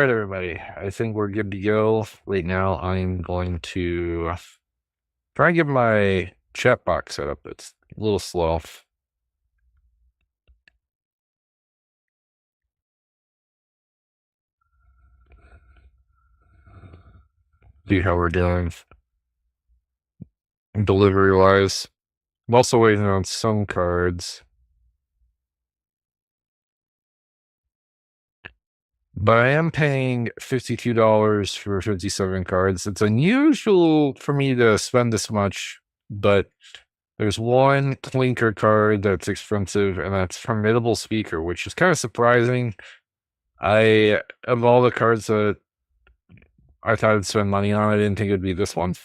Alright, everybody. I think we're good to go. Right now, I'm going to try and get my chat box set up. It's a little slow. See how we're doing delivery-wise. I'm also waiting on some cards. But I am paying $52 for 57 cards. It's unusual for me to spend this much, but there's one clinker card that's expensive, and that's Formidable Speaker, which is kind of surprising. Of all the cards that I thought I'd spend money on, I didn't think it'd be this one.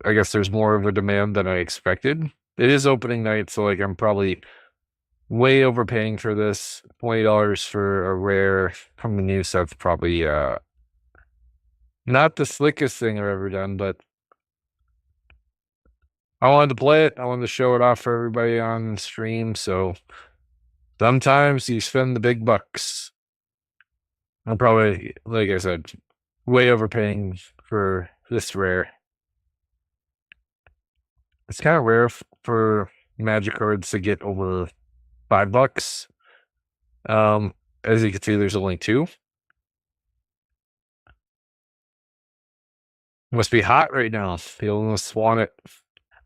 I guess there's more of a demand than I expected. It is opening night, so like I'm probably way overpaying for this. $20 for a rare from the new set's probably not the slickest thing I've ever done, but I wanted to play it. I wanted to show it off for everybody on stream, so sometimes you spend the big bucks. I'm probably, like I said, way overpaying for this rare. It's kind of rare for Magic cards to get over $5. As you can see, there's only two. Must be hot right now. People must want it.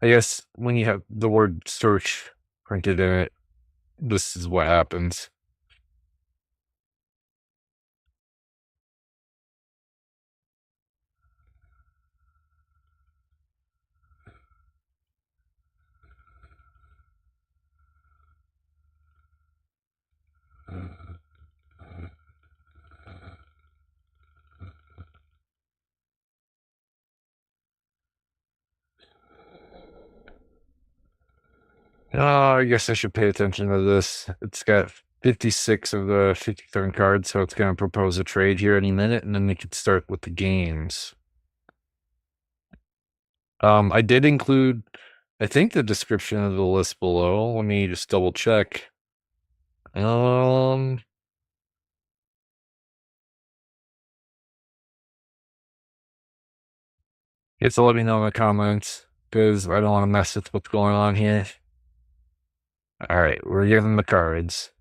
I guess when you have the word search printed in it, this is what happens. Oh, I guess I should pay attention to this. It's got 56 of the 53rd cards, so it's going to propose a trade here any minute, and then we could start with the games. I did include, I think, the description of the list below. Let me just double check. Get to let me know in the comments, because I don't want to mess with what's going on here. Alright, we're getting the cards.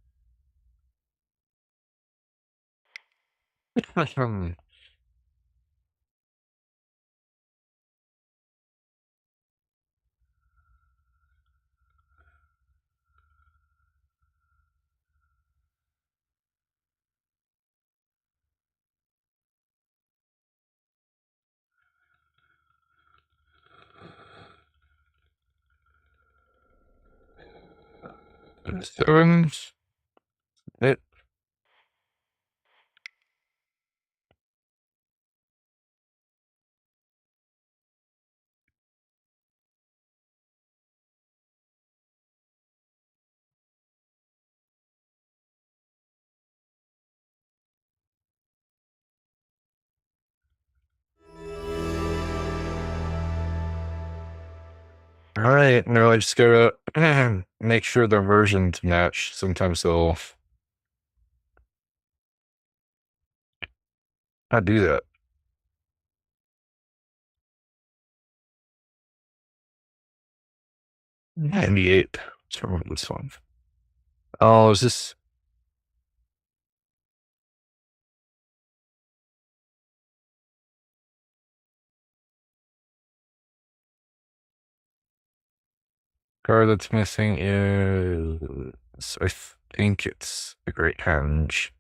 Seven. It. Alright, no, I just gotta make sure the versions match. Sometimes they'll not do that. 98. What's wrong with this one? Oh, is this? Card that's missing is, I think it's the Great Henge.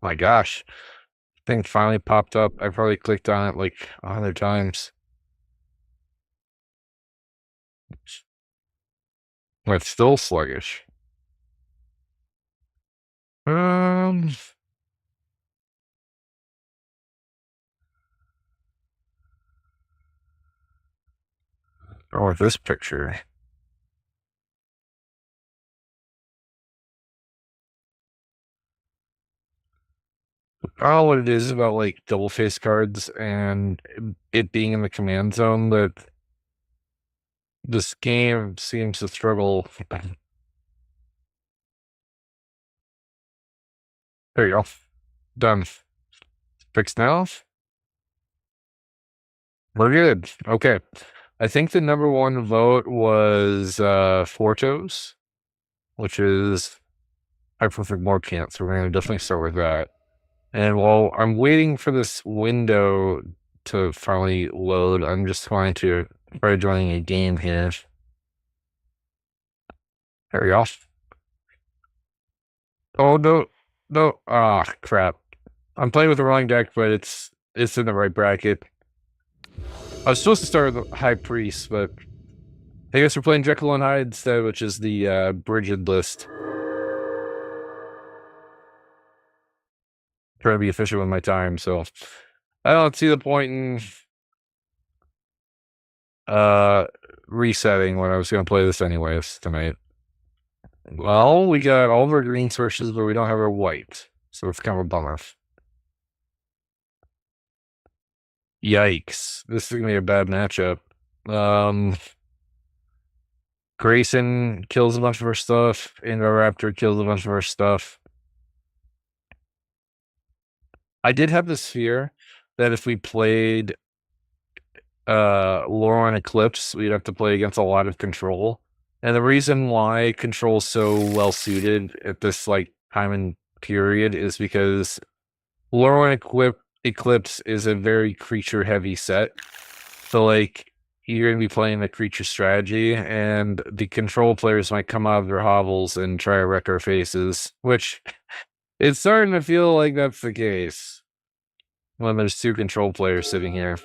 My gosh, thing finally popped up. I probably clicked on it like 100 times. But it's still sluggish. Or this picture. I don't know what it is about like double face cards and it being in the command zone that this game seems to struggle. There you go. Done. Fixed now? We're good. Okay. I think the number one vote was Fortos, which is I prefer Morcant, so we're gonna definitely start with that. And while I'm waiting for this window to finally load, I'm just going to try joining a game here. There we go. Oh no, no! Ah, crap! I'm playing with the wrong deck, but it's in the right bracket. I was supposed to start with the High Priest, but I guess we're playing Jekyll and Hyde instead, which is the Bridged list. Trying to be efficient with my time, so I don't see the point in resetting when I was going to play this anyways tonight. Well, we got all of our green sources, but we don't have our white, so it's kind of a bummer. Yikes! This is gonna be a bad matchup. Grayson kills a bunch of our stuff. Indoraptor kills a bunch of our stuff. I did have this fear that if we played Lorwyn Eclipse, we'd have to play against a lot of control. And the reason why control's so well suited at this like time and period is because Lorwyn Eclipse is a very creature heavy set. So like you're gonna be playing the creature strategy, and the control players might come out of their hovels and try to wreck our faces, which it's starting to feel like that's the case when there's two control players sitting here.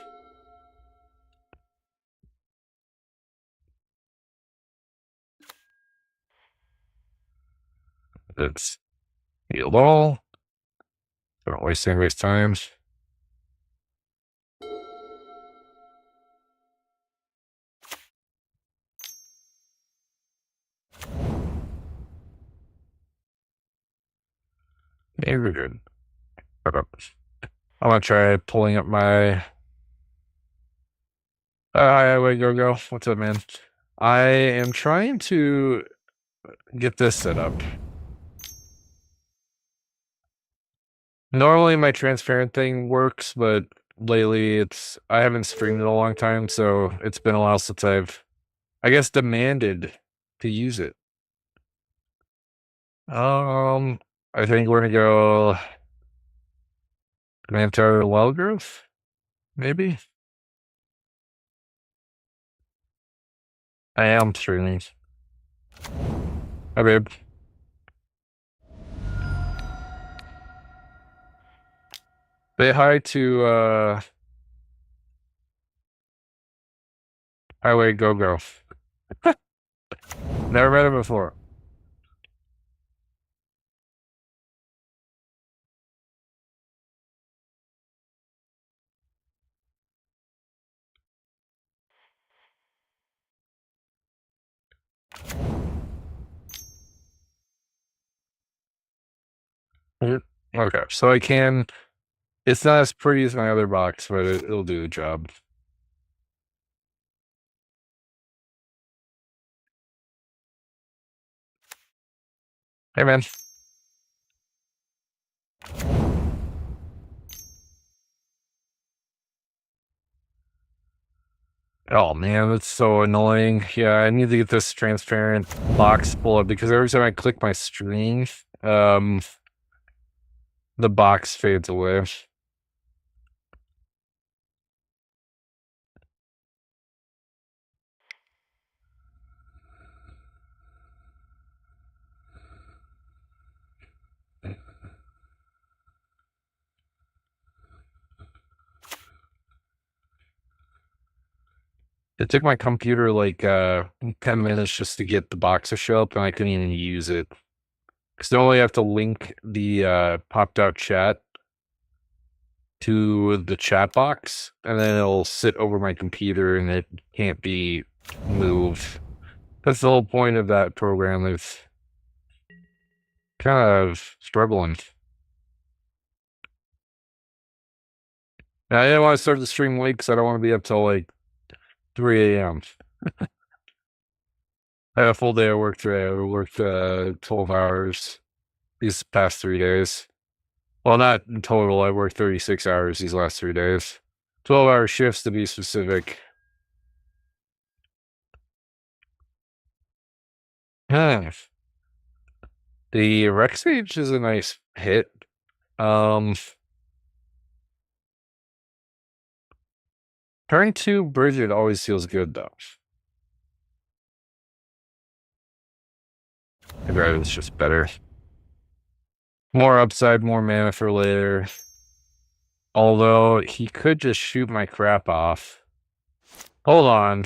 It's heal all. Don't waste anybody's time. Maybe we're good. I'm gonna try pulling up my. Hi, wait, go. What's up, man? I am trying to get this set up. Normally my transparent thing works, but lately I haven't streamed in a long time, so it's been a while since I guess, demanded to use it. I think we're gonna go Mantar Wildgrowth, maybe? I am streaming. Hi, babe. Say hi to, Highway Go-Go. Never met him before. Okay, so I can. It's not as pretty as my other box, but it'll do the job. Hey, man. Oh man, that's so annoying. Yeah, I need to get this transparent box full up because every time I click my screen, the box fades away. It took my computer like 10 minutes just to get the box to show up, and I couldn't even use it. Because I only have to link the popped out chat to the chat box, and then it'll sit over my computer, and it can't be move. That's the whole point of that program. Is kind of struggling. And I didn't want to start the stream late because I don't want to be up till like 3 a.m. I had a full day of work today. I worked 12 hours these past 3 days. Well, not in total. I worked 36 hours these last 3 days. 12-hour shifts to be specific. Huh. The Rex Age is a nice hit. Turn 2 Bridget always feels good though. Maybe it's just better. More upside, more mana for later. Although he could just shoot my crap off. Hold on.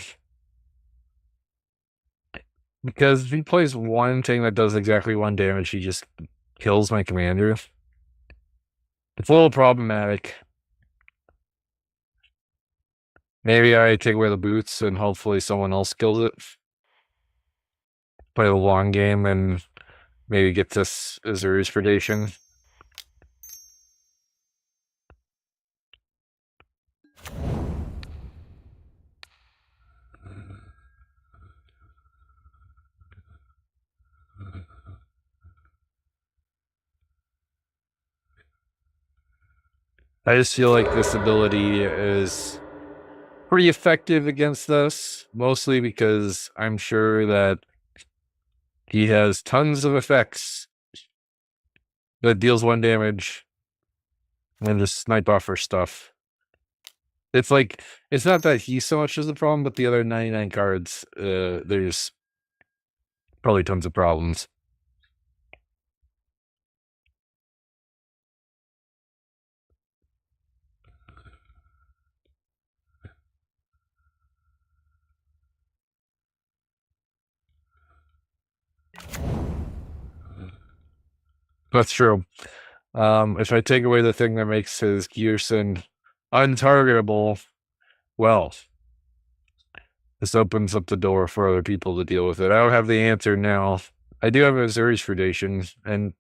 Because if he plays one thing that does exactly 1 damage, he just kills my commander. It's a little problematic. Maybe I take away the boots and hopefully someone else kills it. Play the long game and maybe get this Azuri's Predation. I just feel like this ability is pretty effective against us, mostly because I'm sure that he has tons of effects that deals 1 damage and just snipe off our stuff. It's like, it's not that he so much is the problem, but the other 99 cards, there's probably tons of problems. That's true. If I take away the thing that makes his Gearson untargetable, well, this opens up the door for other people to deal with it. I don't have the answer now. I do have a Azuri's Predation, and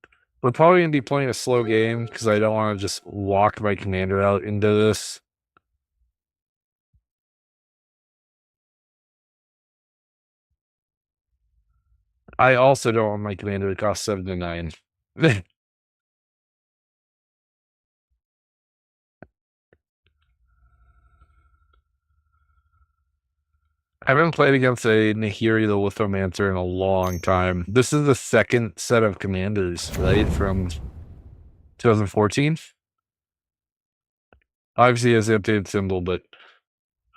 we're probably going to be playing a slow game because I don't want to just walk my commander out into this. I also don't want my commander to cost 7 to 9. I haven't played against a Nahiri the Lithomancer in a long time. This is the second set of commanders, right? From 2014? Obviously, it's the updated symbol, but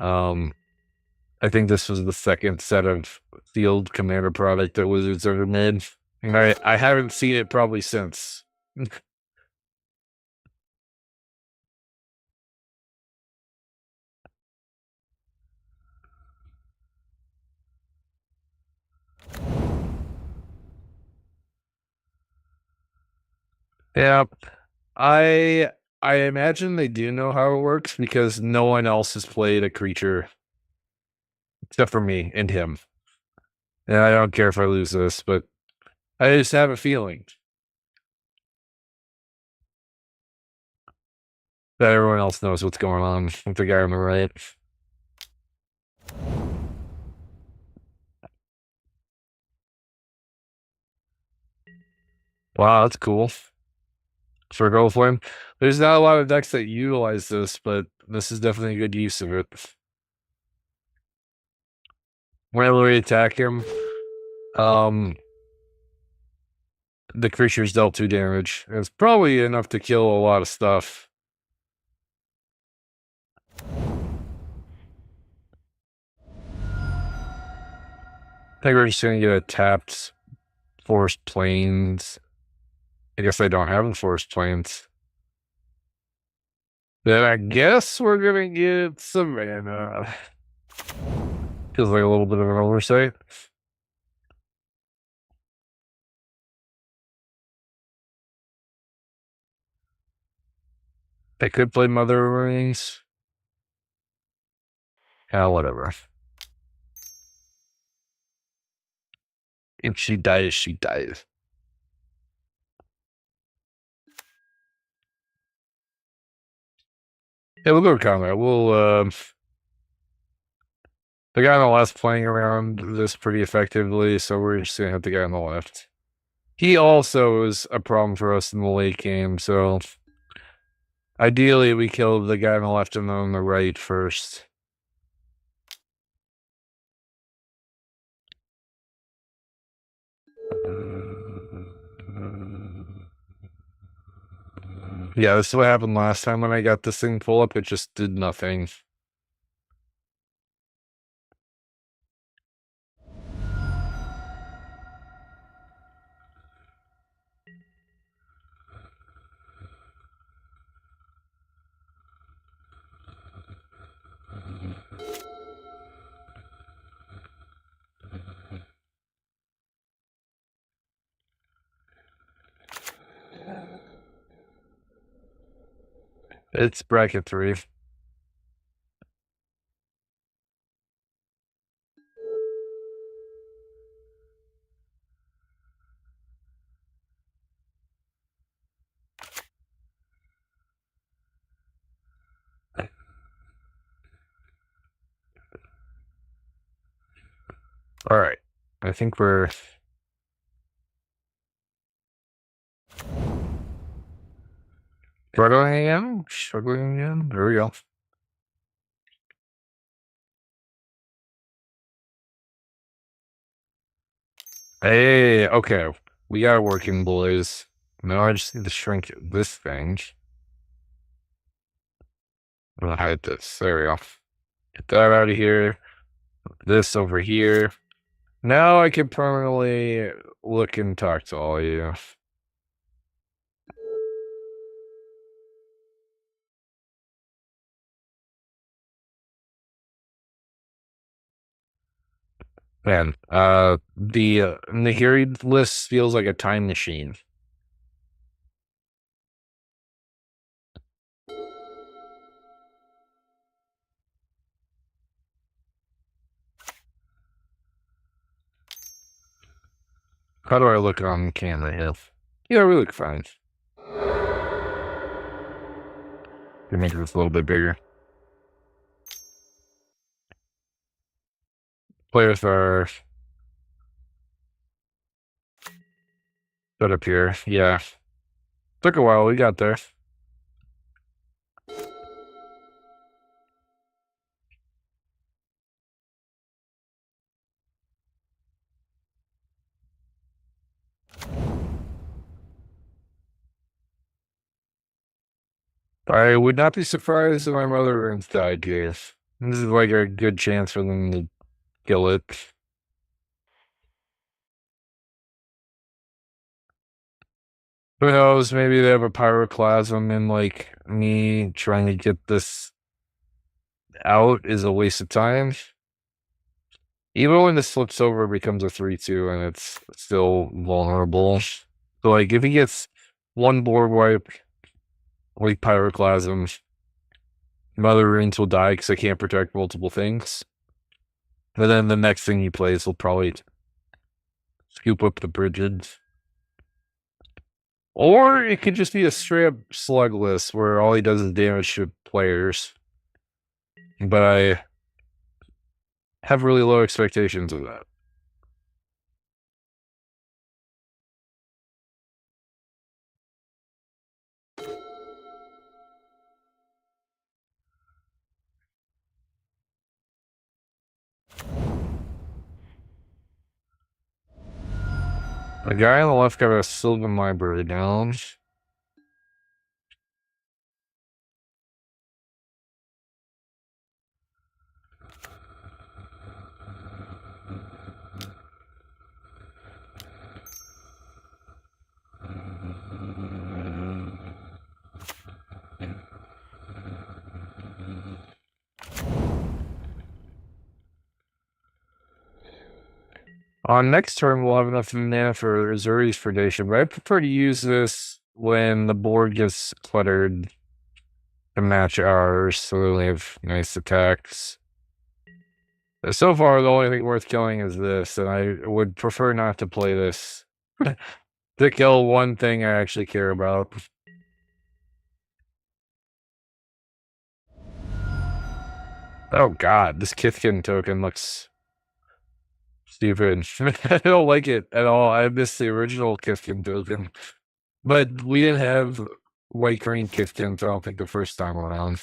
I think this was the second set of field commander product that Wizards ever made. And I haven't seen it probably since. Yeah, I imagine they do know how it works because no one else has played a creature except for me and him. And I don't care if I lose this, but I just have a feeling that everyone else knows what's going on with the guy on the right. Wow, that's cool. For Girlflame. There's not a lot of decks that utilize this, but this is definitely a good use of it. Whenever we attack him, the creature's dealt 2 damage. It's probably enough to kill a lot of stuff. I think we're just gonna get a tapped Forest Plains. I guess I don't have the Forest Plains. Then I guess we're gonna get Savannah. Feels like a little bit of an oversight. I could play Mother of Rings. Yeah, whatever. If she dies, she dies. Yeah, we'll go combat. The guy on the left's playing around this pretty effectively, so we're just gonna hit the guy on the left. He also is a problem for us in the late game, so ideally we kill the guy on the left and then on the right first. Yeah, this is what happened last time when I got this thing pull up. It just did nothing. It's bracket 3. All right. I think we're struggling again. There we go. Hey, okay. We got working, boys. Now I just need to shrink this thing. I'm gonna hide this. There we go. Get that out of here. This over here. Now I can permanently look and talk to all of you. Man, the Nahiri list feels like a time machine. How do I look on camera here? Yeah, we look fine. Can make this a little bit bigger. Players are set up here. Yeah. Took a while. We got there. I would not be surprised if my mother died here. This is like a good chance for them to kill it. Who knows? Maybe they have a pyroclasm and like me trying to get this out is a waste of time. Even when this flips over, it becomes a 3-2 and it's still vulnerable. So like if he gets one board wipe, like pyroclasm, Mother Rings will die because I can't protect multiple things. And then the next thing he plays will probably scoop up the bridges. Or it could just be a straight up slug list where all he does is damage to players. But I have really low expectations of that. The guy on the left got a Sylvan Library down. On next turn, we'll have enough mana for Zuri's Predation, but I prefer to use this when the board gets cluttered to match ours, so we have nice attacks. So far, the only thing worth killing is this, and I would prefer not to play this to kill one thing I actually care about. Oh god, this Kithkin token looks stupid. I don't like it at all. I miss the original Kithkin token. But we didn't have white green Kithkins, I don't think, the first time around.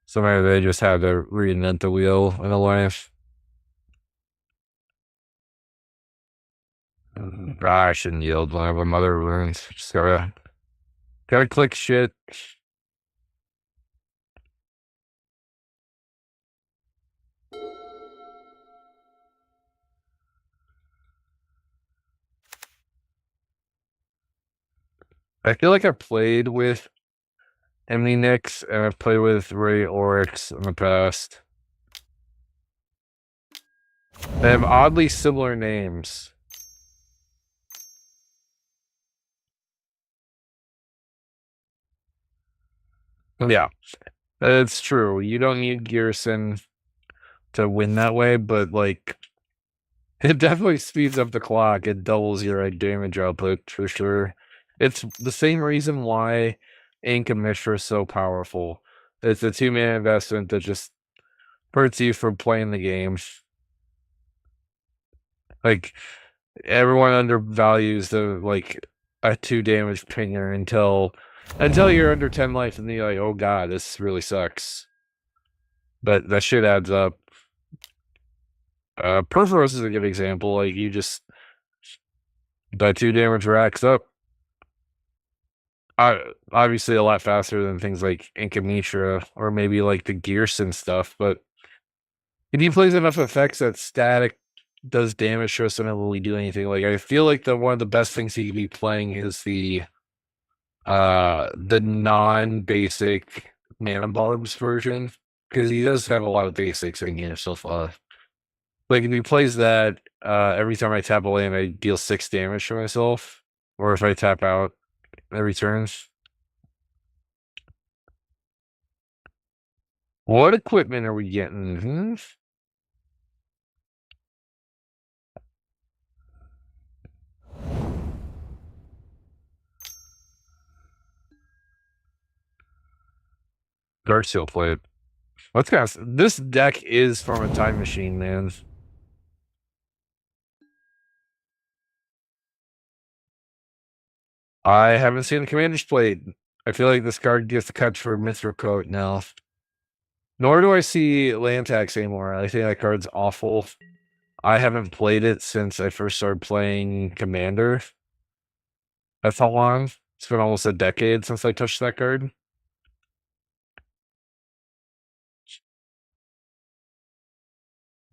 So maybe they just had to reinvent the wheel in a life. I shouldn't yield whenever mother learns. Just gotta click shit. I feel like I've played with Emily Nix and I've played with Ray Oryx in the past. They have oddly similar names. Yeah, it's true. You don't need Gearson to win that way, but like it definitely speeds up the clock. It doubles your damage output for sure. It's the same reason why Ink and Mishra is so powerful. It's a 2-man investment that just hurts you from playing the game. Like everyone undervalues the like a 2 damage pinger until you're under 10 life and you're like, oh god, this really sucks. But that shit adds up. Perforos is a good example. Like you just that 2 damage racks up. Obviously a lot faster than things like Inkamitra or maybe like the Gearson stuff, but if he plays enough effects that static does damage to us doesn't really do anything. Like I feel like one of the best things he could be playing is the non-basic mana bombs version. Because he does have a lot of basics in here so far. Like if he plays that, every time I tap a land, I deal 6 damage to myself. Or if I tap out every turn. What equipment are we getting? Darksteel plate. Let's guess. This deck is from a time machine, man. I haven't seen the Commander's plate. I feel like this card gets the cut for Mithril Coat now. Nor do I see land tax anymore. I think that card's awful. I haven't played it since I first started playing Commander. That's how long. It's been almost a decade since I touched that card.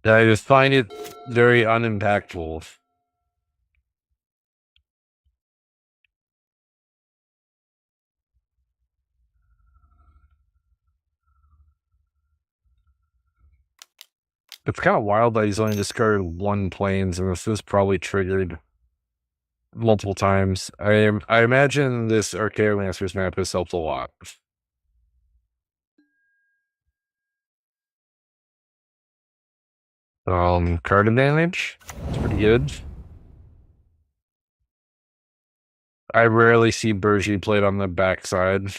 I just find it very unimpactful. It's kind of wild that he's only discarded 1 planes, and this is probably triggered multiple times. I imagine this Archaea Lancers map has helped a lot. Card advantage. It's pretty good. I rarely see Bergie played on the backside.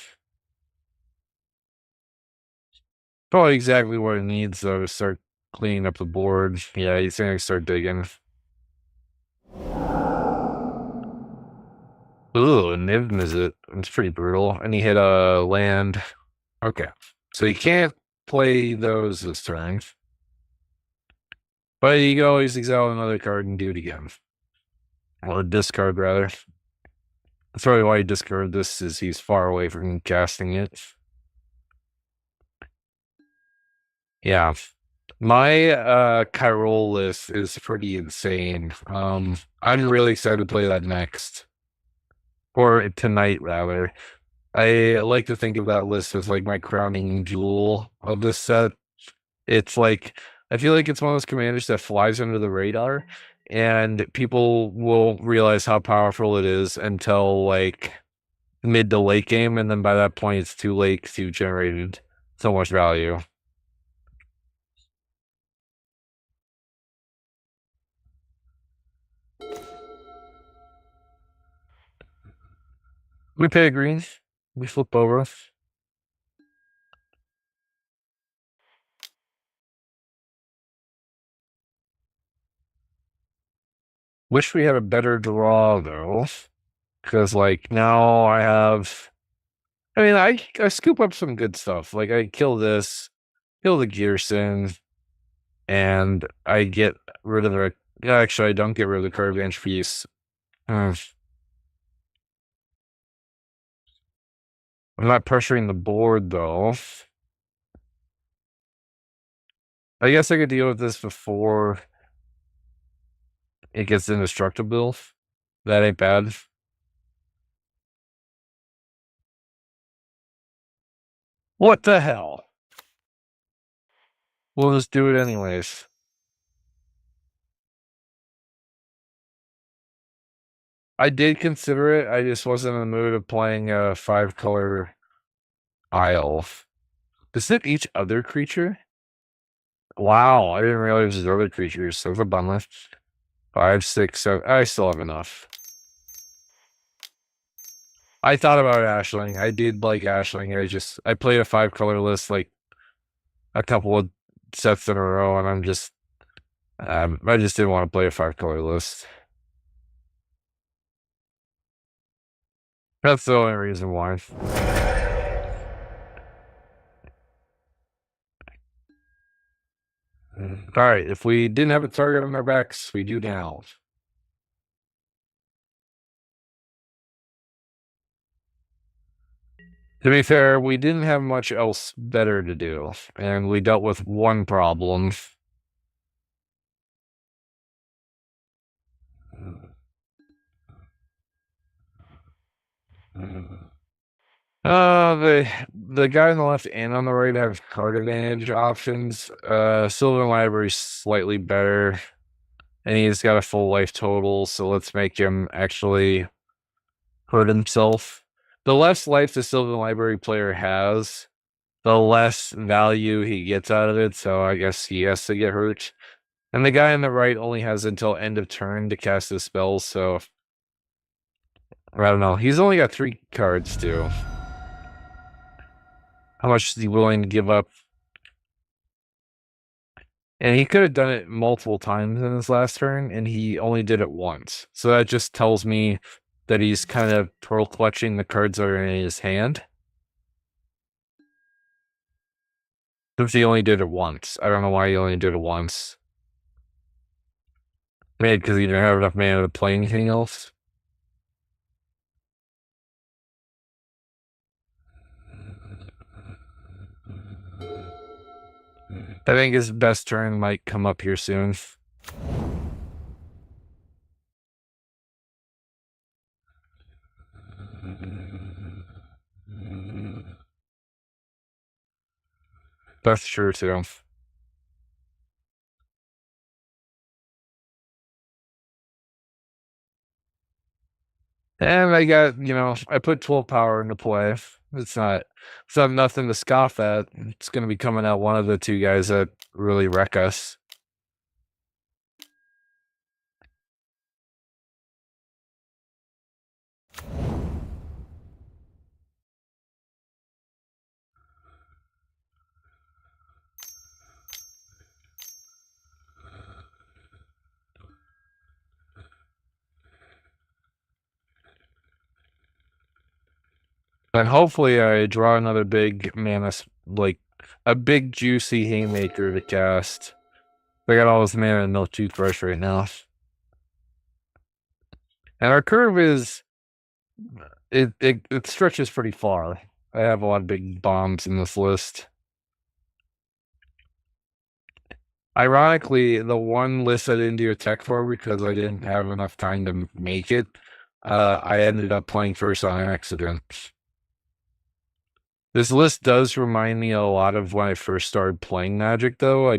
Probably exactly what it needs though to start cleaning up the board. Yeah, he's gonna start digging. Ooh, Niv Mizzet. It's pretty brutal. And he hit a land. Okay. So you can't play those this turn. But you can always exile another card and do it again. Or discard, rather. That's probably why he discarded this, is he's far away from casting it. Yeah. My Kirol list is pretty insane. I'm really excited to play that next. Or tonight, rather. I like to think of that list as like my crowning jewel of this set. It's like, I feel like it's one of those commanders that flies under the radar, and people will realize how powerful it is until like mid to late game, and then by that point, it's too late to generate so much value. We pay a green. We flip over. Wish we had a better draw though, because like now I have. I mean, I scoop up some good stuff. Like I kill this, kill the Gearson, and I get rid of the. Actually, I don't get rid of the curve inch piece. Hmm. I'm not pressuring the board though. I guess I could deal with this before it gets indestructible. That ain't bad. What the hell? We'll just do it anyways. I did consider it. I just wasn't in the mood of playing a 5-color Isle. Does it each other creature? Wow, I didn't realize there's other creatures. There's a bummer. 5, 6, 7. I still have enough. I thought about Ashling. I did like Ashling. I played a 5-color list like a couple of sets in a row, and I just didn't want to play a 5-color list. That's the only reason why. All right, if we didn't have a target on our backs, we do now. To be fair, we didn't have much else better to do, and we dealt with one problem. The guy on the left and on the right have card advantage options. Sylvan Library's slightly better, and he's got a full life total, so let's make him actually hurt himself. The less life the Sylvan Library player has, the less value he gets out of it, so I guess he has to get hurt. And the guy on the right only has until end of turn to cast his spells, so I don't know. He's only got 3 cards too. How much is he willing to give up? And he could have done it multiple times in his last turn, and he only did it once. So that just tells me that he's kind of pearl clutching the cards that are in his hand. Since he only did it once. I don't know why he only did it once. Maybe because he didn't have enough mana to play anything else. I think his best turn might come up here soon. That's true too. And I got, I put 12 power into play. It's not nothing to scoff at. It's gonna be coming out one of the 2 guys that really wreck us. And hopefully I draw another big mana, like a big juicy haymaker to cast. I got all this mana in no toothbrush right now. And our curve is it stretches pretty far. I have a lot of big bombs in this list. Ironically, the one list I didn't do a tech for because I didn't have enough time to make it, I ended up playing first on accident. This list does remind me a lot of when I first started playing Magic, though.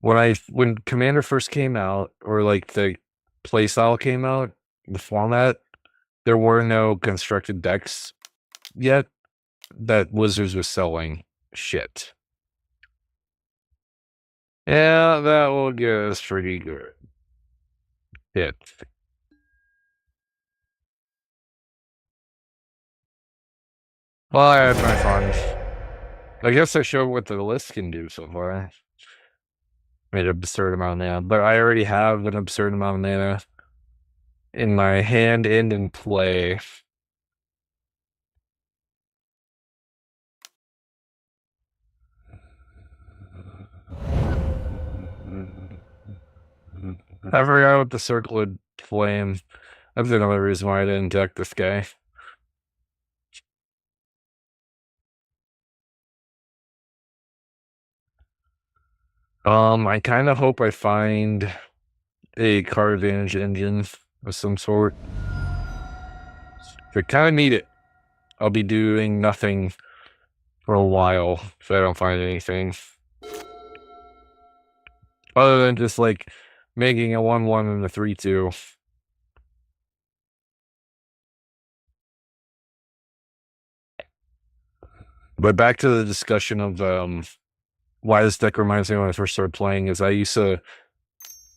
When Commander first came out, or like the playstyle came out, the format, there were no constructed decks yet that Wizards was selling shit. Yeah, that will get us pretty good. Hit. Well, I had my fun. I guess I showed what the list can do so far. I made an absurd amount of mana, but I already have an absurd amount of mana in my hand and in play. I forgot what the circlet flame. That's another reason why I didn't deck this guy. I kind of hope I find a card advantage engine of some sort. If I kind of need it, I'll be doing nothing for a while if I don't find anything. Other than just like making a 1-1 and a 3-2. But back to the discussion of why this deck reminds me when I first started playing is I used to,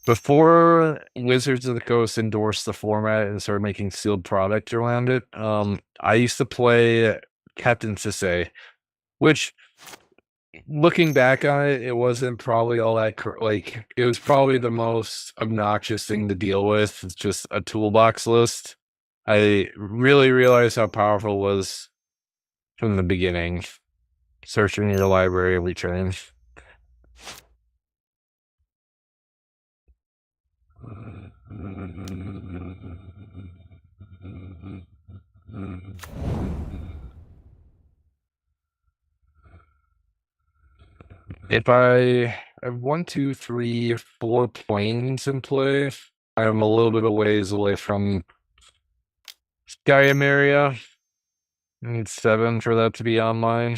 before Wizards of the Coast endorsed the format and started making sealed product around it, I used to play Captain Sisay, which, looking back on it, it wasn't probably all that like it was probably the most obnoxious thing to deal with. It's just a toolbox list. I really realized how powerful it was from the beginning. Searching your library every turn. If I have 1, 2, 3, 4 planes in play, I'm a little bit of ways away from Skyrim area. I need 7 for that to be online.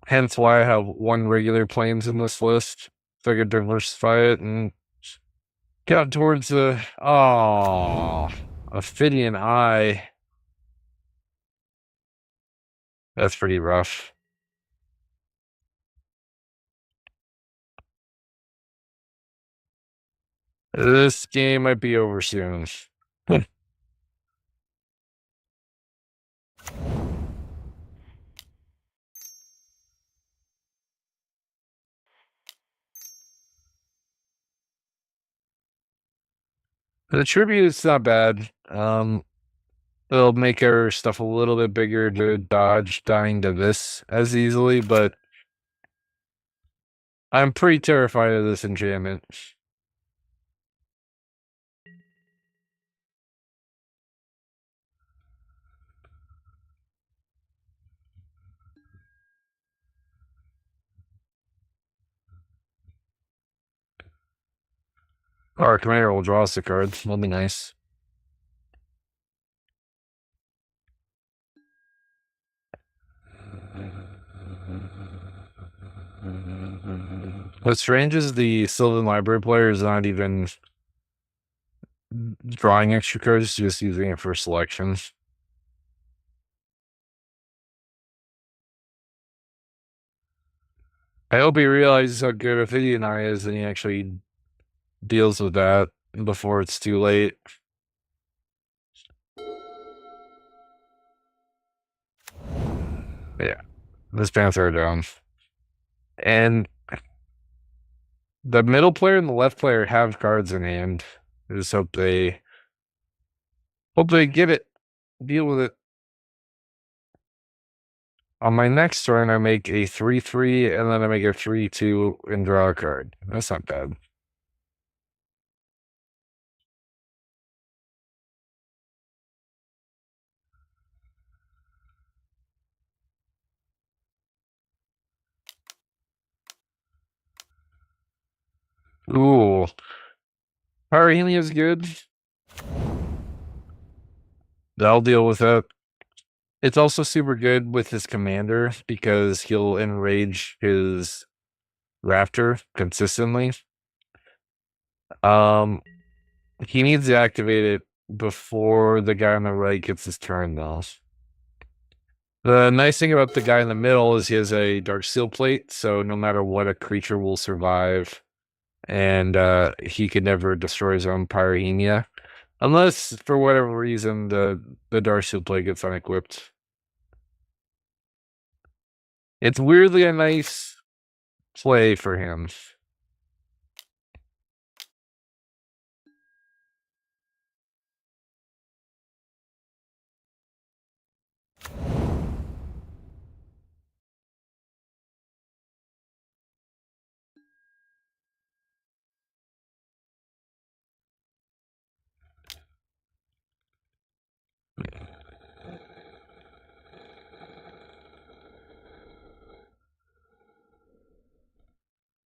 Hence why I have 1 regular planes in this list. So I could diversify it and count towards the Ophidian Eye. That's pretty rough. This game might be over soon. The tribute's not bad. It'll make our stuff a little bit bigger to dodge dying to this as easily, but I'm pretty terrified of this enchantment. Our commander will draw us a card. That'll be nice. What's strange is the Sylvan Library player is not even drawing extra cards, just using it for selections. I hope he realizes how good Ophidian Eye is and he actually deals with that before it's too late. Yeah, this Panther down. And the middle player and the left player have cards in hand. I just hope they get it, deal with it. On my next turn, I make a 3-3, and then I make a 3-2 and draw a card. That's not bad. Ooh. Parhelia is good. I'll deal with that. It's also super good with his commander because he'll enrage his Raptor consistently. He needs to activate it before the guy on the right gets his turn, though. The nice thing about the guy in the middle is he has a Dark Steel Plate, so no matter what, a creature will survive, and he could never destroy his own Pyrrhenia, unless for whatever reason the Dark Steel Plate gets unequipped. It's weirdly a nice play for him.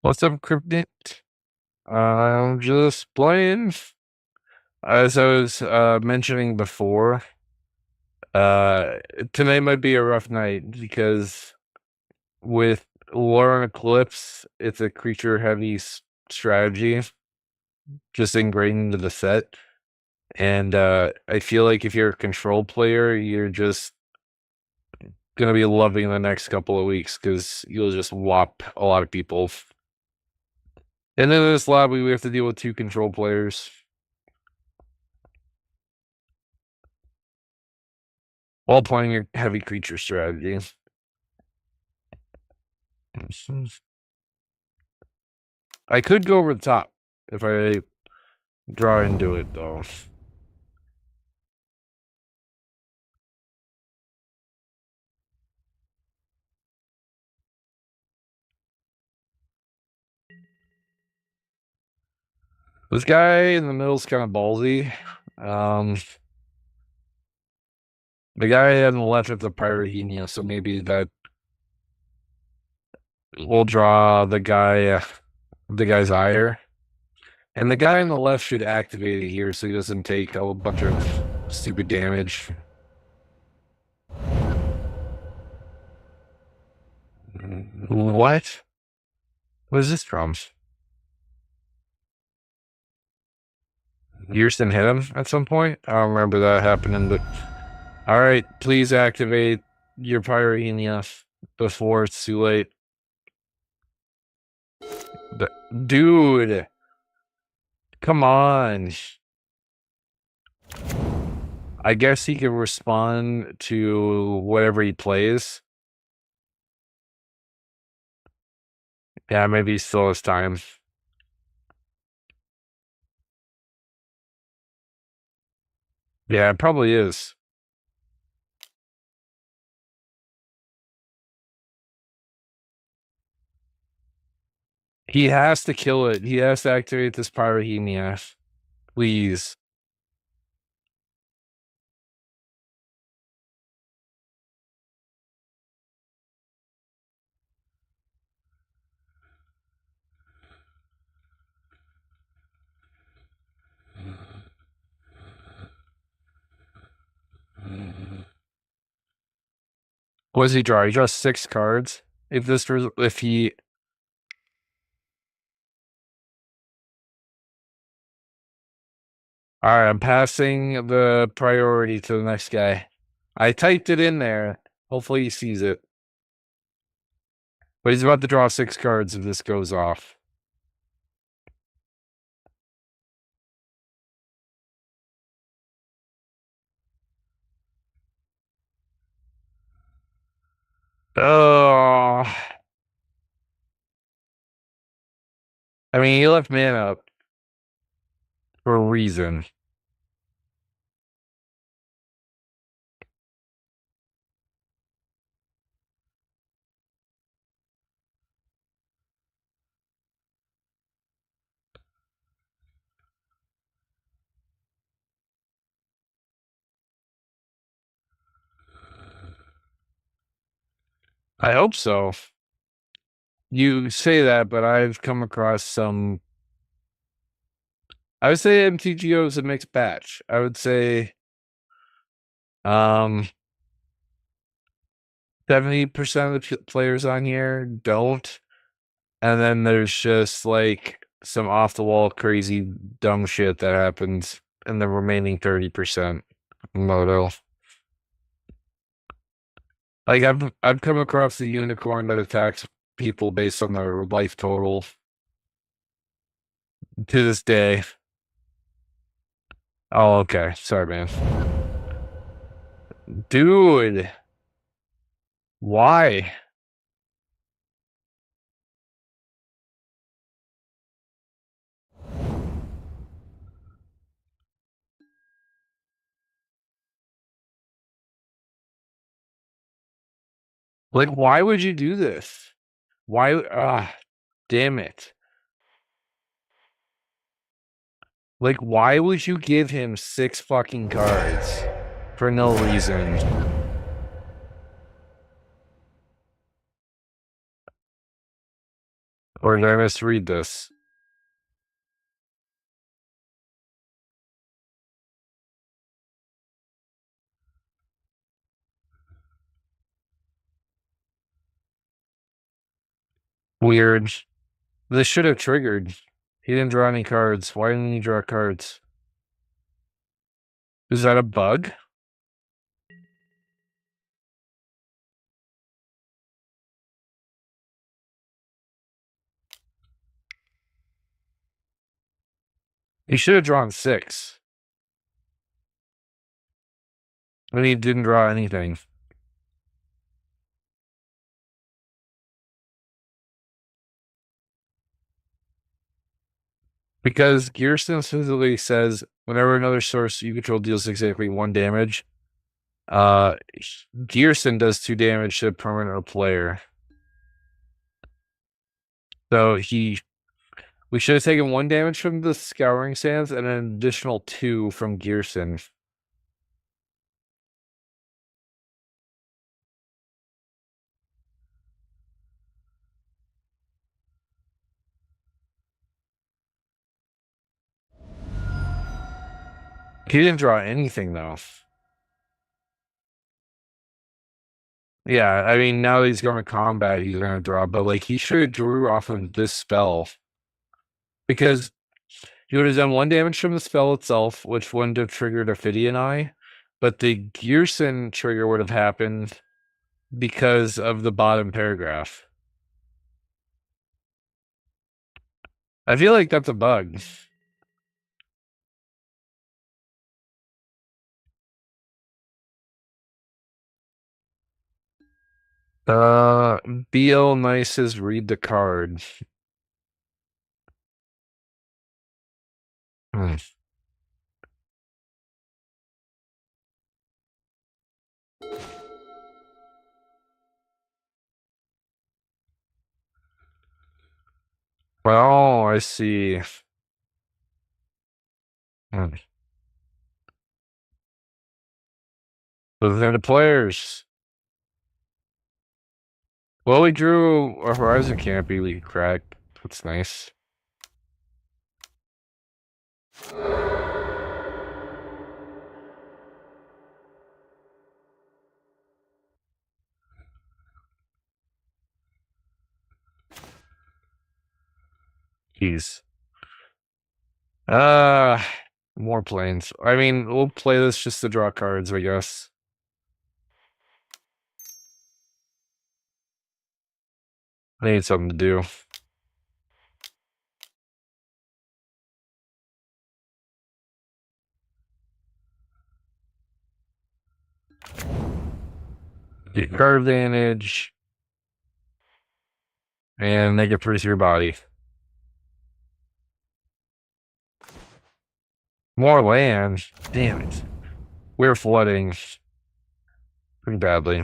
What's up, Cryptid? I'm just playing. As I was mentioning before, uh, tonight might be a rough night because with Lorwyn Eclipse, it's a creature heavy strategy just ingrained into the set. And I feel like if you're a control player, you're just gonna be loving the next couple of weeks because you'll just whop a lot of people. And then in this lobby, we have to deal with 2 control players while playing a heavy creature strategy. I could go over the top if I draw into it, though. This guy in the middle is kind of ballsy. The guy on the left is a Pyrrhenia, so maybe that will draw the guy's ire. And the guy on the left should activate it here so he doesn't take a bunch of stupid damage. What? What is this from? Yearston hit him at some point? I don't remember that happening, but... Alright, please activate your Pyrrhenia before it's too late. Dude! Come on! I guess he can respond to whatever he plays. Yeah, maybe he still has time. Yeah, it probably is. He has to kill it. He has to activate this Pyrrhenia. Please. What does he draw? He draws 6 cards. If he... Alright, I'm passing the priority to the next guy. I typed it in there. Hopefully he sees it. But he's about to draw 6 cards if this goes off. Oh. I mean, he left mana up for a reason. I hope so. You say that, but I've come across some... I would say MTGO is a mixed batch. I would say 70% of the players on here don't. And then there's just like some off the wall crazy dumb shit that happens in the remaining 30% moto. Like I've come across the unicorn that attacks people based on their life total to this day. Oh, okay. Sorry, man. Dude. Why? Like, why would you do this? Why? Damn it. Like, why would you give him 6 fucking cards for no reason? Or did I misread this? Weird. This should have triggered. He didn't draw any cards. Why didn't he draw cards? Is that a bug? He should have drawn 6. And he didn't draw anything. Because Gearston specifically says whenever another source you control deals exactly 1 damage, Gearston does 2 damage to a permanent player. So we should have taken 1 damage from the Scouring Sands and an additional 2 from Gearston. He didn't draw anything though. Yeah, I mean, now that he's going to combat, he's going to draw, but like he should have drew off of this spell because he would have done 1 damage from the spell itself, which wouldn't have triggered Ophidian Eye, but the Gearson trigger would have happened because of the bottom paragraph. I feel like that's a bug. BL Nice says read the card. Hmm. Well, I see. Hmm. Those are the players. Well, we drew a Horizon Canopy we cracked. That's nice. Jeez. Uh, more planes. I mean, we'll play this just to draw cards, I guess. I need something to do. Get card advantage. And they get pretty to your body. More land. Damn it. We're flooding pretty badly.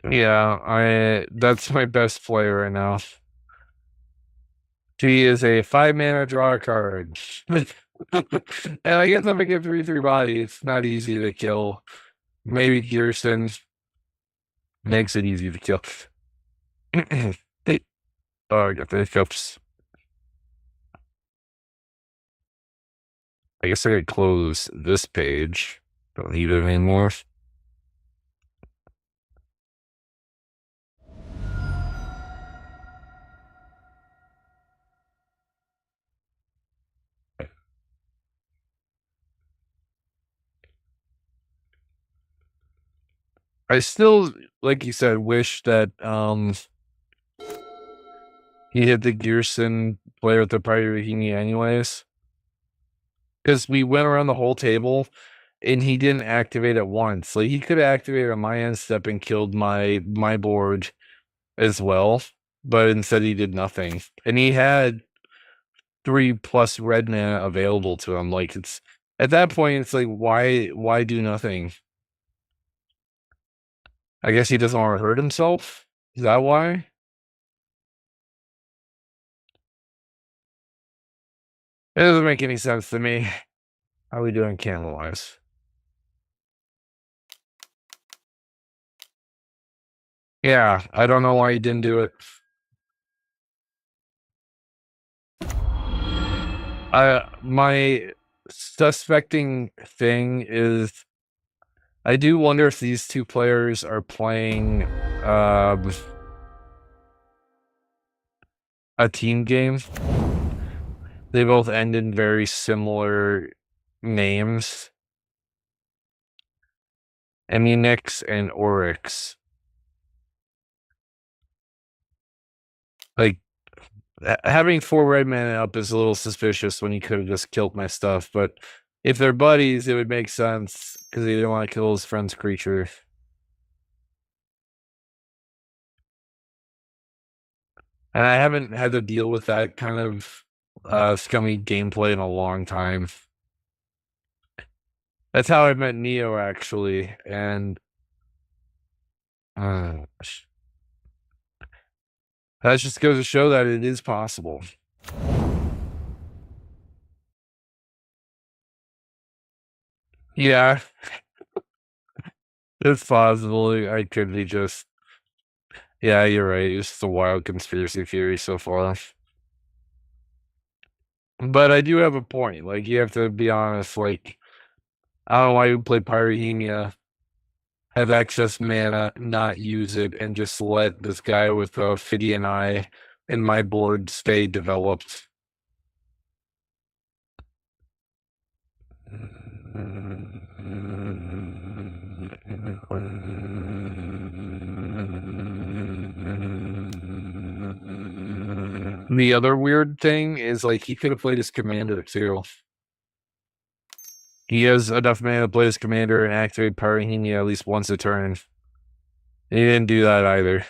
Yeah, that's my best player right now. She is a 5-mana draw card. And I guess if I get 3/3 body, it's not easy to kill. Maybe Gearson makes it easy to kill. Oh, I got the hiccups. I guess I could close this page. Don't need it anymore. I still, like you said, wish that he hit the Gearson player with the priority anyways. Because we went around the whole table and he didn't activate it once. Like he could have activated on my end step and killed my board as well, but instead he did nothing. And he had 3+ red mana available to him. Like it's at that point, it's like why do nothing? I guess he doesn't want to hurt himself. Is that why? It doesn't make any sense to me. How are we doing candle-wise? Yeah, I don't know why he didn't do it. My suspecting thing is I do wonder if these two players are playing a team game. They both end in very similar names. Emunix and Oryx. Like having 4 red mana up is a little suspicious when he could have just killed my stuff, but if they're buddies, it would make sense because he didn't want to kill his friend's creature. And I haven't had to deal with that kind of scummy gameplay in a long time. That's how I met Neo, actually, and that just goes to show that it is possible. Yeah, it's possible. I could be just. Yeah, you're right. It's just a wild conspiracy theory so far. But I do have a point. Like, you have to be honest. Like, I don't know why you play Pyrrhemia, have excess mana, not use it, and just let this guy with a Phidian Eye in my board stay developed. The other weird thing is, like, he could have played his commander too. He has enough mana to play his commander and activate Pyrrhemia at least once a turn. He didn't do that either.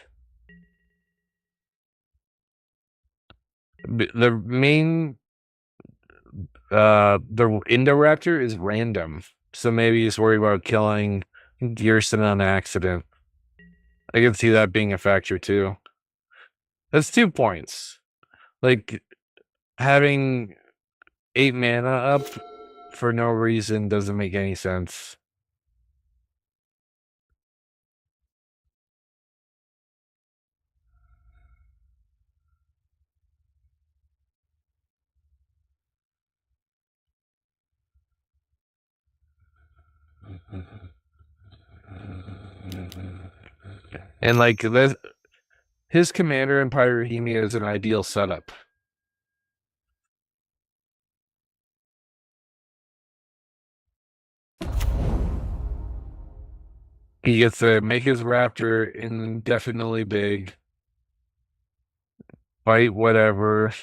The main the Indoraptor is random, so maybe he's worried about killing Gearson on accident. I can see that being a factor too. That's 2 points. Like having 8 mana up for no reason doesn't make any sense. And like this, his commander in Pyrrhemia is an ideal setup. He gets to make his raptor indefinitely big, fight whatever.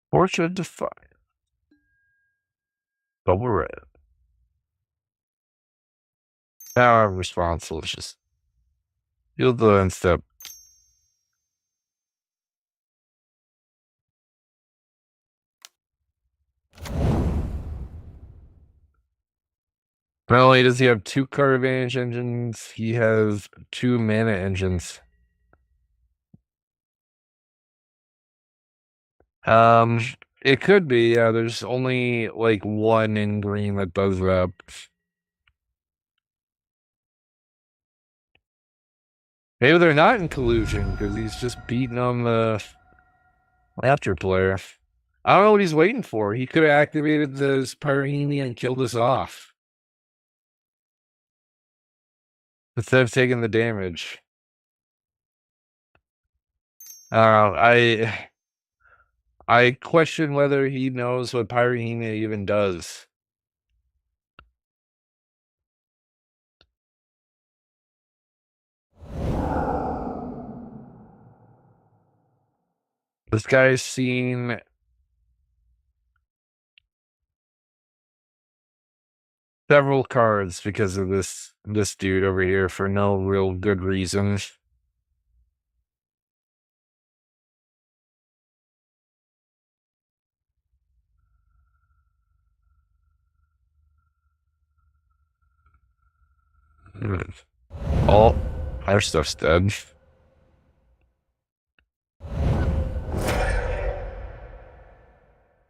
Fortune Defiant. Double red. Now I'm responsible. It's just you'll do it in step. Not only does he have 2 card advantage engines, he has 2 mana engines. It could be, yeah, there's only like 1 in green that does that. Maybe they're not in collusion because he's just beating on the after player. I don't know what he's waiting for. He could have activated this Pyrrhemia and killed us off instead of taking the damage. I question whether he knows what Pyrrhemia even does. This guy's seen several cards because of this dude over here for no real good reason. All our stuff's dead.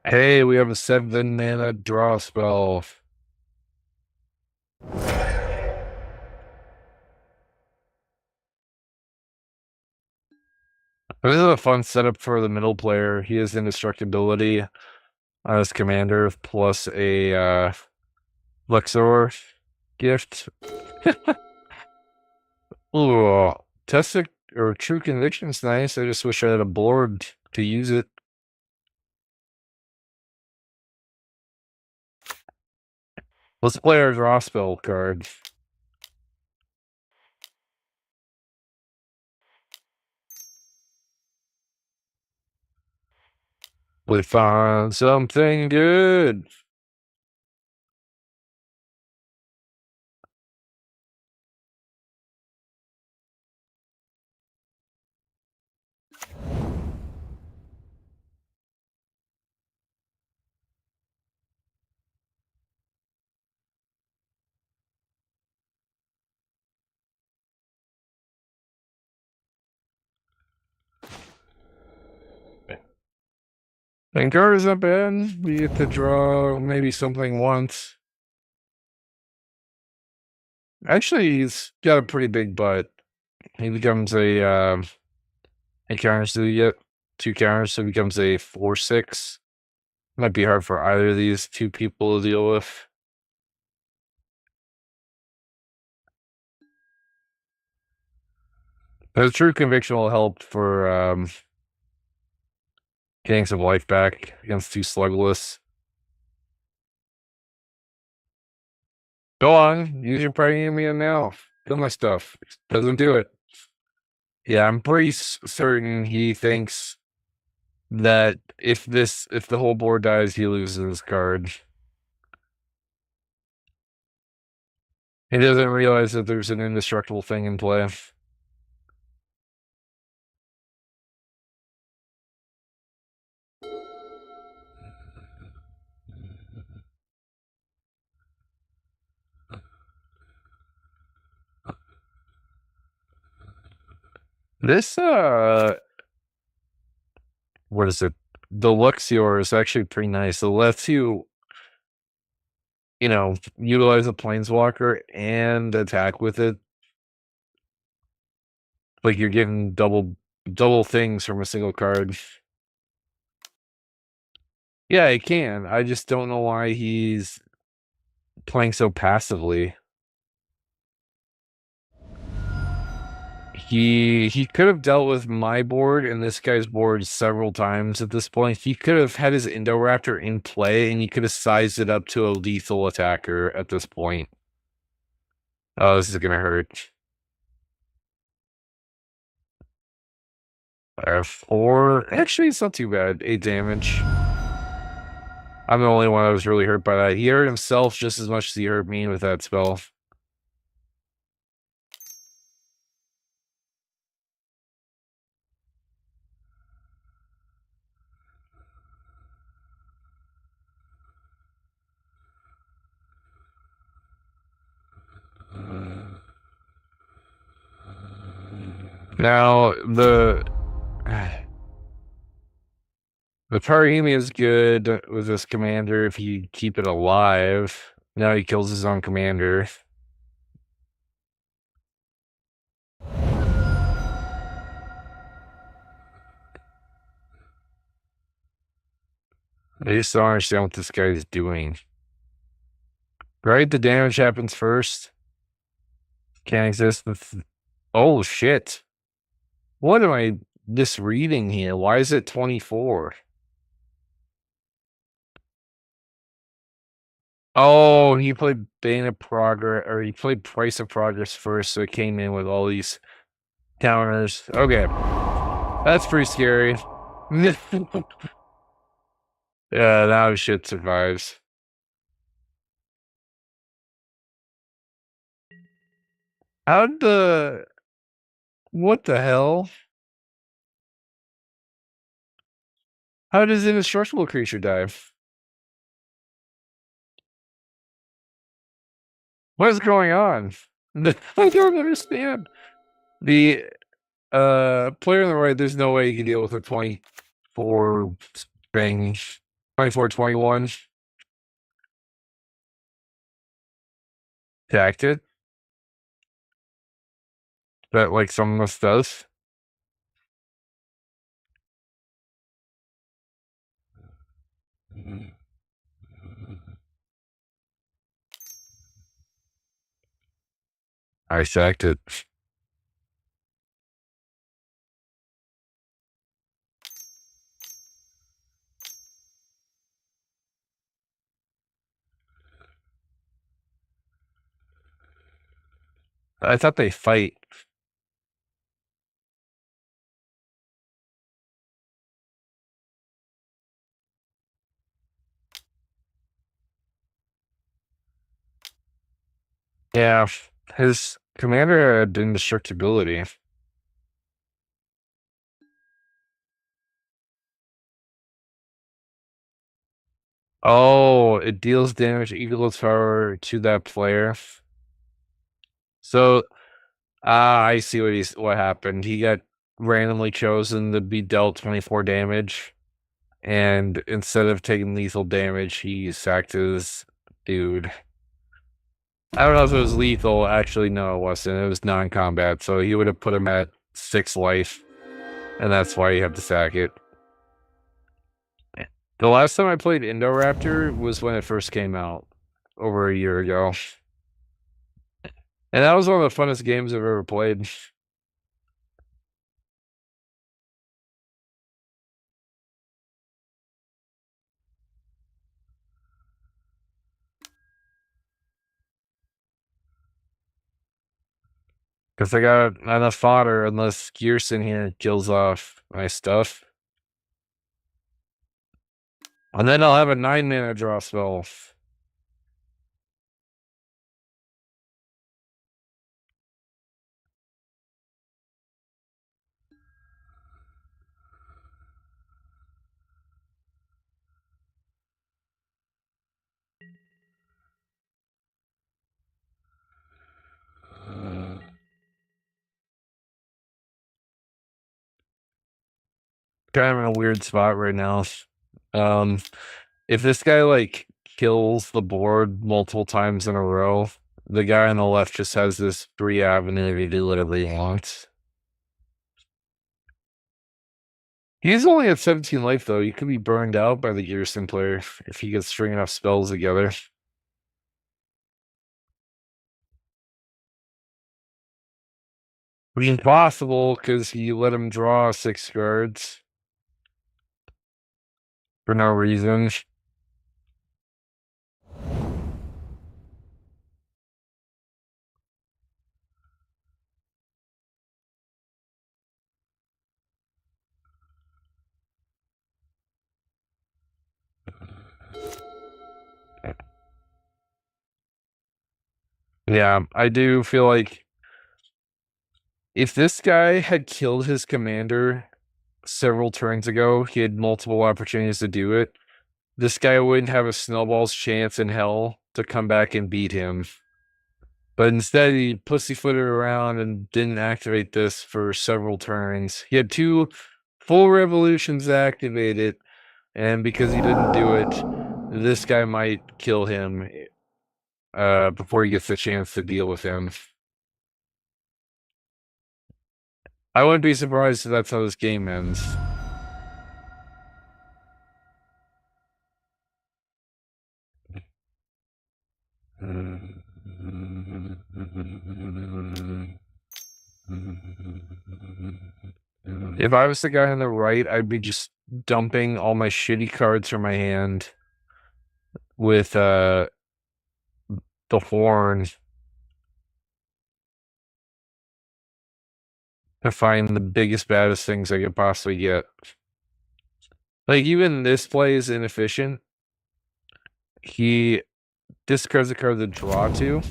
Hey, we have a 7-mana draw spell. This is a fun setup for the middle player. He has indestructibility on his commander plus a Luxor gift. Ooh, Testic or True Conviction's nice. I just wish I had a board to use it. Let's play our draw spell card. We found something good. And card is not bad. We get to draw maybe something once. Actually, he's got a pretty big butt. He becomes he counters to get 2 counters, so he becomes a 4/6. Might be hard for either of these 2 people to deal with. The True Conviction will help for getting some life back against 2 Slugless. Go on, use your premium now. Kill my stuff. Doesn't do it. Yeah, I'm pretty certain he thinks that if the whole board dies, he loses his card. He doesn't realize that there's an indestructible thing in play. This what is it? The Luxior is actually pretty nice. It lets you, utilize a planeswalker and attack with it. Like you're getting double things from a single card. Yeah, he can. I just don't know why he's playing so passively. He could have dealt with my board and this guy's board several times at this point. He could have had his Indoraptor in play and he could have sized it up to a lethal attacker at this point. Oh, this is gonna hurt. 4. Actually, it's not too bad. 8 damage. I'm the only one that was really hurt by that. He hurt himself just as much as he hurt me with that spell. Now, the Parhemi is good with this commander if you keep it alive. Now he kills his own commander. I just don't understand what this guy is doing. Right? The damage happens first. Can't exist with... Oh, shit. What am I misreading here? Why is it 24? Oh, he played Bane of Progress, or he played Price of Progress first, so it came in with all these counters. Okay. That's pretty scary. Yeah, now shit survives. How'd the what the hell? How does an indestructible creature die? What is going on? I don't understand. The player on the right, there's no way you can deal with a 24 thing. 24, 21 tactic that like some of us does. I sacked it. I thought they fight. Yeah, his commander had indestructibility. Oh, it deals damage equal its power to that player. So, I see what happened. He got randomly chosen to be dealt 24 damage, and instead of taking lethal damage, he sacked his dude. I don't know if it was lethal. Actually, no, it wasn't. It was non-combat, so he would have put him at 6 life, and that's why you have to sack it. The last time I played Indoraptor was when it first came out, over a year ago. And that was one of the funnest games I've ever played. Because I got enough fodder unless Gearson here kills off my stuff. And then I'll have a 9-mana draw spell. Kind of in a weird spot right now. Um, if this guy like kills the board multiple times in a row, the guy on the left just has this free avenue he literally wants. He's only at 17 life though. He could be burned out by the Gearson player if he gets string enough spells together. Which is possible because he let him draw 6 cards for no reason. Yeah, I do feel like if this guy had killed his commander several turns ago, he had multiple opportunities to do it. This guy wouldn't have a snowball's chance in hell to come back and beat him. But instead, he pussyfooted around and didn't activate this for several turns. He had 2 full revolutions activated, and because he didn't do it, this guy might kill him before he gets the chance to deal with him. I wouldn't be surprised if that's how this game ends. If I was the guy on the right, I'd be just dumping all my shitty cards from my hand with the horn to find the biggest, baddest things I could possibly get. Like, even this play is inefficient. He discards a card to draw to,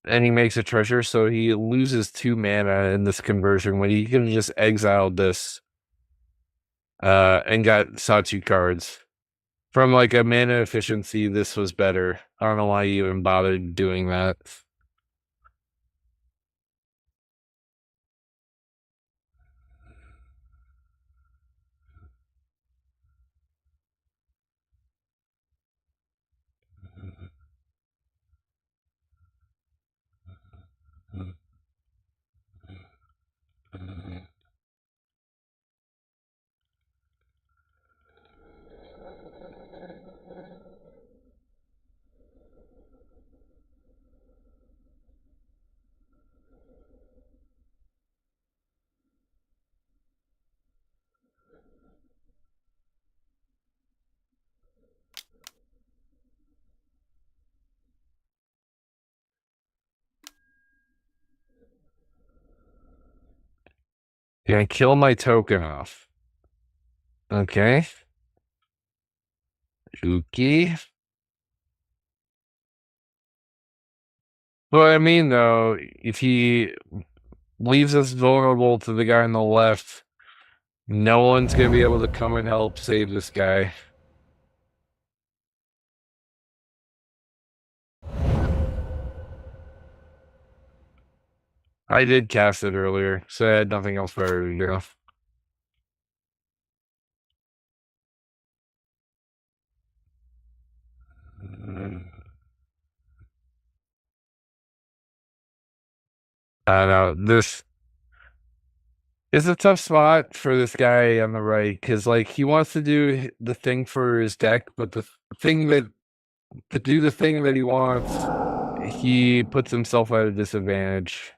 and he makes a treasure, so he loses 2 mana in this conversion when he could have just exiled this and saw 2 cards. From like a mana efficiency, this was better. I don't know why he even bothered doing that. Can I kill my token off? Okay. Uki. Well, I mean, though, if he leaves us vulnerable to the guy on the left, no one's gonna be able to come and help save this guy. I did cast it earlier, so I had nothing else better to do. I don't know. This is a tough spot for this guy on the right because, like, he wants to do the thing for his deck, but the thing that to do the thing that he wants, he puts himself at a disadvantage.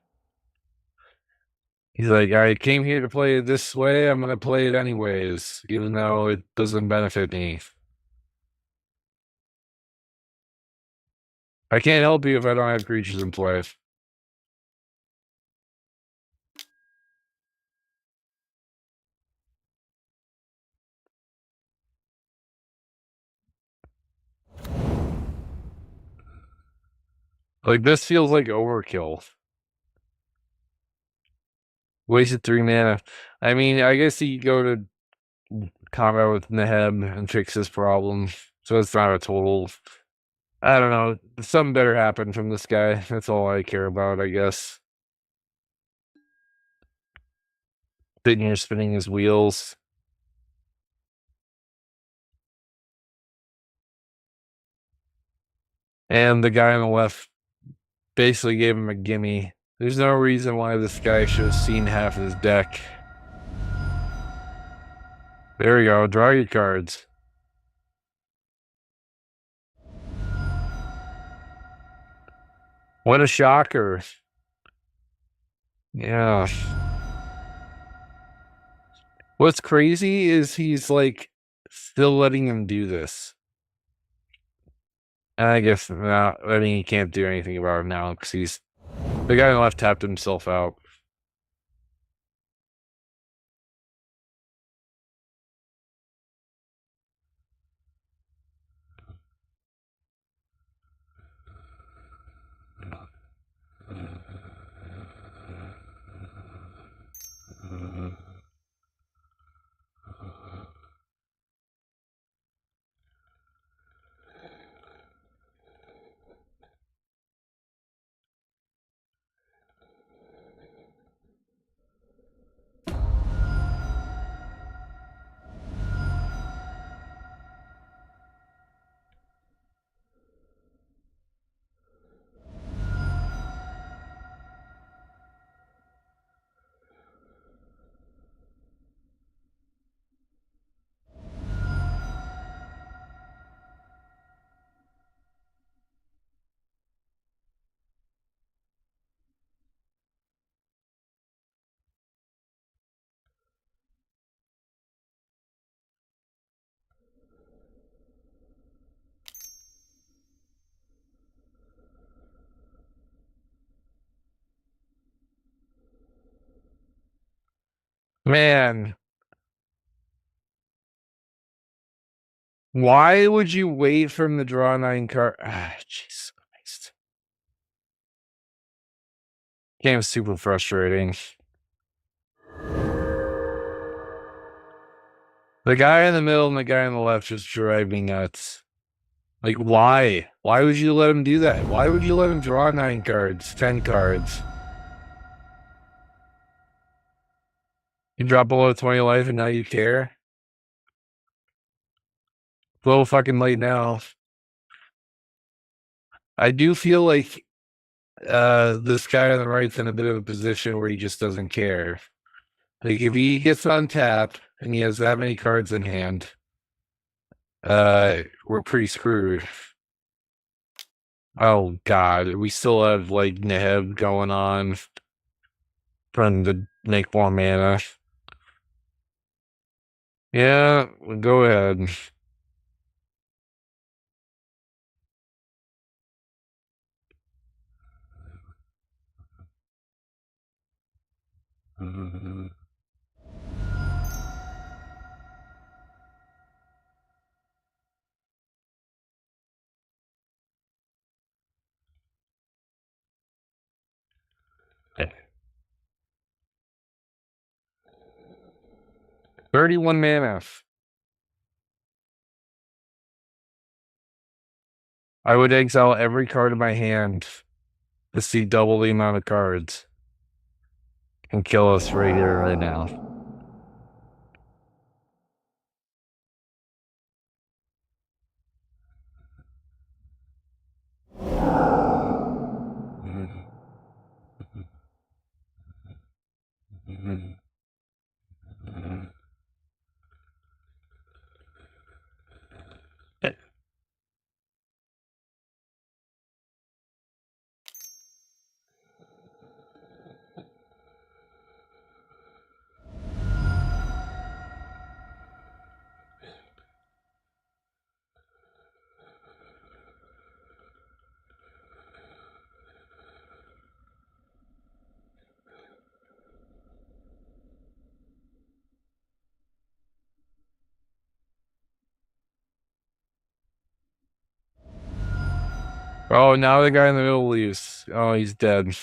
He's like, I came here to play it this way. I'm gonna play it anyways, even though it doesn't benefit me. I can't help you if I don't have creatures in play. Like, this feels like overkill. Wasted 3 mana. I mean, I guess he could go to combat with Neheb and fix this problem. So it's not a total. I don't know. Something better happened from this guy. That's all I care about, I guess. Sitting here spinning his wheels. And the guy on the left basically gave him a gimme. There's no reason why this guy should have seen half of his deck. There we go. Draw your cards. What a shocker. Yeah. What's crazy is he's like still letting him do this. And I guess not. I mean, he can't do anything about it now because the guy on the left tapped himself out. Man, Why would you wait for him to draw 9 card? Ah, Jesus Christ. Game's super frustrating. The guy in the middle and the guy on the left just drive me nuts. Like, why? Why would you let him do that? Why would you let him draw 9 cards, 10 cards? You drop below 20 life and now you care? It's a little fucking late now. I do feel like this guy on the right's in a bit of a position where he just doesn't care. Like, if he gets untapped and he has that many cards in hand, we're pretty screwed. Oh God, we still have like Neheb going on, trying to make more mana. Yeah, go ahead. Okay. 31 mana. I would exile every card in my hand to see double the amount of cards and kill us right here, right now. Oh, now the guy in the middle leaves. Oh, he's dead.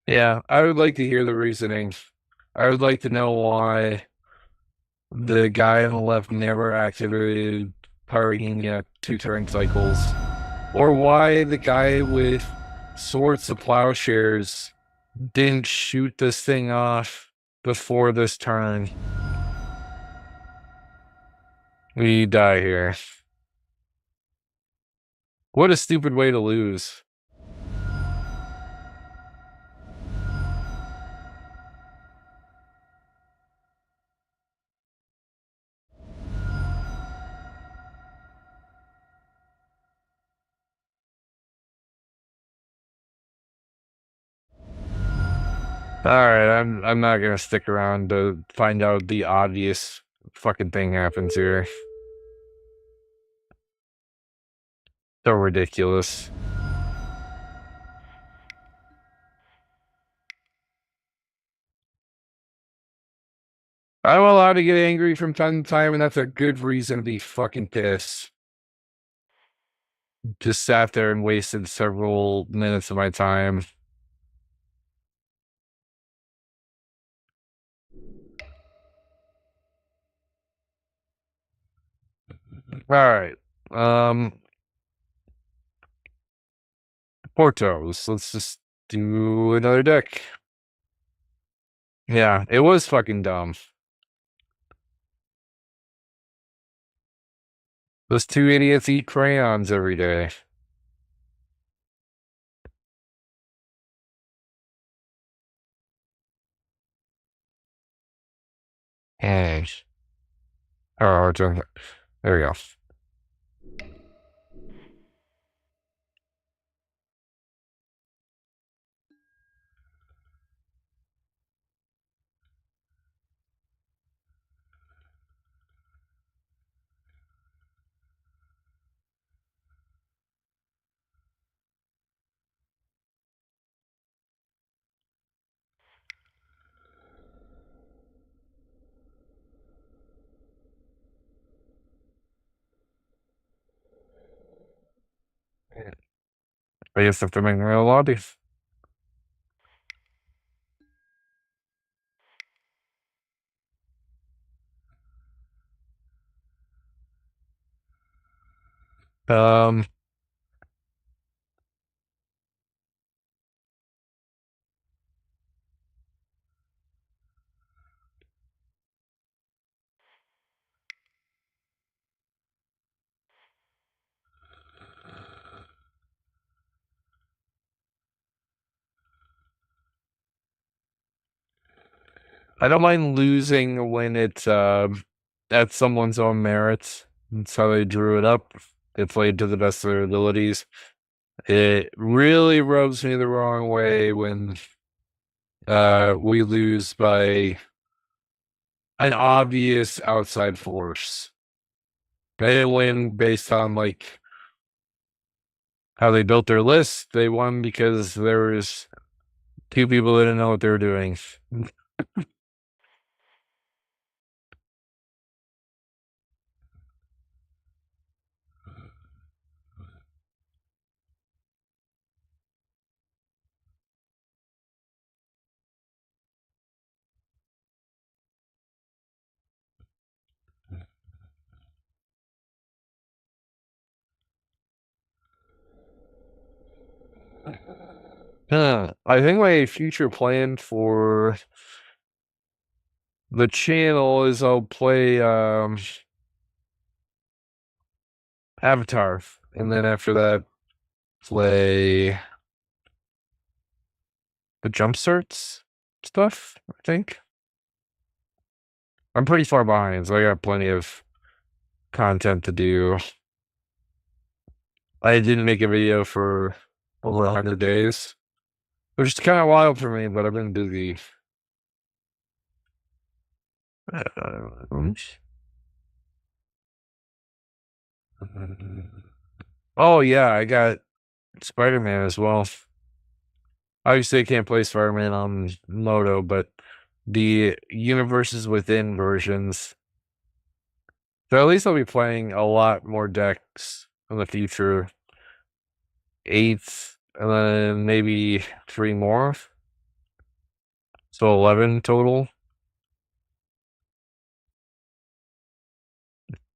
Yeah, I would like to hear the reasoning. I would like to know why the guy on the left never activated Pyrrhenia 2 turn cycles, or why the guy with Swords to Plowshares didn't shoot this thing off before this turn. We die here. What a stupid way to lose. All right, I'm not gonna stick around to find out the obvious fucking thing happens here. So ridiculous. I'm allowed to get angry from time to time, and that's a good reason to be fucking pissed. Just sat there and wasted several minutes of my time. All right. Portos. Let's just do another deck. Yeah, it was fucking dumb. Those two idiots eat crayons every day. Hey. Oh, there we go. I guess if they're making a lobby. Um, I don't mind losing when it's at someone's own merits. That's how they drew it up. They played to the best of their abilities. It really rubs me the wrong way when we lose by an obvious outside force. They didn't win based on like how they built their list. They won because there was two people that didn't know what they were doing. I think my future plan for the channel is I'll play Avatar, and then after that play the jumpsuits stuff, I think. I'm pretty far behind, so I got plenty of content to do. I didn't make a video for over 100 days, which is kind of wild for me, but I've been busy. Oh yeah, I got Spider-Man as well. Obviously, I can't play Spider-Man on Moto, but the universes within versions. So at least I'll be playing a lot more decks in the future. 8, and then maybe 3 more. So 11 total.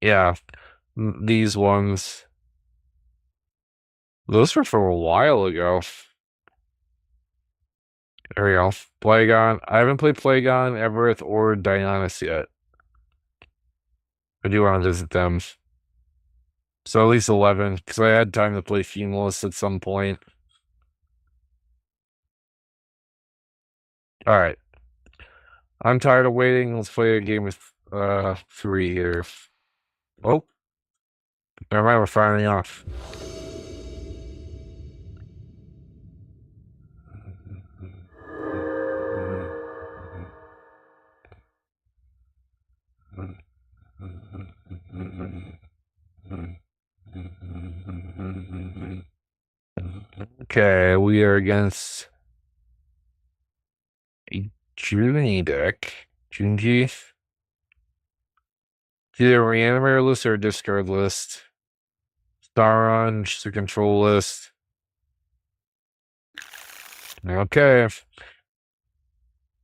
Yeah, these ones. Those were from a while ago. There we go. Plagon. I haven't played Plagon, Evereth, or Dionysus yet. I do want to visit them. So at least 11, because I had time to play Fumeless at some point. All right. I'm tired of waiting. Let's play a game with 3 here. Oh, never mind. We're firing off. Okay, we are against a Junie deck. Junji. Either reanimator list or discard list. Doran, just a control list. Okay.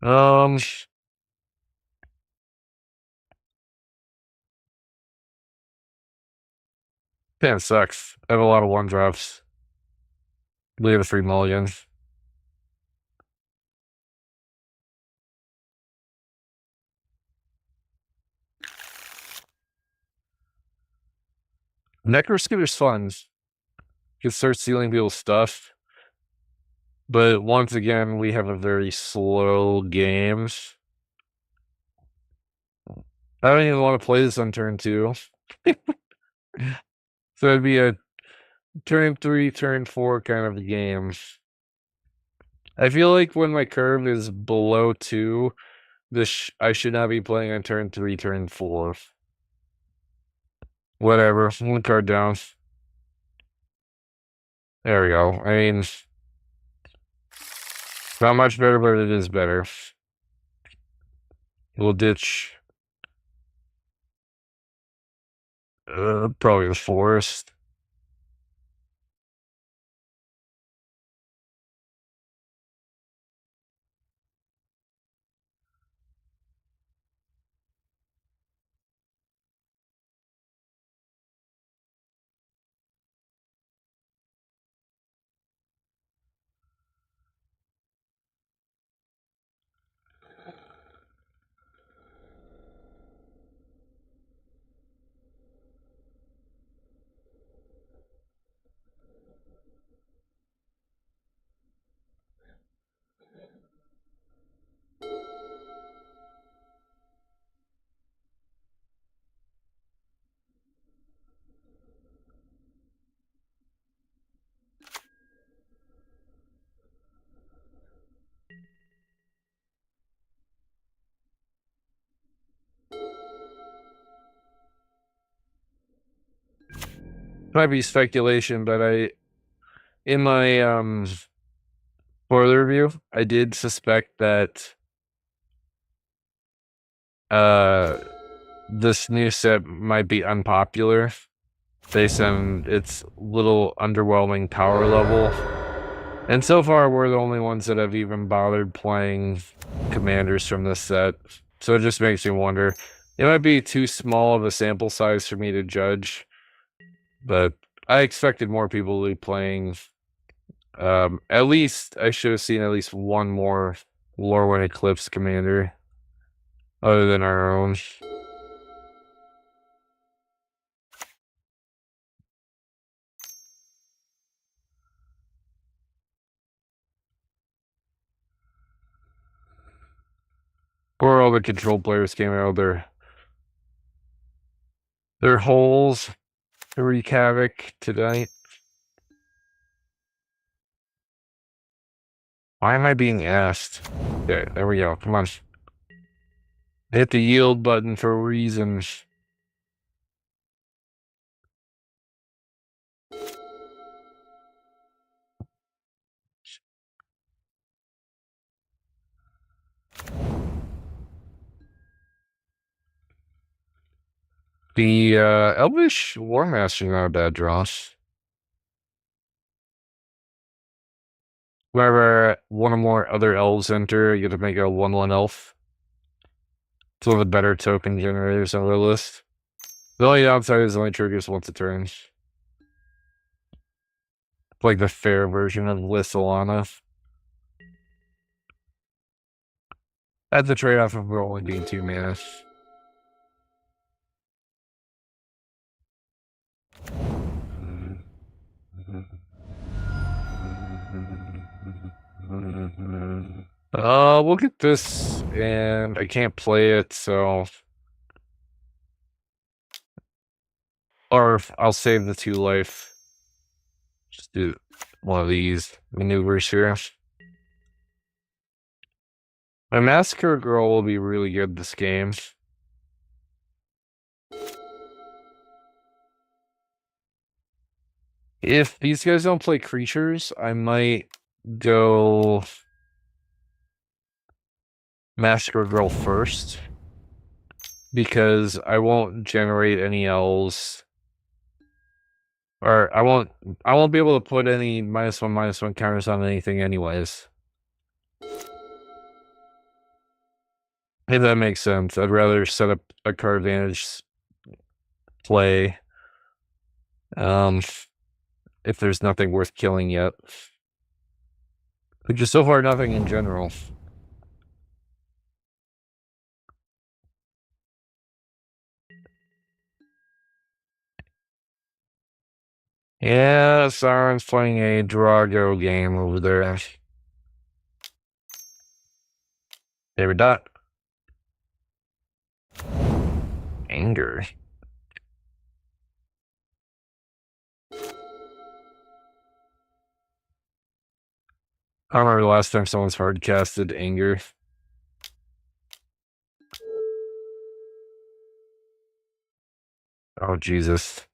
Um, Kind of sucks. I have a lot of 1 drops. Leave a 3 mulligan. Necroskitter's fun. You can start stealing people's stuff. But once again, we have a very slow game. I don't even want to play this on turn 2. So it'd be a turn 3, turn 4 kind of game. I feel like when my curve is below 2, I should not be playing on turn 3, turn 4. Whatever. One card down. There we go. I mean, not much better, but it is better. We'll ditch probably the forest. Might be speculation, but in my spoiler review, I did suspect that this new set might be unpopular based on its little underwhelming power level. And so far, we're the only ones that have even bothered playing commanders from this set. So it just makes me wonder. It might be too small of a sample size for me to judge, but I expected more people to be playing. At least I should have seen at least one more Lorwyn Eclipse commander other than our own. Poor all the control players came out of their holes to wreak havoc tonight. Why am I being asked? Okay, there we go. Come on. Hit the yield button for reasons. The Elvish War Master not a bad draw. Whenever one or more other elves enter, you get to make a 1/1 elf. It's one of the better token generators on the list. The only downside is it only triggers once a turn. It's like the fair version of Lissalana. At the trade-off of only being 2 mana. We'll get this, and I can't play it, so... Or I'll save the 2 life. Just do one of these maneuvers here. My Massacre Girl will be really good this game. If these guys don't play creatures, I might go Massacre Girl first, because I won't generate any elves, or I won't be able to put any -1/-1 counters on anything anyways. If that makes sense, I'd rather set up a card advantage play. If there's nothing worth killing yet. But just so far, nothing in general. Yeah, Siren's playing a Drago game over there. Favorite dot. Anger. I don't remember the last time someone's hard casted anger. Oh, Jesus.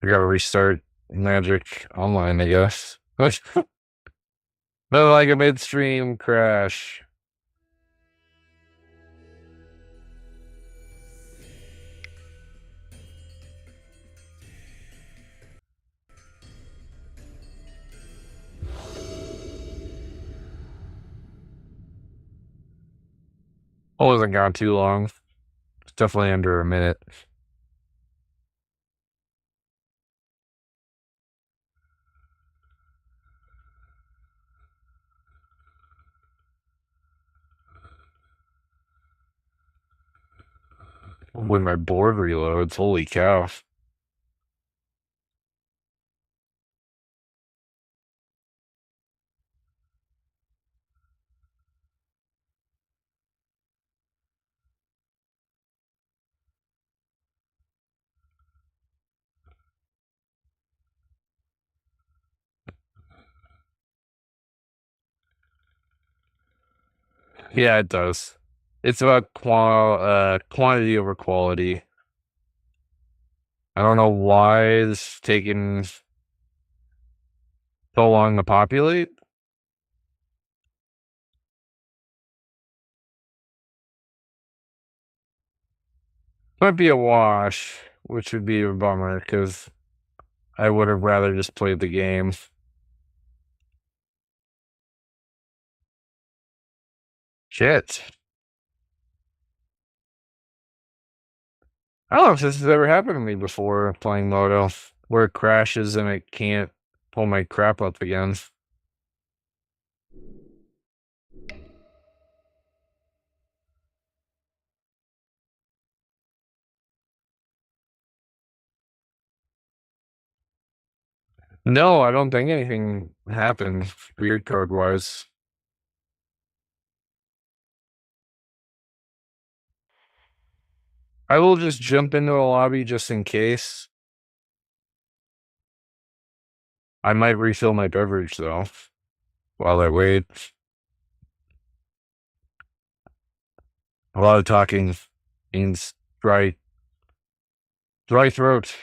I gotta restart Magic Online, I guess. No, like a midstream crash. I wasn't gone too long. It's definitely under a minute. When my board reloads, holy cow. Yeah, it does. It's about quantity over quality. I don't know why it's taking so long to populate. Might be a wash, which would be a bummer because I would have rather just played the game. Shit. I don't know if this has ever happened to me before playing Moto, where it crashes and it can't pull my crap up again. No, I don't think anything happened weird card wise. I will just jump into a lobby just in case. I might refill my beverage though while I wait. A lot of talking means dry throat.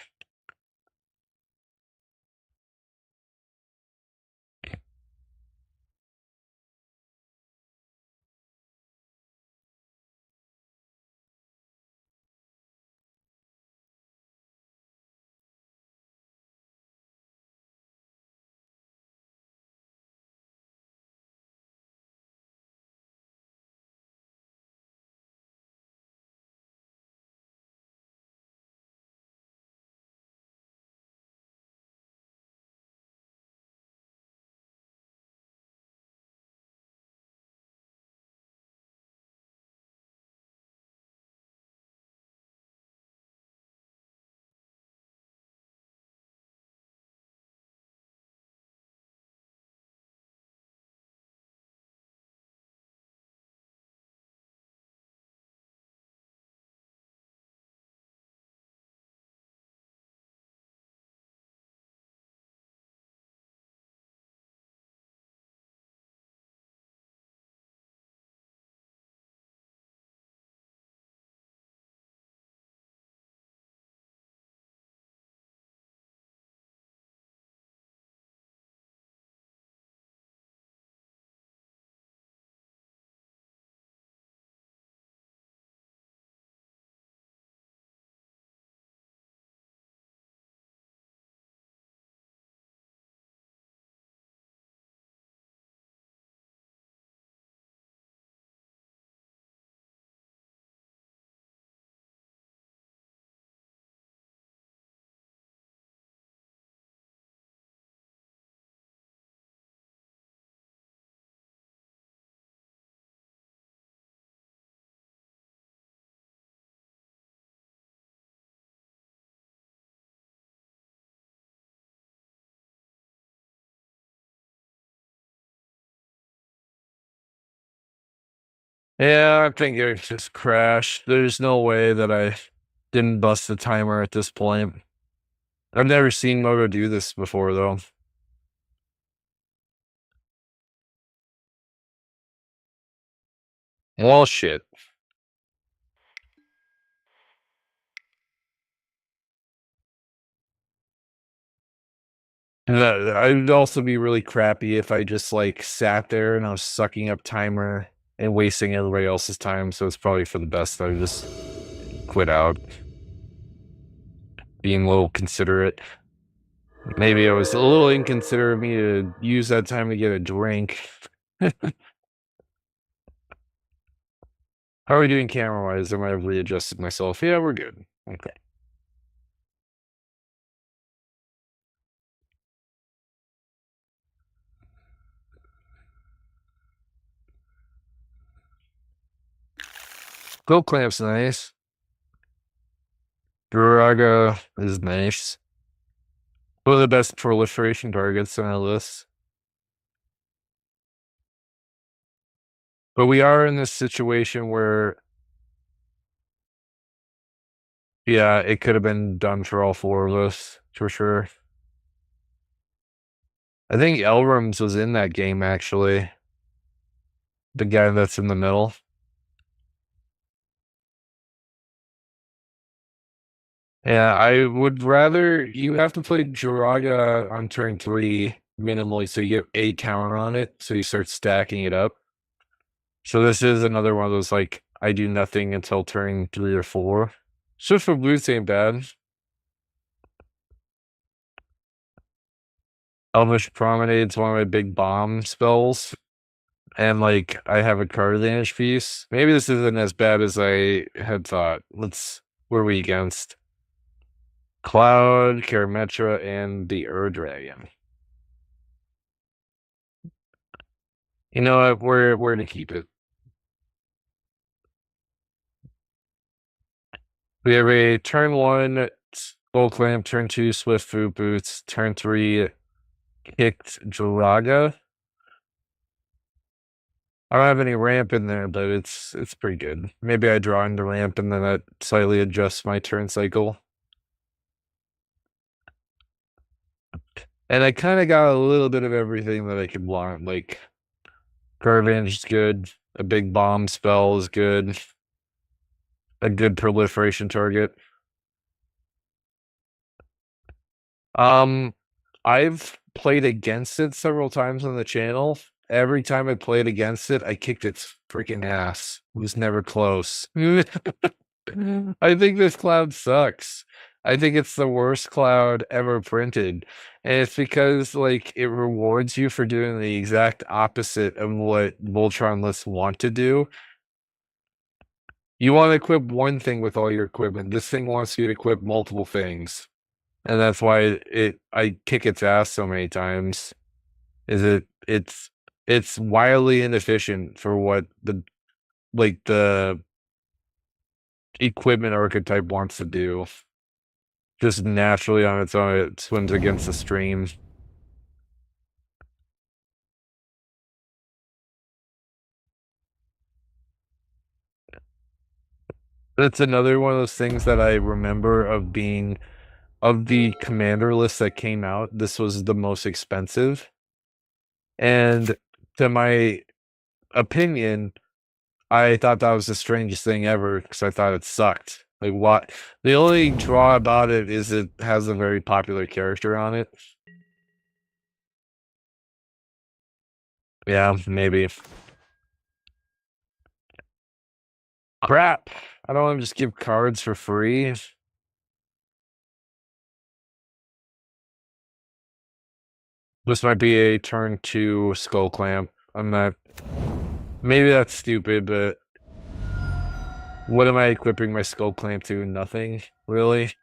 Yeah, I think it just crashed. There's no way that I didn't bust the timer at this point. I've never seen Moto do this before, though. Well, shit. And I'd also be really crappy if I just like sat there and I was sucking up timer and wasting everybody else's time. So it's probably for the best that I just quit out, being a little considerate. Maybe it was a little inconsiderate of me to use that time to get a drink. How are we doing camera wise? I might have readjusted myself. Yeah, we're good. Okay. Go clamp's nice. Duraga is nice. One of the best proliferation targets on our list. But we are in this situation where, yeah, it could have been done for all four of us, for sure. I think Elrams was in that game, actually. The guy that's in the middle. Yeah, I would rather you have to play Jiraga on turn 3 minimally, so you get 8 counter on it, so you start stacking it up. So this is another one of those like I do nothing until turn 3 or 4. Swift for Boots ain't bad. Elvish Promenade's one of my big bomb spells. And like I have a card advantage piece. Maybe this isn't as bad as I had thought. What are we against? Cloud, Karametra, and the Dragon. You know what? We're gonna keep it. We have a turn 1 Skull Clamp, turn 2 Swift Food Boots, turn 3 Kicked Jalaga. I don't have any ramp in there, but it's pretty good. Maybe I draw into ramp and then I slightly adjust my turn cycle. And I kind of got a little bit of everything that I could want. Like, card advantage is good. A big bomb spell is good. A good proliferation target. Um, I've played against it several times on the channel. Every time I played against it, I kicked its freaking ass. It was never close. I think this cloud sucks. I think it's the worst cloud ever printed. And it's because like it rewards you for doing the exact opposite of what Voltron lists want to do. You want to equip one thing with all your equipment. This thing wants you to equip multiple things. And that's why I kick its ass so many times. It's wildly inefficient for what the equipment archetype wants to do. Just naturally on its own, it swims against the stream. That's another one of those things that I remember of being of the commander list that came out. This was the most expensive. And to my opinion, I thought that was the strangest thing ever because I thought it sucked. Like, what? The only draw about it is it has a very popular character on it. Yeah, maybe. Crap. I don't want to just give cards for free. This might be a turn 2 Skull Clamp. I'm not. Maybe that's stupid, but what am I equipping my Skull Clamp to? Nothing, really.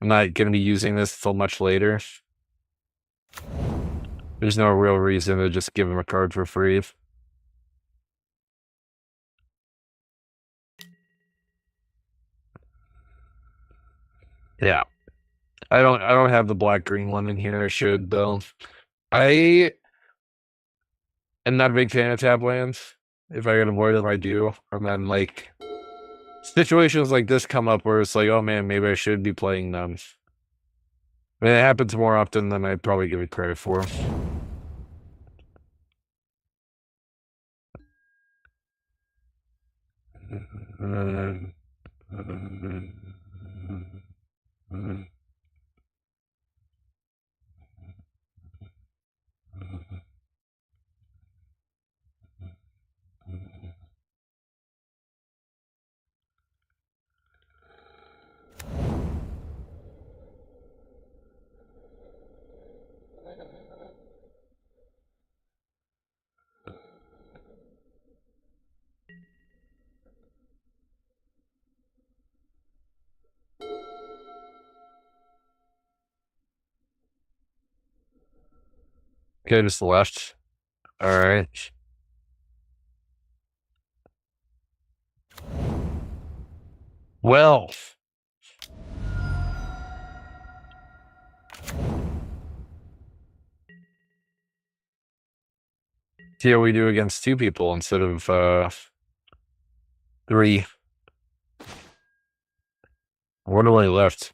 I'm not going to be using this till much later. There's no real reason to just give him a card for free. Yeah. I don't have the black green one in here. I should though. I am not a big fan of tab lands. if I can avoid it, I do. And then like situations like this come up where it's like, oh man, maybe I should be playing them. I mean, it happens more often than I'd probably give it credit for. Okay, just left. All right. Well, see how we do against two people instead of three. What do I left?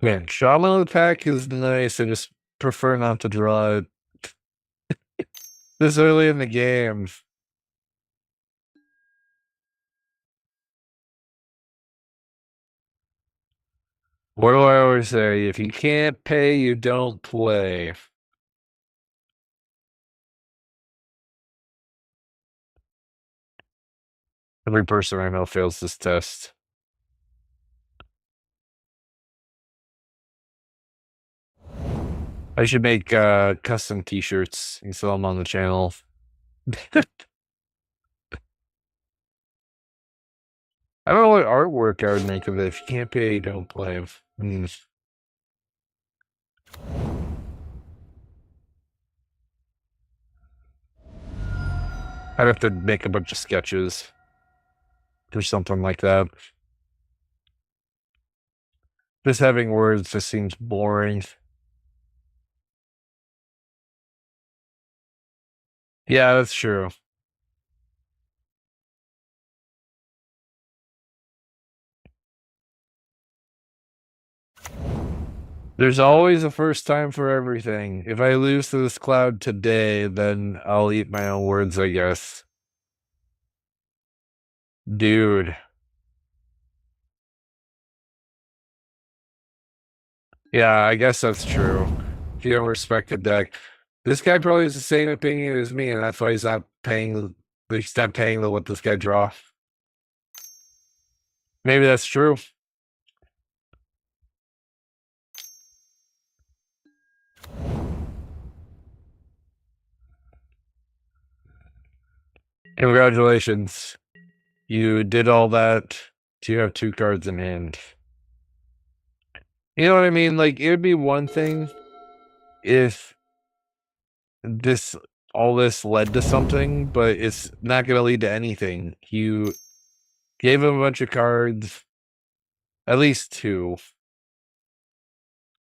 Man, Shaman attack is nice. I just prefer not to draw it this early in the game. What do I always say? If you can't pay, you don't play. Every person I know fails this test. I should make custom t-shirts and sell them on the channel. I don't know what artwork I would make of it. If you can't pay, don't play. I'd have to make a bunch of sketches or something like that. Just having words just seems boring. Yeah, that's true. There's always a first time for everything. If I lose to this cloud today, then I'll eat my own words, I guess. Dude. Yeah, I guess that's true. If you don't respect the deck. This guy probably has the same opinion as me, and that's why he's not paying to let this guy draw. Maybe that's true. Congratulations. You did all that. You have 2 cards in hand. You know what I mean? Like, it would be one thing if this all this led to something, but it's not going to lead to anything. You gave him a bunch of cards, at least 2.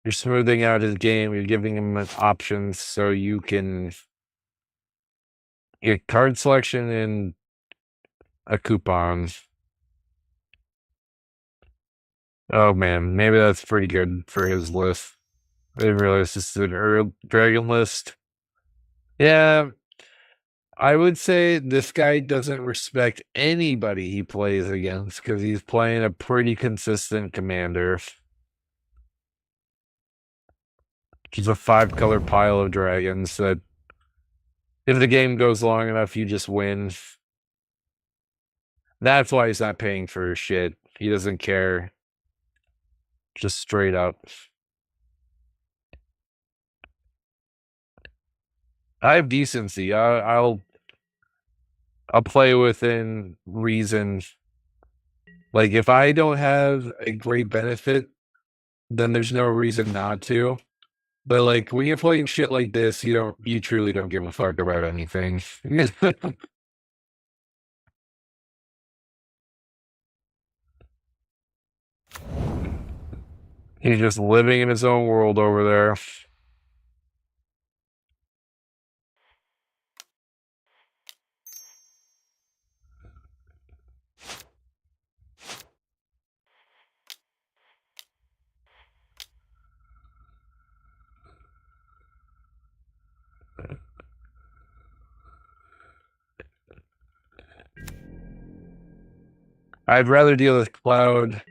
You're smoothing out his game. You're giving him options so you can get card selection and a coupon. Oh man, maybe that's pretty good for his list. I didn't realize this is an dragon list. Yeah, I would say this guy doesn't respect anybody he plays against because he's playing a pretty consistent commander. He's a 5-color pile of dragons that if the game goes long enough, you just win. That's why he's not paying for shit. He doesn't care. Just straight up. I have decency. I'll play within reason. Like if I don't have a great benefit then there's no reason not to. But like when you're playing shit like this, you truly don't give a fuck about anything. He's just living in his own world over there. I'd rather deal with Cloud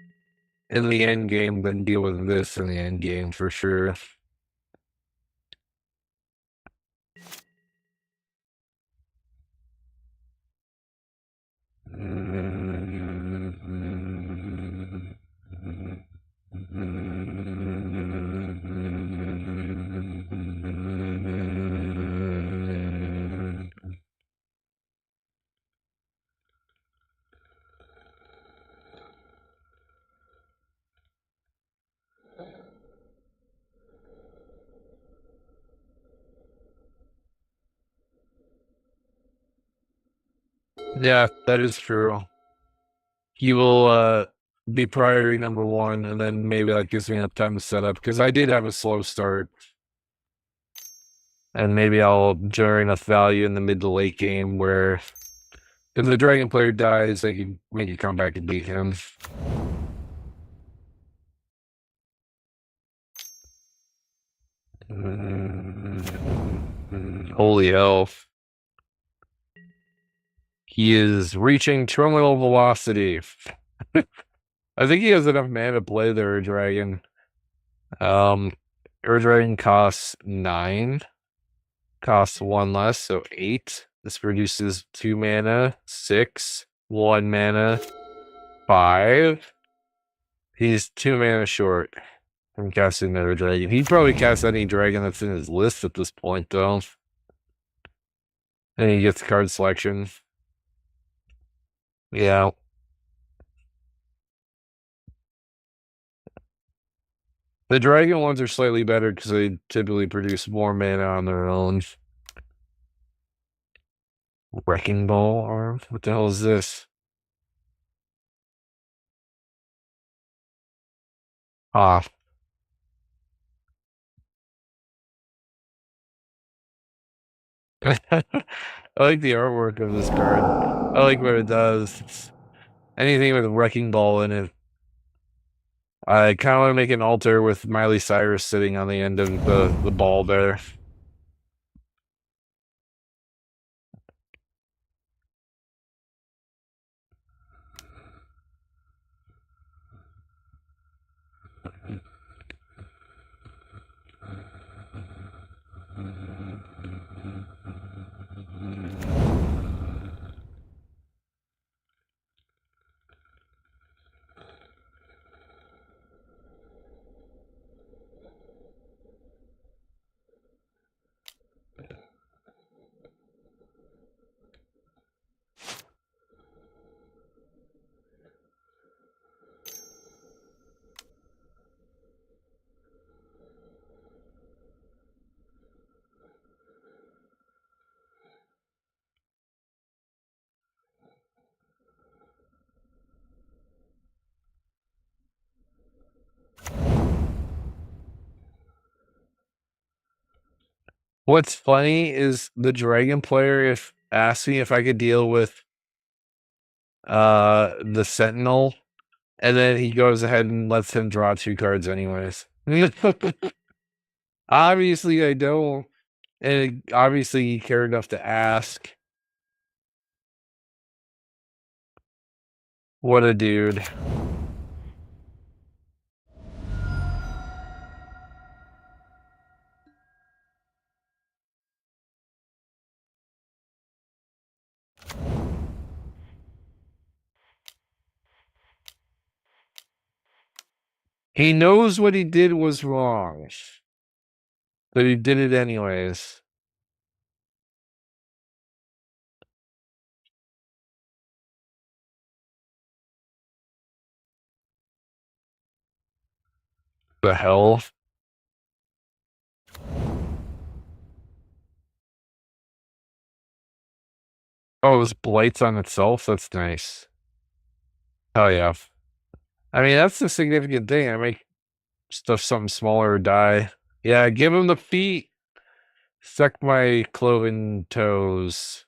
in the end game than deal with this in the end game for sure. Yeah, that is true. He will be priority number one, and then maybe that gives me enough time to set up because I did have a slow start. And maybe I'll generate enough value in the mid to late game where if the dragon player dies, they can make a comeback and beat him. Holy elf. He is reaching terminal velocity. I think he has enough mana to play the Ur Dragon. Ur Dragon costs 9. Costs 1 less, so 8. This produces 2 mana, 6, 1 mana, 5. He's 2 mana short from casting another dragon. He'd probably cast any dragon that's in his list at this point, though. And he gets card selection. Yeah. The dragon ones are slightly better because they typically produce more mana on their own. Wrecking Ball arm? What the hell is this? Ah. I like the artwork of this card. I like what it does. Anything with a Wrecking Ball in it. I kind of want to make an altar with Miley Cyrus sitting on the end of the ball there. What's funny is the dragon player if asked me if I could deal with the sentinel, and then he goes ahead and lets him draw 2 cards anyways. Obviously I don't. And obviously he cared enough to ask. What a dude. He knows what he did was wrong, but he did it anyways. The hell? Oh, it was blights on itself? That's nice. Hell yeah. I mean, that's the significant thing. I make stuff something smaller or die. Yeah, give him the feet. Suck my cloven toes.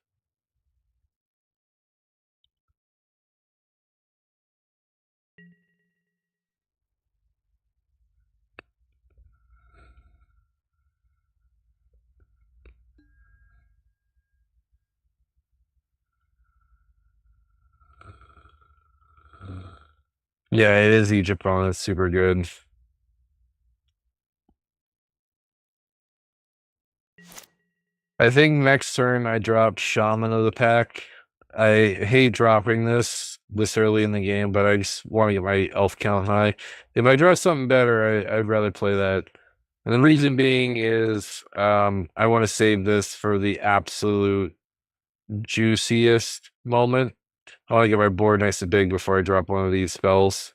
Yeah, it is Egypt on. It's super good. I think next turn I dropped Shaman of the Pack. I hate dropping this early in the game, but I just want to get my elf count high. If I draw something better, I'd rather play that. And the reason being is I want to save this for the absolute juiciest moment. I want to get my board nice and big before I drop one of these spells.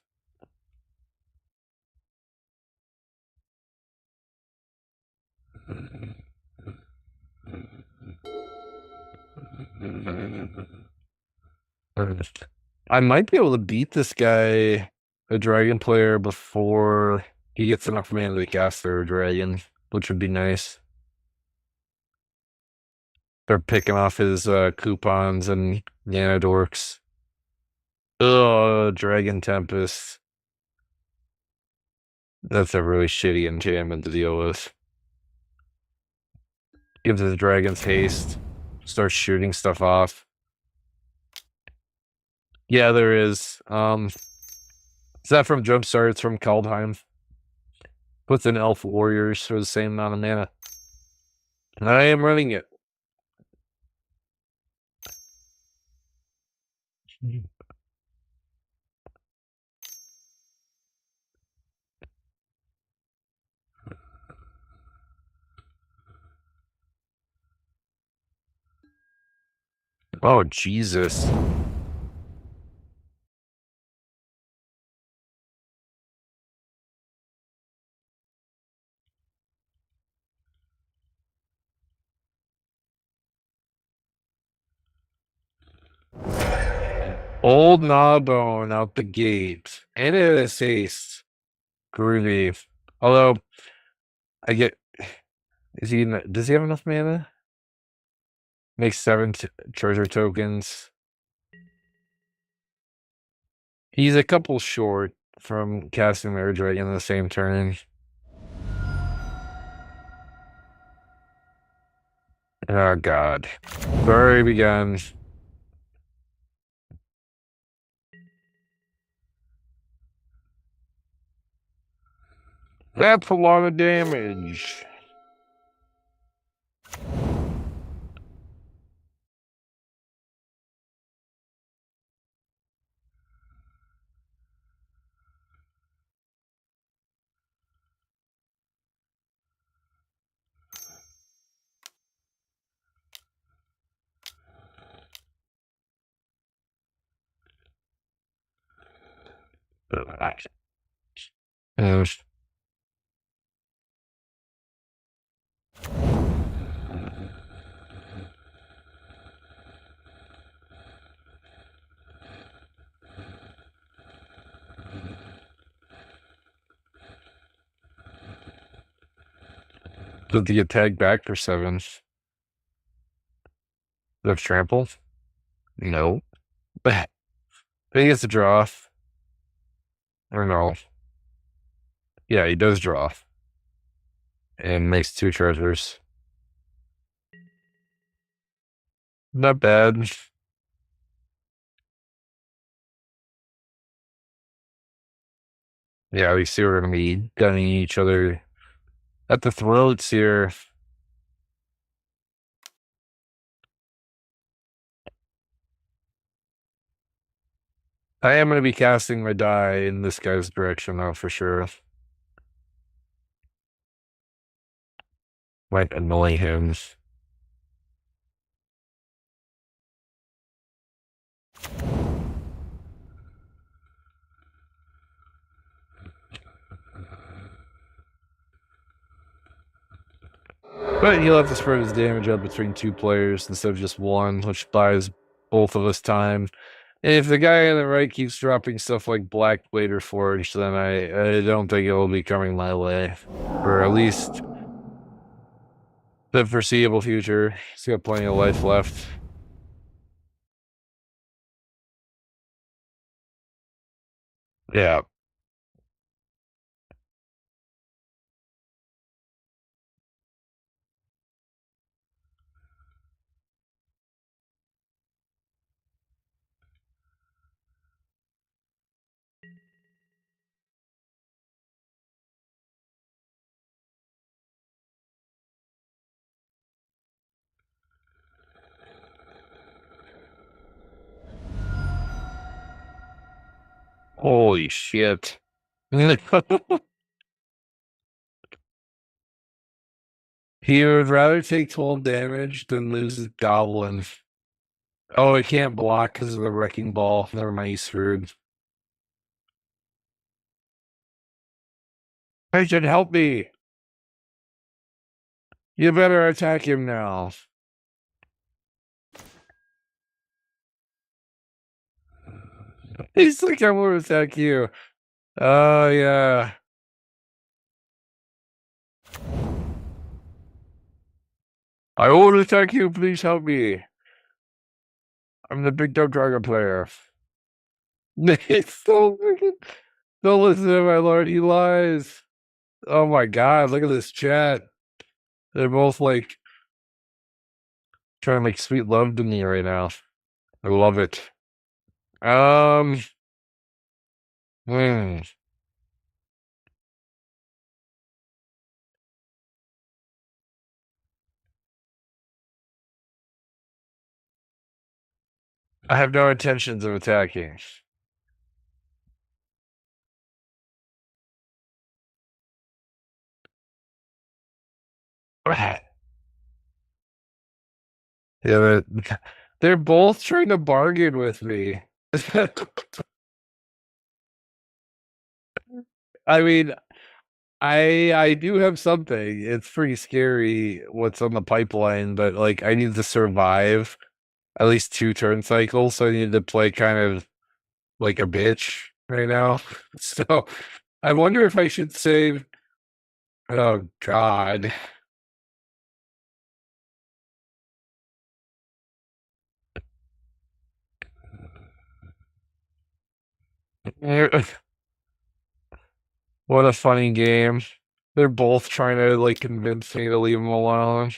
I might be able to beat this guy, the dragon player, before he gets enough mana to cast their dragon, which would be nice. They're picking off his coupons and Nanodorks. Oh, Dragon Tempest. That's a really shitty enchantment to deal with. Gives his dragons haste. Starts shooting stuff off. Yeah, there is. Is that from Jumpstart? It's from Kaldheim. Puts in Elf Warriors for the same amount of mana. I am running it. Oh, Jesus. Old Gnawbone out the gate. And it is haste. Groovy. Although, I get... Does he have enough mana? Makes 7 treasure tokens. He's a couple short from casting Marriage right in the same turn. Oh, God. Story begins. That's a lot of damage. Uh, Did he get tagged back for 7? Does trample? No. But he gets to draw off. Or no. Yeah, he does draw off. And makes 2 treasures. Not bad. Yeah, we see we're gonna be gunning each other at the throats here. I am gonna be casting my die in this guy's direction though, for sure. Might annoy him. But he'll have to spread his damage out between two players instead of just one, which buys both of us time. And if the guy on the right keeps dropping stuff like Black Blade or Forge, then I don't think it'll be coming my way for at least the foreseeable future. He's got plenty of life left. Yeah. Holy shit. He would rather take 12 damage than lose his goblin. Oh, it can't block because of the wrecking ball. Never mind, he's screwed. Hey, should help me. You better attack him now. He's like, I want to attack you. Oh, yeah. I want to attack you. Please help me. I'm the big dog dragon player. It's so freaking. Don't listen to my lord. He lies. Oh my god, look at this chat. They're both like trying to make sweet love to me right now. I love it. Um, hmm. I have no intentions of attacking. Yeah, but they're both trying to bargain with me. I mean, I do have something. It's pretty scary what's on the pipeline, but like I need to survive at least 2 turn cycles, so I need to play kind of like a bitch right now. So I wonder if I should save. Oh God. What a funny game. They're both trying to like convince me to leave them alone.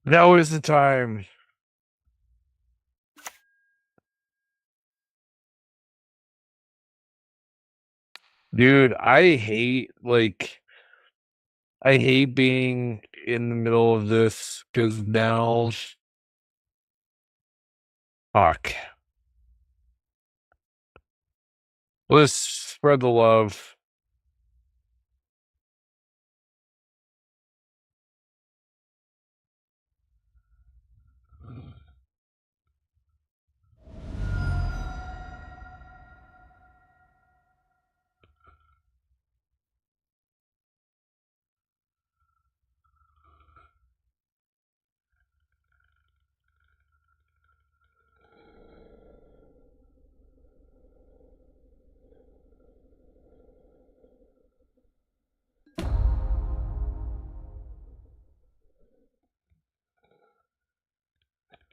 Now is the time. Dude, I hate being in the middle of this because now fuck. Let's spread the love.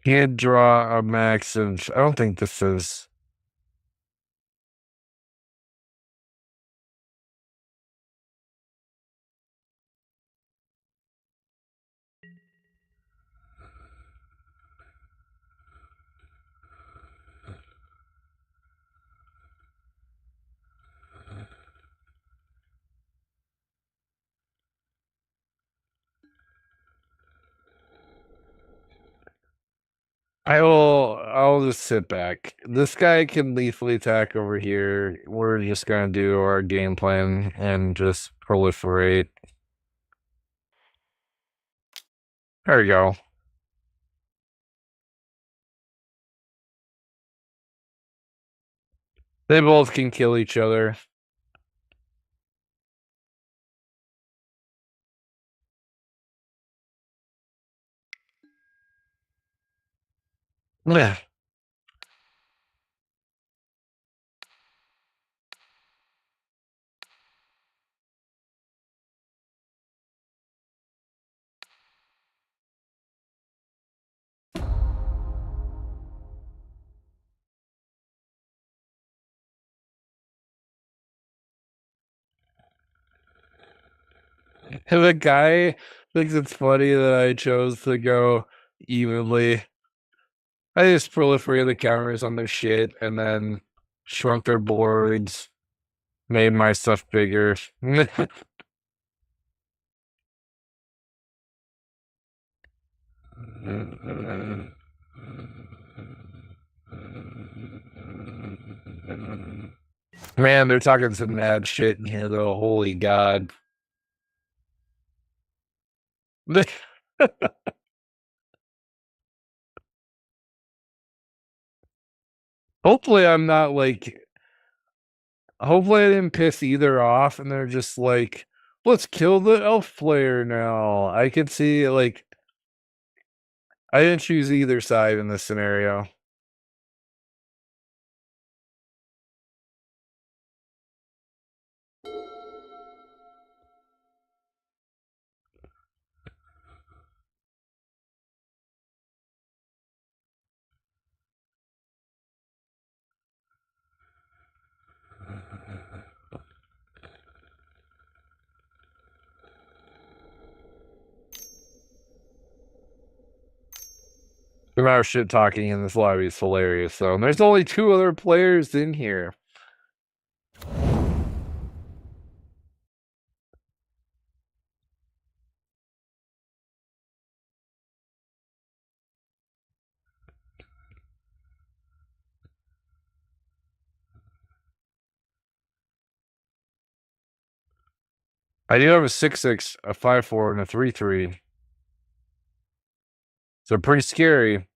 Can't draw a max of I don't think this is I'll just sit back. This guy can lethally attack over here. We're just gonna do our game plan and just proliferate. There you go. They both can kill each other. Yeah. The guy thinks it's funny that I chose to go evenly. I just proliferated the counters on their shit and then shrunk their boards, made my stuff bigger. Man, they're talking some mad shit in here though. Holy God. Hopefully I'm not like hopefully I didn't piss either off and they're just like, let's kill the elf player now. I could see like I didn't choose either side in this scenario. The amount of shit talking in this lobby is hilarious though. And there's only two other players in here. I do have a 6/6, a 5/4, and a 3/3. So pretty scary.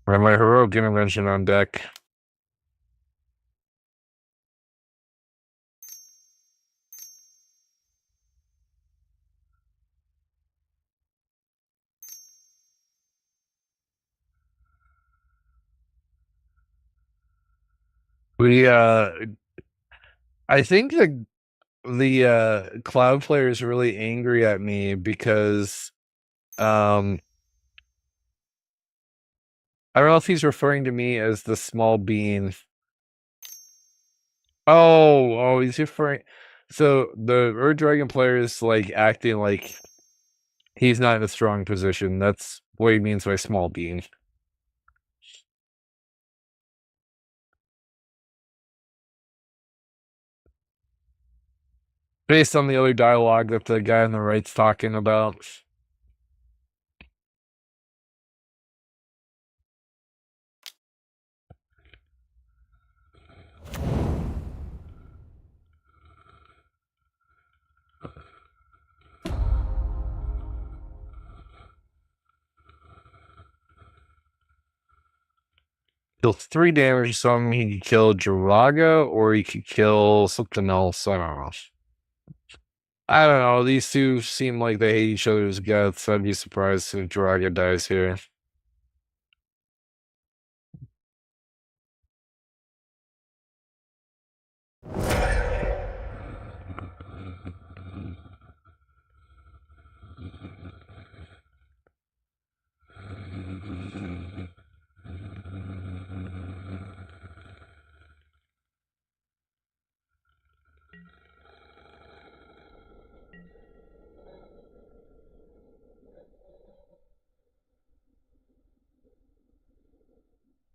I have my heroic intervention on deck. We I think the cloud player is really angry at me because um I don't know if he's referring to me as the small bean. Oh, he's referring. So the Ur Dragon player is like acting like he's not in a strong position. That's what he means by small bean. Based on the other dialogue that the guy on the right's talking about. Deals 3 damage, so he could kill Jiraga or he could kill something else. I don't know. I don't know. These two seem like they hate each other's guts. I'd be surprised if Jiraga dies here.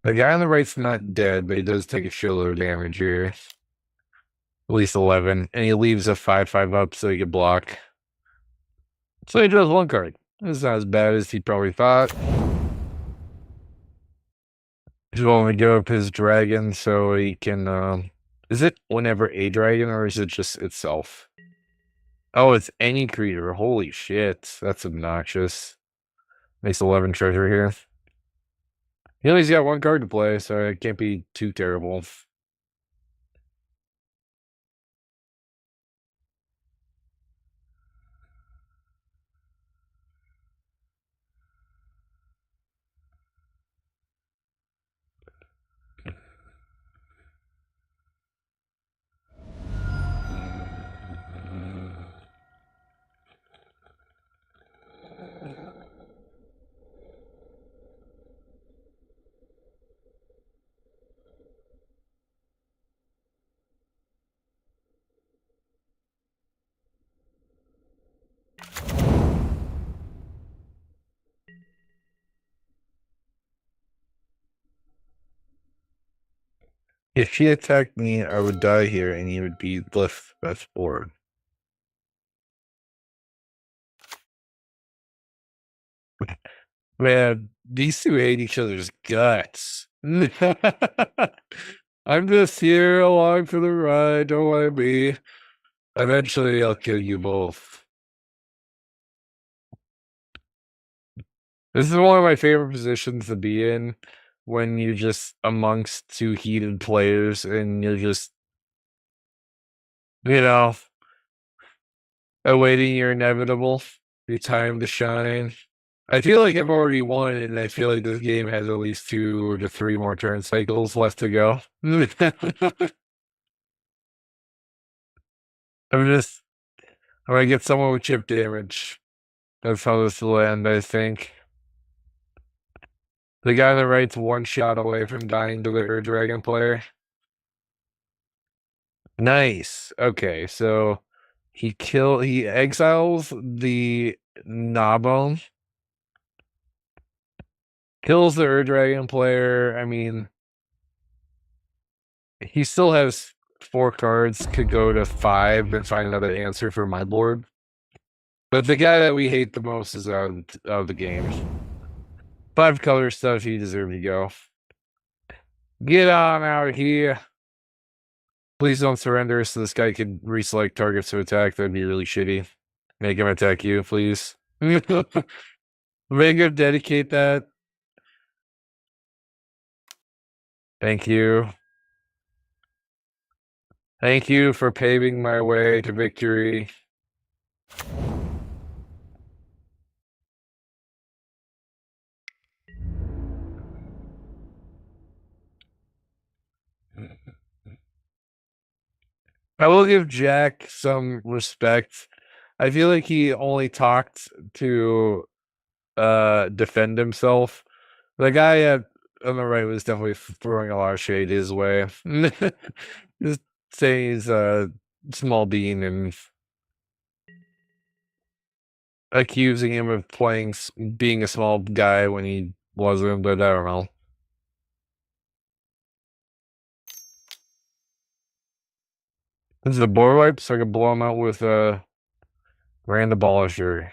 The guy on the right's not dead, but he does take a shitload of damage here. At least 11. And he leaves a 5/5 up so he can block. So he draws 1 card. It's not as bad as he probably thought. He's willing to give up his dragon so he can Is it whenever a dragon or is it just itself? Oh, it's any creature. Holy shit. That's obnoxious. Makes 11 treasure here. He only's got one card to play, so it can't be too terrible. If she attacked me, I would die here and he would be left best forward. Man, these two hate each other's guts. I'm just here along for the ride, don't mind me. Eventually, I'll kill you both. This is one of my favorite positions to be in when you're just amongst two heated players and you're just, you know, awaiting your inevitable, your time to shine. I feel like I've already won, and I feel like this game has at least 2 to 3 more turn cycles left to go. I'm just, I'm gonna get someone with chip damage. That's how this will end, I think. The guy on the right's one shot away from dying to the Dragon player. Nice. Okay, so he exiles the Nabon, kills the Dragon player. I mean, he still has 4 cards, could go to 5 and find another answer for my board. But the guy that we hate the most is out of the game. 5 color stuff, he deserves to go. Get on out here. Please don't surrender so this guy can reselect targets to attack. That'd be really shitty. Make him attack you, please. Make him dedicate that. Thank you. Thank you for paving my way to victory. I will give Jack some respect. I feel like he only talked to defend himself. The guy on the right was definitely throwing a lot of shade his way. Just saying he's a small bean and accusing him of being a small guy when he wasn't, but I don't know. This is a board wipe, so I can blow him out with a Grand Abolisher.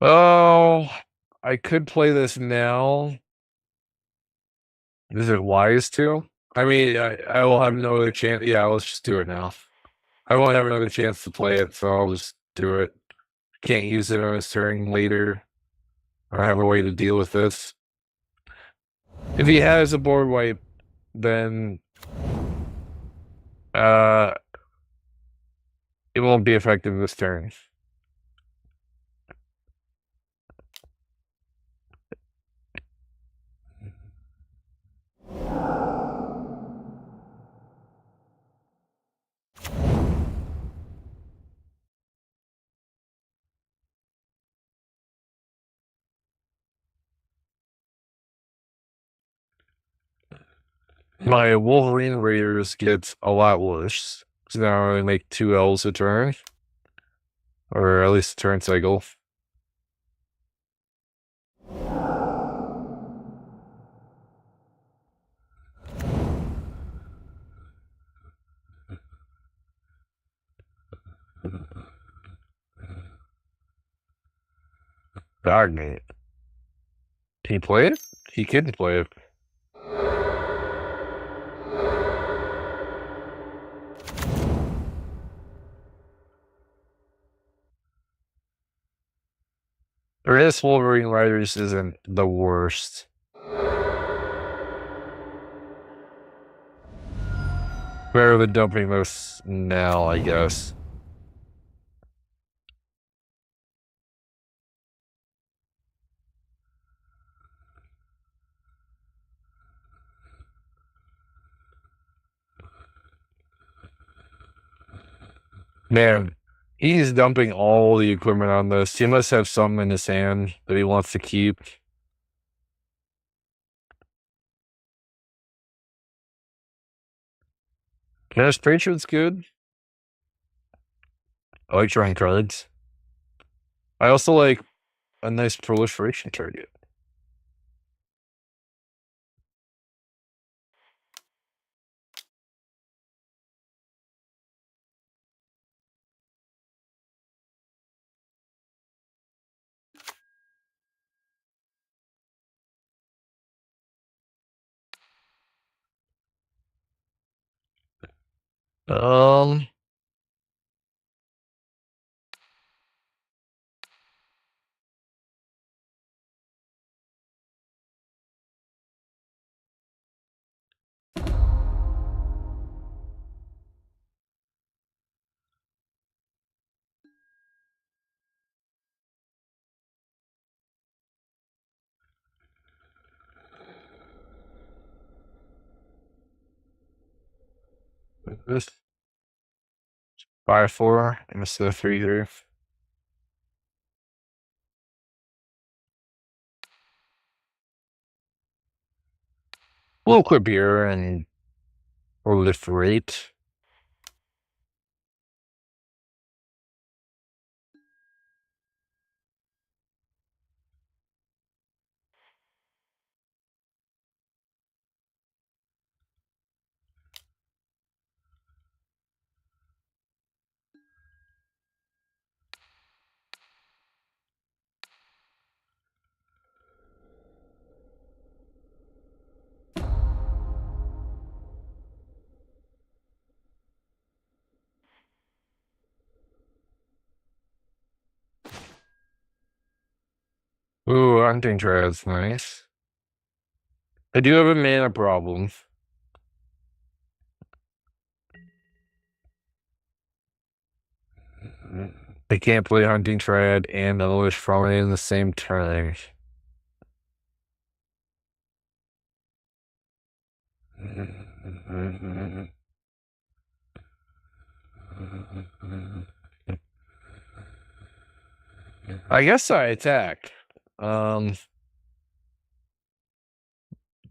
Oh, I could play this now. Is it wise to? I mean, I will have no other chance. Yeah, let's just do it now. I won't have another chance to play it, so I'll just do it. Can't use it on his turn later, or have a way to deal with this. If he has a board wipe, then it won't be effective this turn. My Wolverine Raiders gets a lot worse. So now I make 2 L's a turn. Or at least a turn cycle. Dog mate. Can he play it? He can play it. This Wolverine Riders isn't the worst. Better than dumping this now, I guess. Man, he's dumping all the equipment on this. He must have some in his hand that he wants to keep. Administration's good. I like drawing cards. I also like a nice proliferation target. Um, this 5-4 instead of 3-3. We'll equip here and proliferate. Ooh, hunting triad's nice. I do have a mana problem. I can't play hunting triad and Elvish Frolic in the same turn. I guess I attack.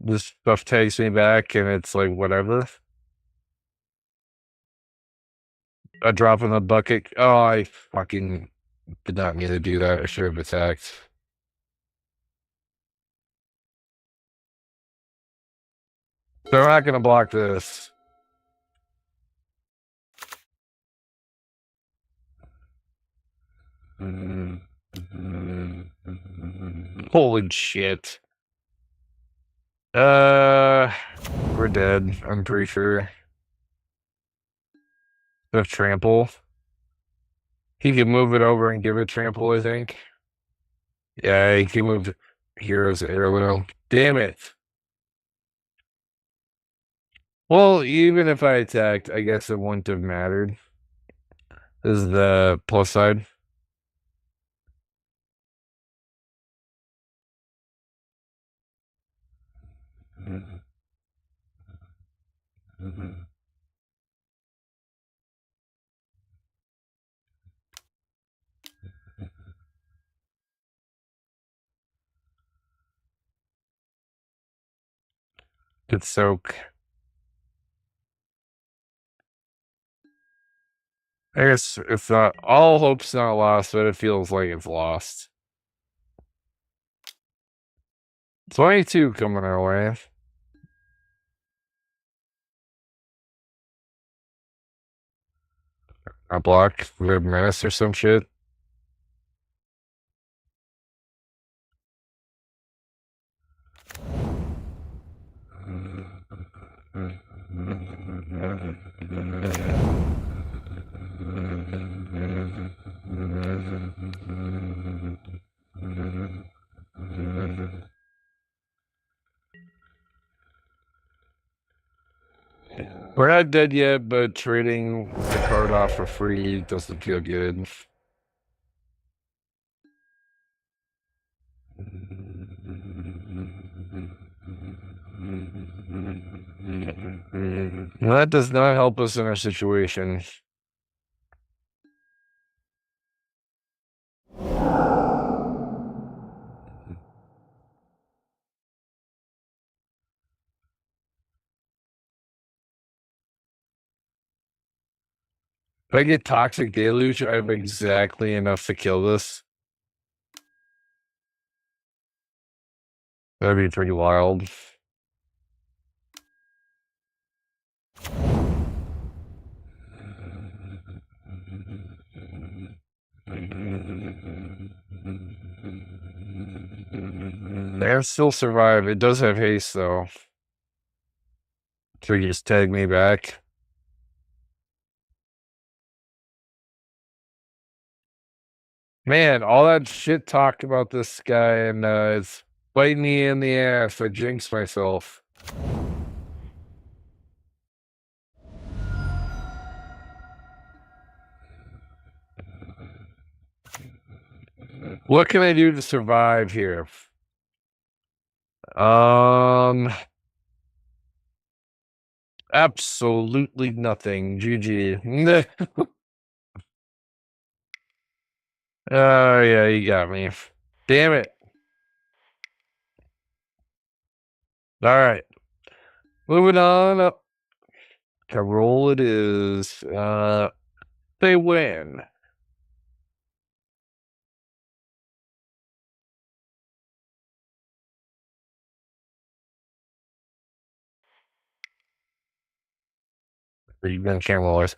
This stuff takes me back and it's like whatever. A drop in the bucket. Oh, I fucking did not mean to do that. I should have attacked. They're not gonna block this. Holy shit. We're dead, I'm pretty sure. The trample. He can move it over and give it trample, I think. Yeah, he can move heroes heirloom. Damn it. Well, even if I attacked, I guess it wouldn't have mattered. This is the plus side. Good soak. I guess it's not all hope's not lost, but it feels like it's lost. 22 coming our way. I block the menace or some shit. We're not dead yet, but trading the card off for free doesn't feel good. That does not help us in our situation. If I get Toxic Deluge, I have exactly enough to kill this. That'd be pretty wild. They still survive. It does have haste, though. So you just tag me back. Man, all that shit talk about this guy and it's biting me in the ass. I jinxed myself. What can I do to survive here? Absolutely nothing. GG. Oh, yeah, you got me. Damn it. All right. Moving on up. Kirol it is. They win. Even Kirol's.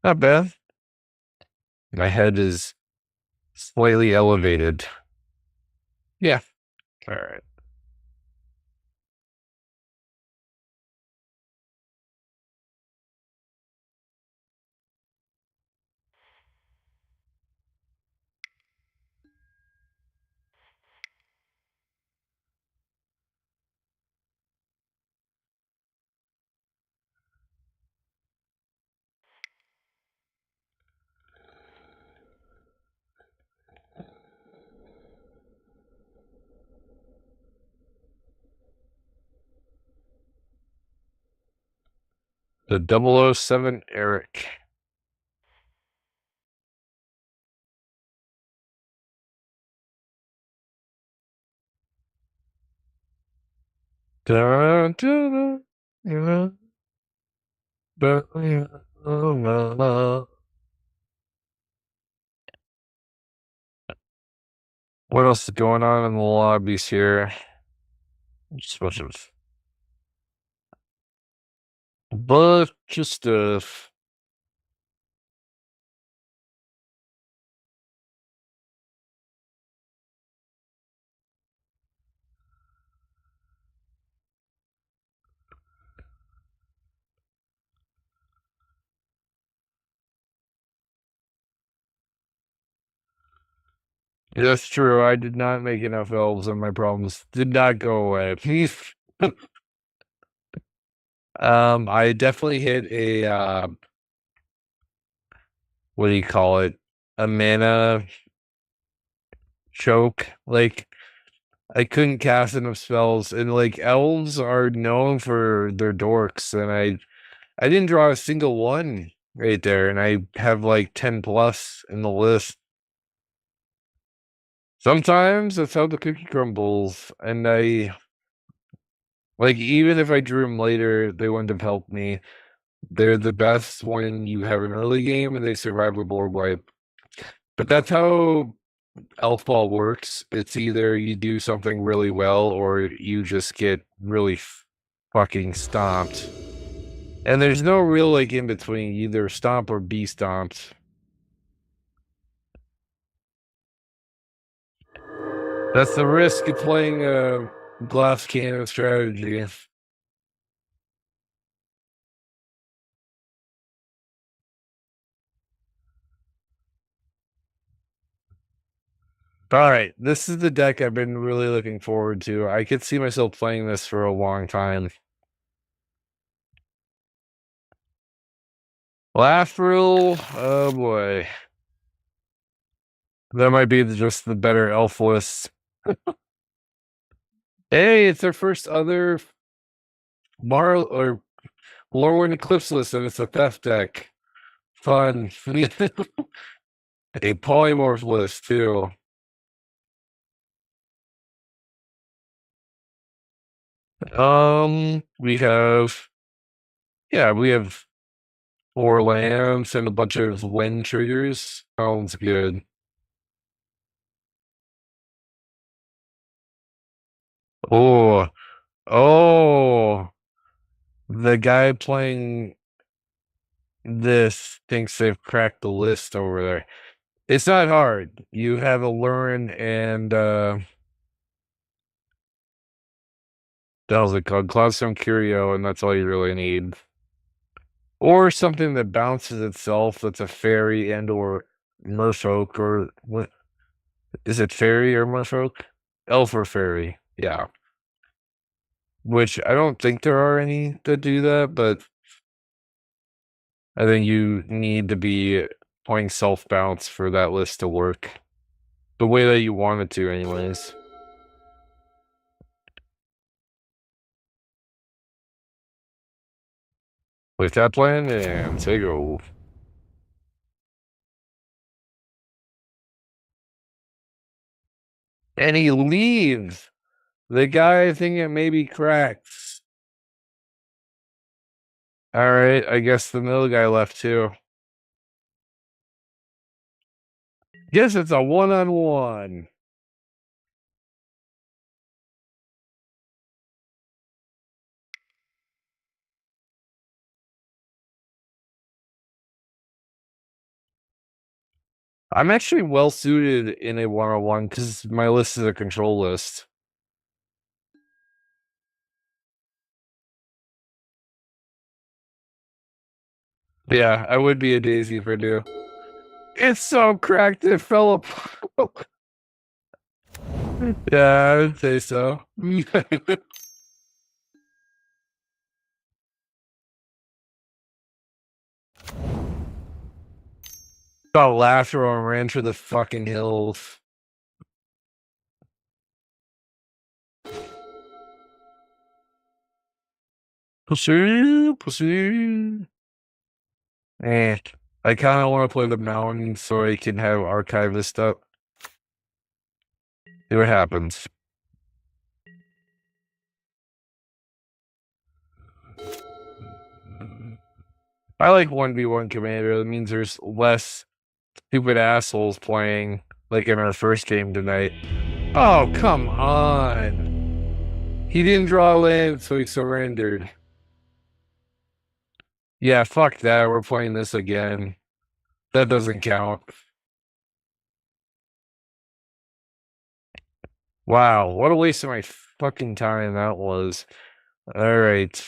Not bad. My head is slightly elevated. Yeah. All right. The 007 Eric. Dun, dun, dun, dun, dun. What else is going on in the lobbies here? Just a bunch of stuff. That's true. I did not make enough elves and my problems did not go away. I definitely hit a what do you call it? A mana choke. Like I couldn't cast enough spells, and like elves are known for their dorks, and I didn't draw a single one right there, and I have like 10 plus in the list. Sometimes that's how the cookie crumbles, and I like even if I drew them later, they wouldn't have helped me. They're the best when you have an early game and they survive a board wipe. But that's how elf ball works. It's either you do something really well or you just get really fucking stomped. And there's no real like in between, either stomp or be stomped. That's the risk of playing a glass cannon strategy. All right, this is the deck I've been really looking forward to. I could see myself playing this for a long time. Laugh rule. Oh boy. That might be just the better elf list. Hey, it's our first other or Lorwyn Eclipse list, and it's a theft deck. Fun. A polymorph list too. We have we have 4 lands and a bunch of wind triggers. Sounds good. Oh, oh, the guy playing this thinks they've cracked the list over there. It's not hard. You have a Lorwyn and that was it called? Cloudstone Curio, and that's all you really need. Or something that bounces itself that's a fairy and or merfolk, or what is it, fairy or merfolk? Elf or fairy, yeah. Which I don't think there are any that do that, but I think you need to be playing self bounce for that list to work the way that you want it to, anyways. With that plan, and say go. And he leaves. The guy thinking maybe cracks. All right, I guess the middle guy left too. Guess it's a one-on-one. I'm actually well suited in a one-on-one because my list is a control list. Yeah, I would be a daisy for do. It's so cracked it fell apart. Yeah, I would say so. Got laughter and ran for the fucking hills. Pursue. Eh, I kind of want to play the mountain so I can have archivist up. See what happens. I like 1v1 commander. It means there's less stupid assholes playing, like in our first game tonight. Oh, come on. He didn't draw land, so he surrendered. Yeah, fuck that. We're playing this again. That doesn't count. Wow, what a waste of my fucking time that was. All right.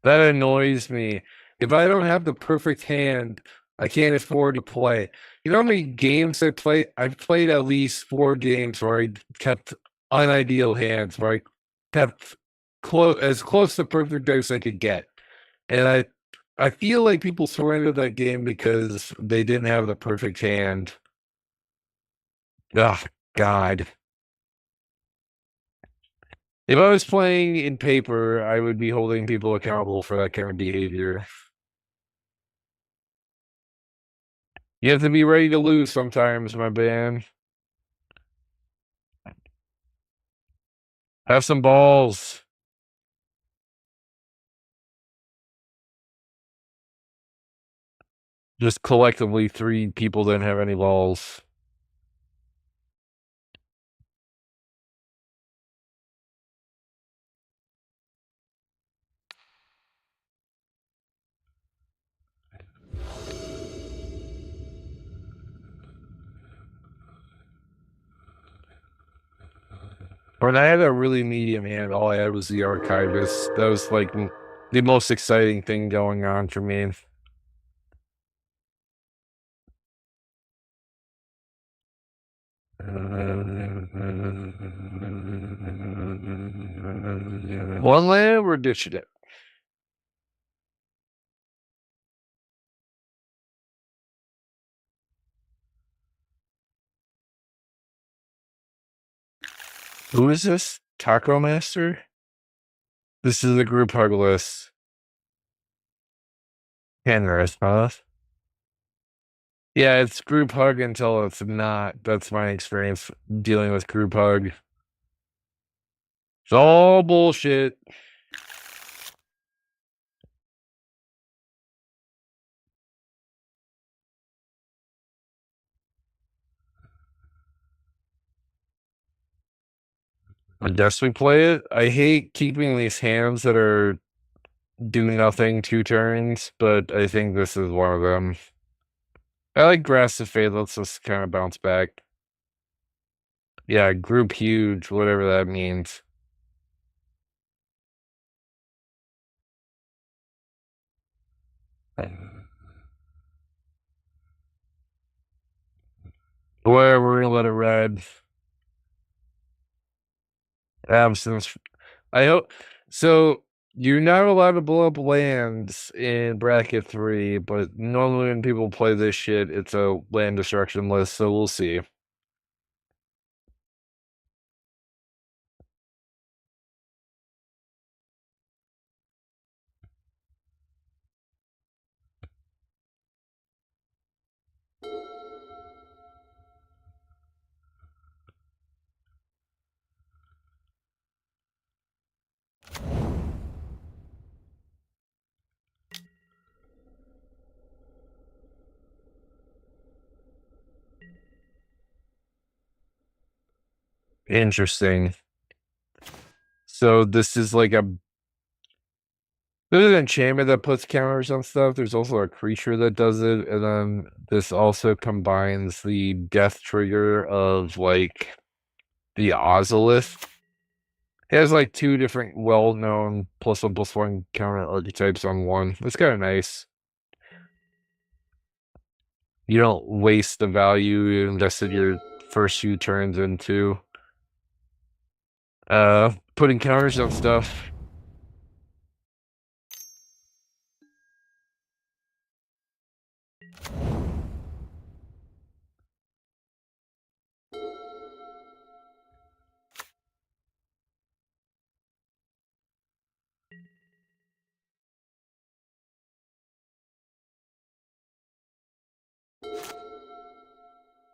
That annoys me. If I don't have the perfect hand, I can't afford to play. You know how many games I play? I've played at least 4 games where I kept unideal hands, where I kept as close to perfect as I could get. And I feel like people surrendered that game because they didn't have the perfect hand. Oh, God. If I was playing in paper, I would be holding people accountable for that kind of behavior. You have to be ready to lose sometimes, my man. Have some balls. Just collectively, 3 people didn't have any balls. When I had a really medium hand, all I had was the archivist. That was like the most exciting thing going on for me. One land, we're ditching it. Who is this? Taco Master? This is a group hug list. Generous, huh? Yeah, it's group hug until it's not. That's my experience dealing with group hug. It's all bullshit. I guess we play it. I hate keeping these hands that are do nothing 2 turns, but I think this is one of them. I like Grass to Fade. Let's just kind of bounce back. Yeah, group huge, whatever that means. Whatever, we're gonna let it ride. Absence. I hope so. You're not allowed to blow up lands in bracket 3, but normally when people play this shit, it's a land destruction list, so we'll see. Interesting. So this is like a there's an enchantment that puts counters on stuff. There's also a creature that does it, and then this also combines the death trigger of like the Ozolith. It has like 2 different well-known +1/+1 counter archetypes on one. It's kind of nice. You don't waste the value you invested your first few turns into putting counters on stuff.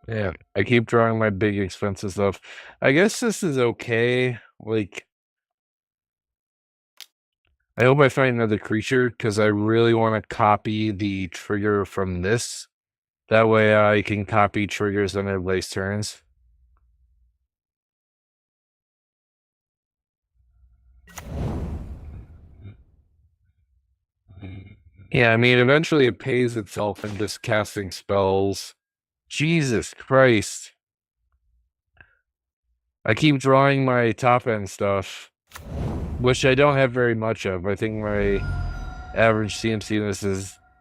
Yeah, I keep drawing my big expensive stuff. I guess this is okay. Like, I hope I find another creature because I really want to copy the trigger from this. That way I can copy triggers on everybody's turns. Yeah, I mean, eventually it pays itself in just casting spells. Jesus Christ. I keep drawing my top end stuff, which I don't have very much of. I think my average CMC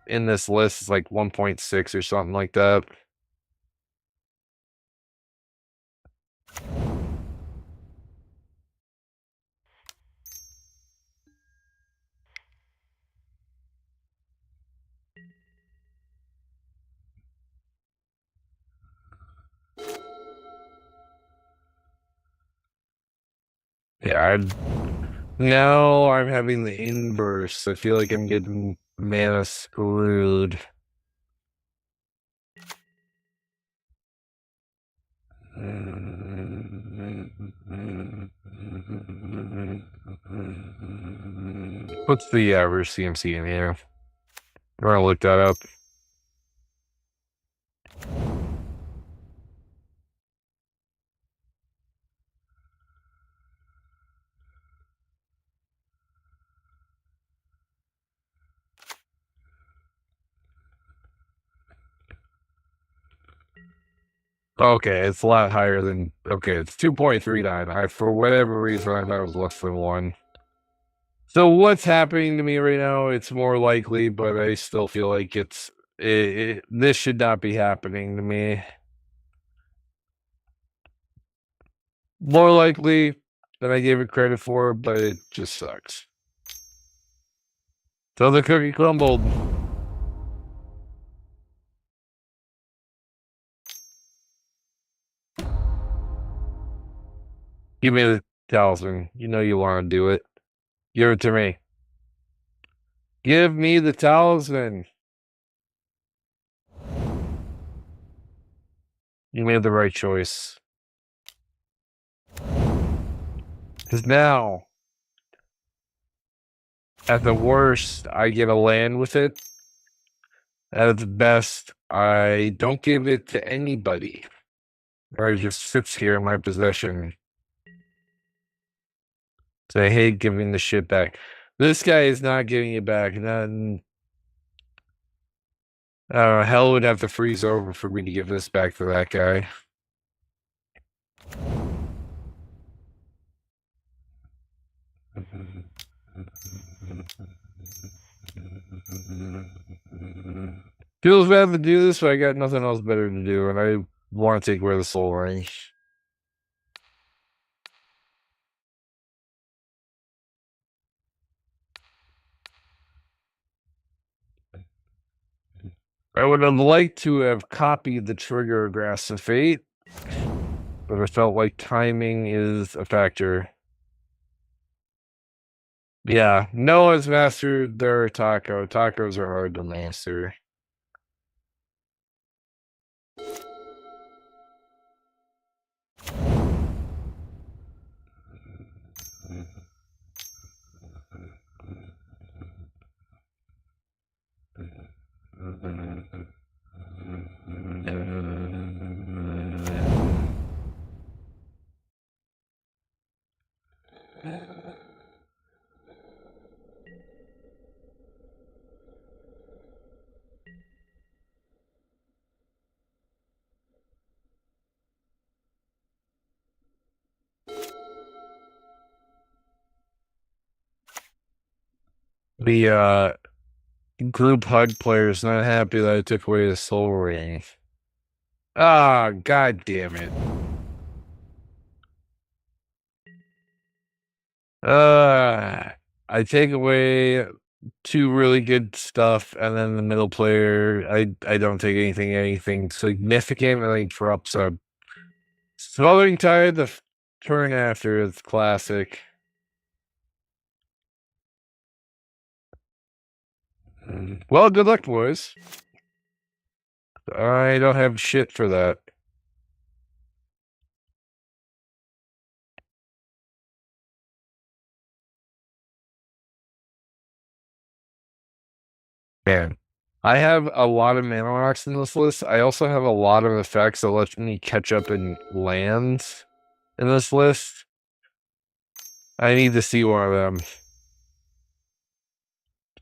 in this list is like 1.6 or something like that. Yeah, now I'm having the inverse. I feel like I'm getting mana screwed. What's the average CMC in here? I'm gonna look that up. Okay, it's a lot higher than okay, it's 2.39. For whatever reason I thought it was less than 1. So what's happening to me right now? It's more likely, but I still feel like this should not be happening to me. More likely than I gave it credit for, but it just sucks. So the cookie crumbled. Give me the talisman. You know you want to do it. Give it to me. Give me the talisman. You made the right choice. Because now, at the worst, I get a land with it. At the best, I don't give it to anybody. Or it just sits here in my possession. So I hate giving the shit back. This guy is not giving it back. None. Hell would have to freeze over for me to give this back to that guy. Feels bad to do this, but I got nothing else better to do, and I want to take away the soul ring. I would have liked to have copied the trigger Grasp of Fate, but I felt like timing is a factor. Yeah, no one's mastered their taco. Tacos are hard to master. The group HUD player's not happy that I took away the soul ring. Ah, god damn it. I take away two really good stuff, and then the middle player, I don't take anything significant, and he drops a Smothering Tide the turn after is classic. Well, good luck, boys. I don't have shit for that. Man, I have a lot of mana rocks in this list. I also have a lot of effects that let me catch up in lands in this list. I need to see one of them.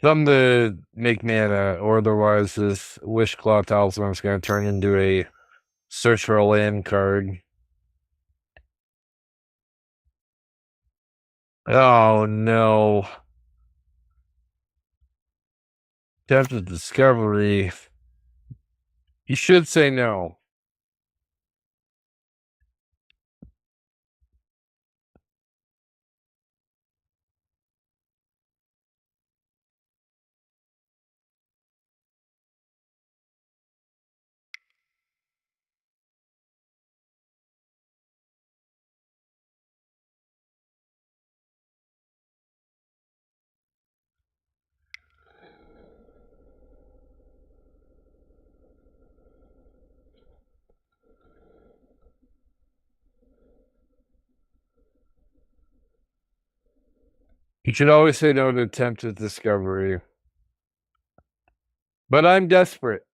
Something to make mana, or otherwise this Wishclaw Talisman is going to turn into a search for a land card. Oh no. Depth of Discovery. You should say no. You should always say no to attempted discovery. But I'm desperate.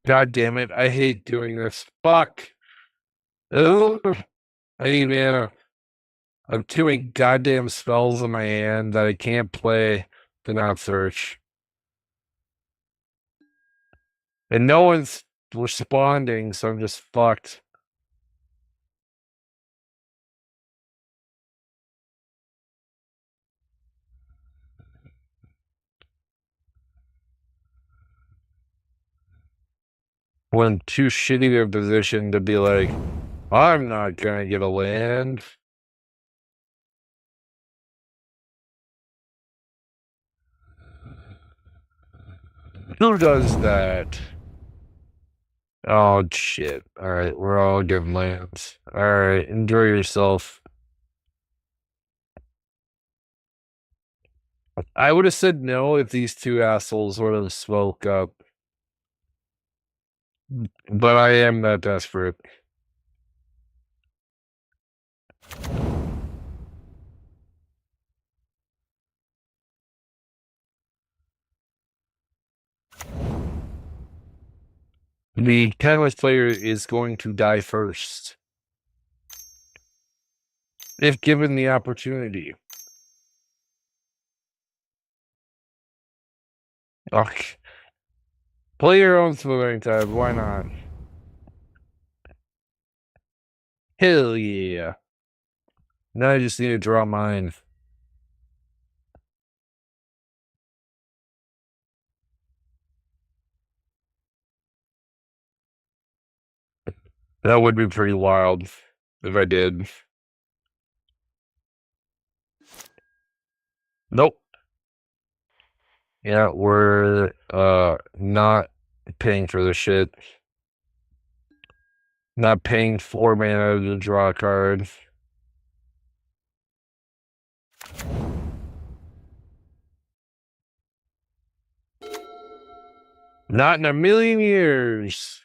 God damn it. I hate doing this. Fuck. Ugh. I need mana. I'm too many goddamn spells in my hand that I can't play to not search. And no one's responding, so I'm just fucked. When too shitty of a position to be like, I'm not gonna get a land. Who does that? Oh shit. Alright, we're all getting lands. Alright, enjoy yourself. I would have said no if these two assholes would have spoke up. But I am that desperate. The Catalyst player is going to die first. If given the opportunity. Okay. Play your own Slithering tab, why not? Hell yeah. Now I just need to draw mine. That would be pretty wild if I did. Nope. Yeah, we're not paying for this shit. Not paying 4 mana to draw a card. Not in a million years.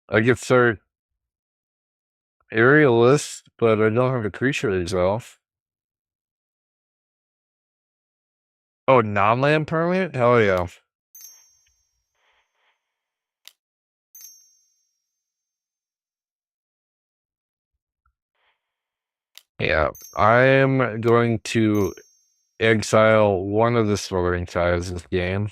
I could start Aerialist, but I don't have a creature itself. Oh, non-land permanent? Hell yeah. Yeah, I am going to exile one of the Swirling Tides this game.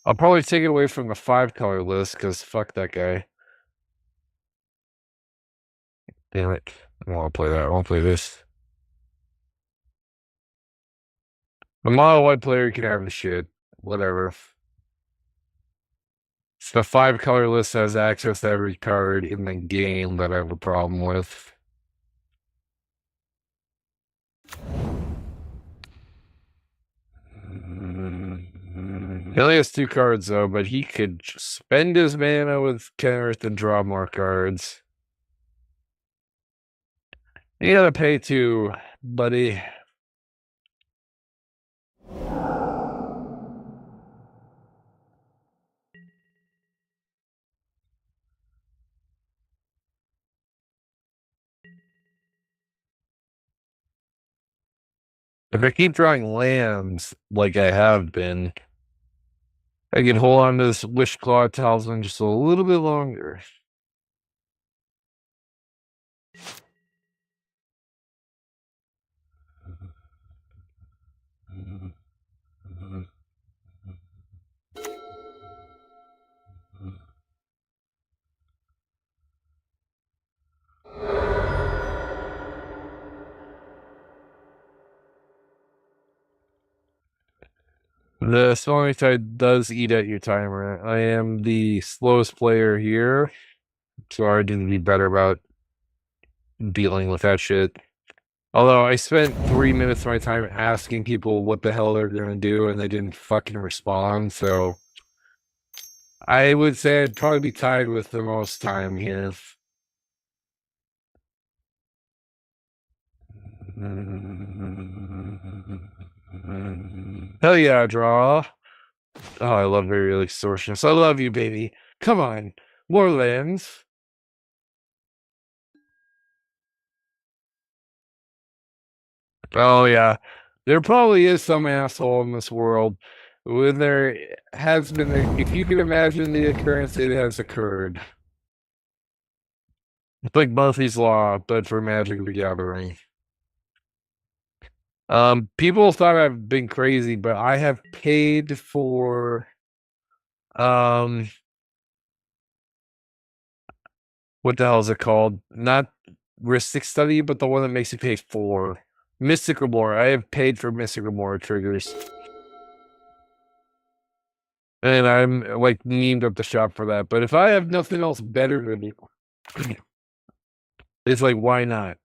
I'll probably take it away from the 5-color list, because fuck that guy. Damn it. I don't want to play that. I want to play this. The mono white player can have the shit. Whatever. The 5-color list has access to every card in the game that I have a problem with. He only has 2 cards though, but he could spend his mana with Kenrith and draw more cards. You gotta pay 2, buddy. If I keep drawing lands like I have been, I can hold on to this Wishclaw Talisman just a little bit longer. The Swirling Tide does eat at your timer. I am the slowest player here, so I need to be better about dealing with that shit. Although I spent 3 minutes of my time asking people what the hell they're gonna do, and they didn't fucking respond, so I would say I'd probably be tied with the most time here. Hell yeah, draw. Oh, I love very extortionist. I love you, baby. Come on. More lands. Oh yeah, there probably is some asshole in this world. When there has been, if you can imagine the occurrence, it has occurred. It's like Murphy's Law, but for Magic the Gathering. People thought I've been crazy, but I have paid for um, what the hell is it called? Not Ristic Study, but the one that makes you pay for Mystical More. I have paid for Mystical More triggers. And I'm like memed up the shop for that. But if I have nothing else better to do, it's like, why not?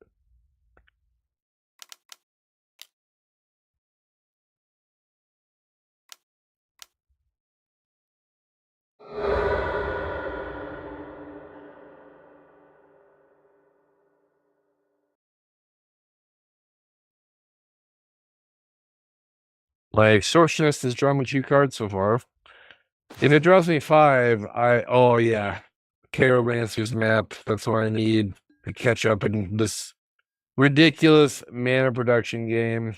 Like, Sorceress has drawn me 2 cards so far. If it draws me 5, oh yeah, Carol map. That's what I need to catch up in this ridiculous mana production game.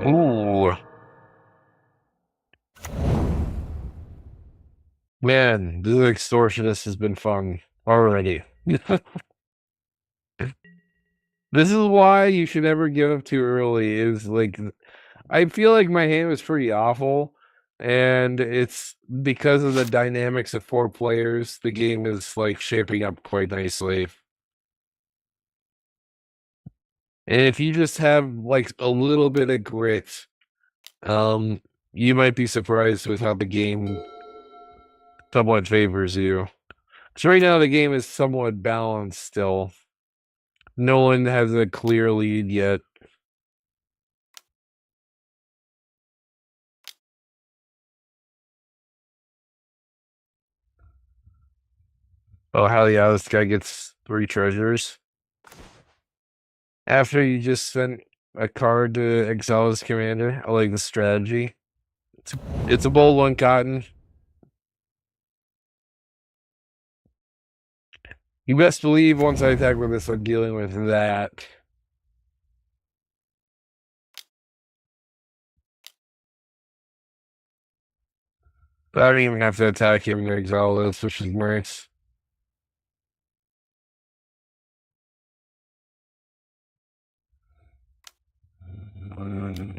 Ooh. Man, this extortionist has been fun already. This is why you should never give up too early. Is like, I feel like my hand was pretty awful, and it's because of the dynamics of 4 players. The game is like shaping up quite nicely. And if you just have like a little bit of grit, um, you might be surprised with how the game somewhat favors you. So right now the game is somewhat balanced still. No one has a clear lead yet. Oh hell yeah, this guy gets 3 treasures. After you just sent a card to exile his commander. I like the strategy. It's a bold one, Cotton. You best believe once I attack with this, I'm dealing with that. But I don't even have to attack him to exile this, which is nice.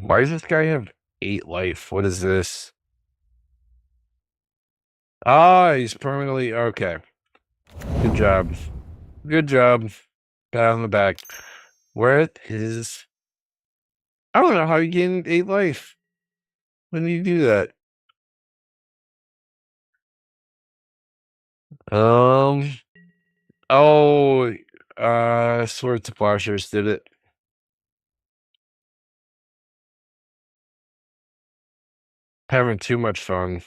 Why does this guy have 8 life? What is this? Ah, he's permanently okay. Good job. Good job. Pat on the back. Where is I don't know how you gain 8 life. When do you do that? Um oh Swords to Plowshares did it. Having too much fun.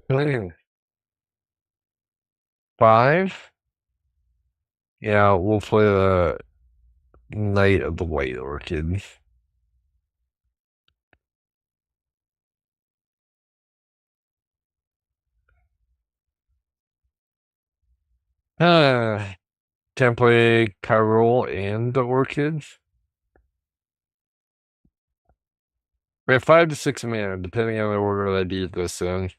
Man. 5? Yeah, we'll play the Knight of the White Orchid. Can play Kirol and the Orchid. We have 5 to 6 mana, depending on the order that I do this in.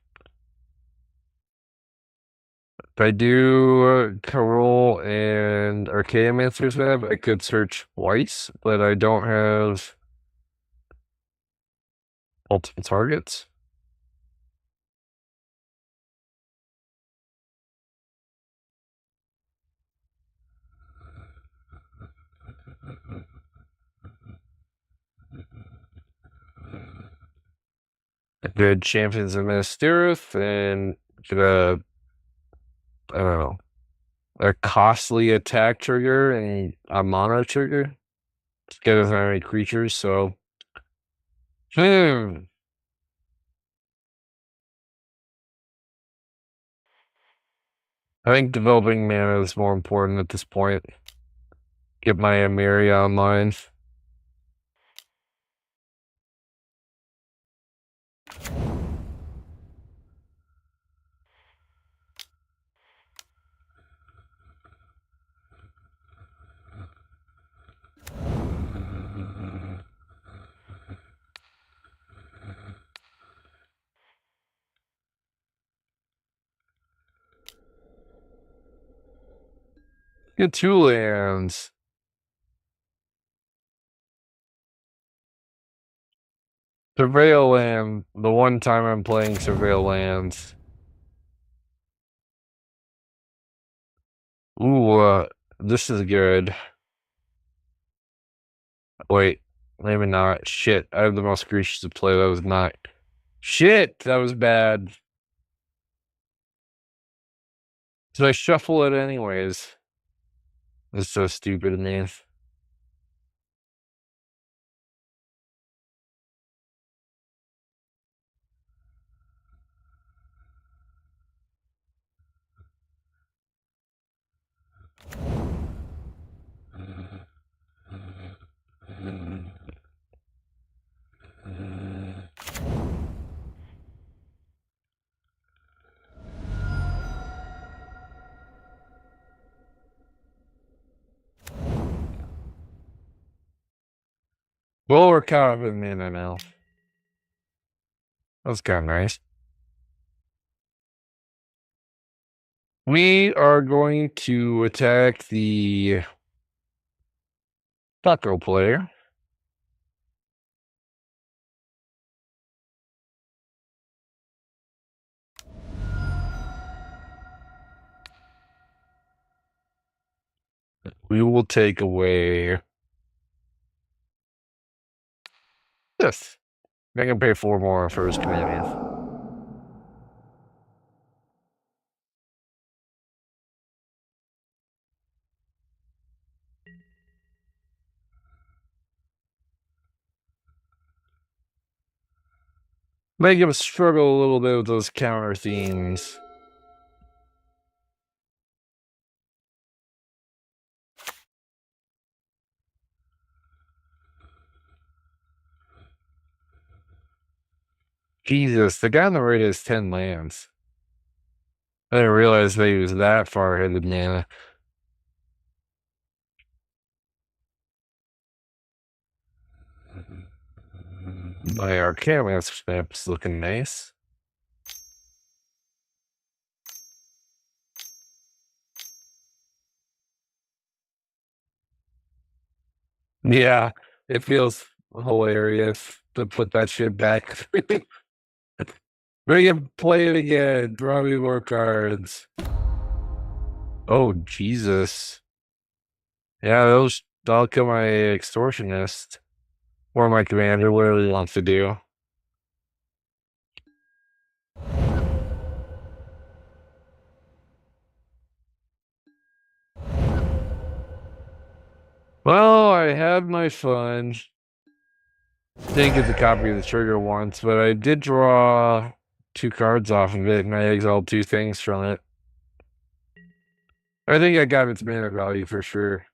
If I do Kirol and Archaeomancer's Web, I could search twice, but I don't have multiple targets. Good champions of Minas and the I don't know, a costly attack trigger and a mono trigger to get as many creatures. So, I think developing mana is more important at this point. Get my Emiria online. Get 2 lands. Surveil land. The one time I'm playing Surveil lands. Ooh, this is good. Wait, maybe not. Shit, I have the most creatures to play. That was not. Shit, that was bad. So I shuffle it anyways. It's so stupid, man. Well, we're kind of in mana now. That's kind of nice. We are going to attack the taco player. We will take away this. I can pay 4 more for his command. Make him struggle a little bit with those counter themes. Jesus, the guy on the right has 10 lands. I didn't realize they was that far ahead of mana. My Arcana map's looking nice. Yeah, it feels hilarious to put that shit back. Bring him, play it again. Draw me more cards. Oh, Jesus. Yeah, that'll kill my extortionist. Or my commander, whatever he wants to do. Well, I had my fun. Didn't get the copy of the trigger once, but I did draw 2 cards off of it, and I exiled 2 things from it. I think I got its mana value for sure.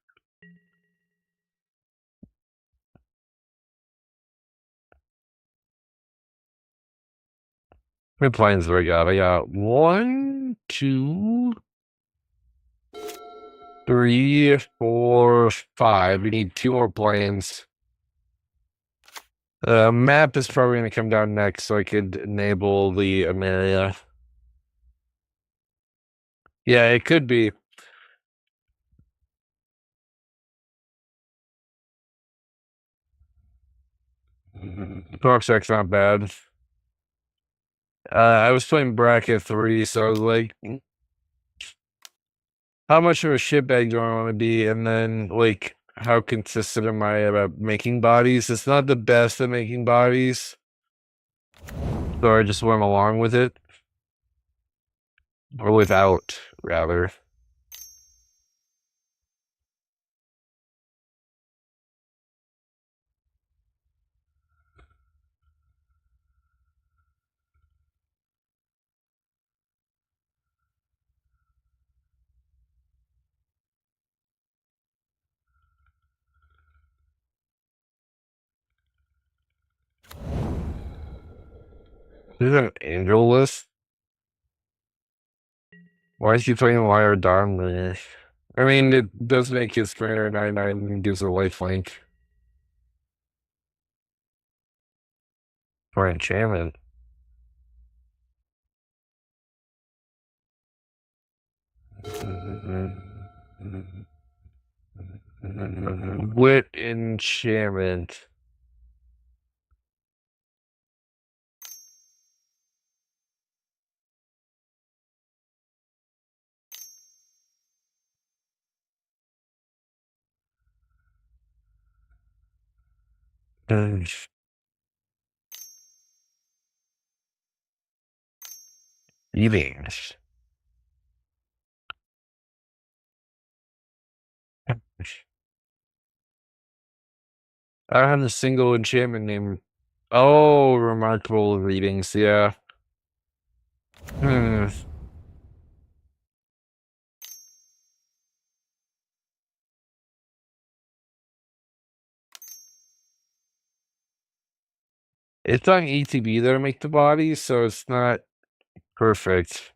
How many planes do I got? I got 1, 2, 3, 4, 5. We need 2 more planes. Map is probably going to come down next, so I could enable the Amelia. Yeah, it could be. Toxic's not bad. I was playing bracket 3, so I was like, how much of a shitbag do I want to be? And then, like, how consistent am I about making bodies? It's not the best at making bodies. So I just went along with it, or without, rather. This is an angel list. Why is he playing Liar Darn? I mean, it does make his 399 and gives a lifelink for enchantment. Wit enchantment. Eatings. I don't have a single enchantment name. Oh, remarkable readings. Yeah. Hmm. It's on ETB that make the body, so it's not perfect.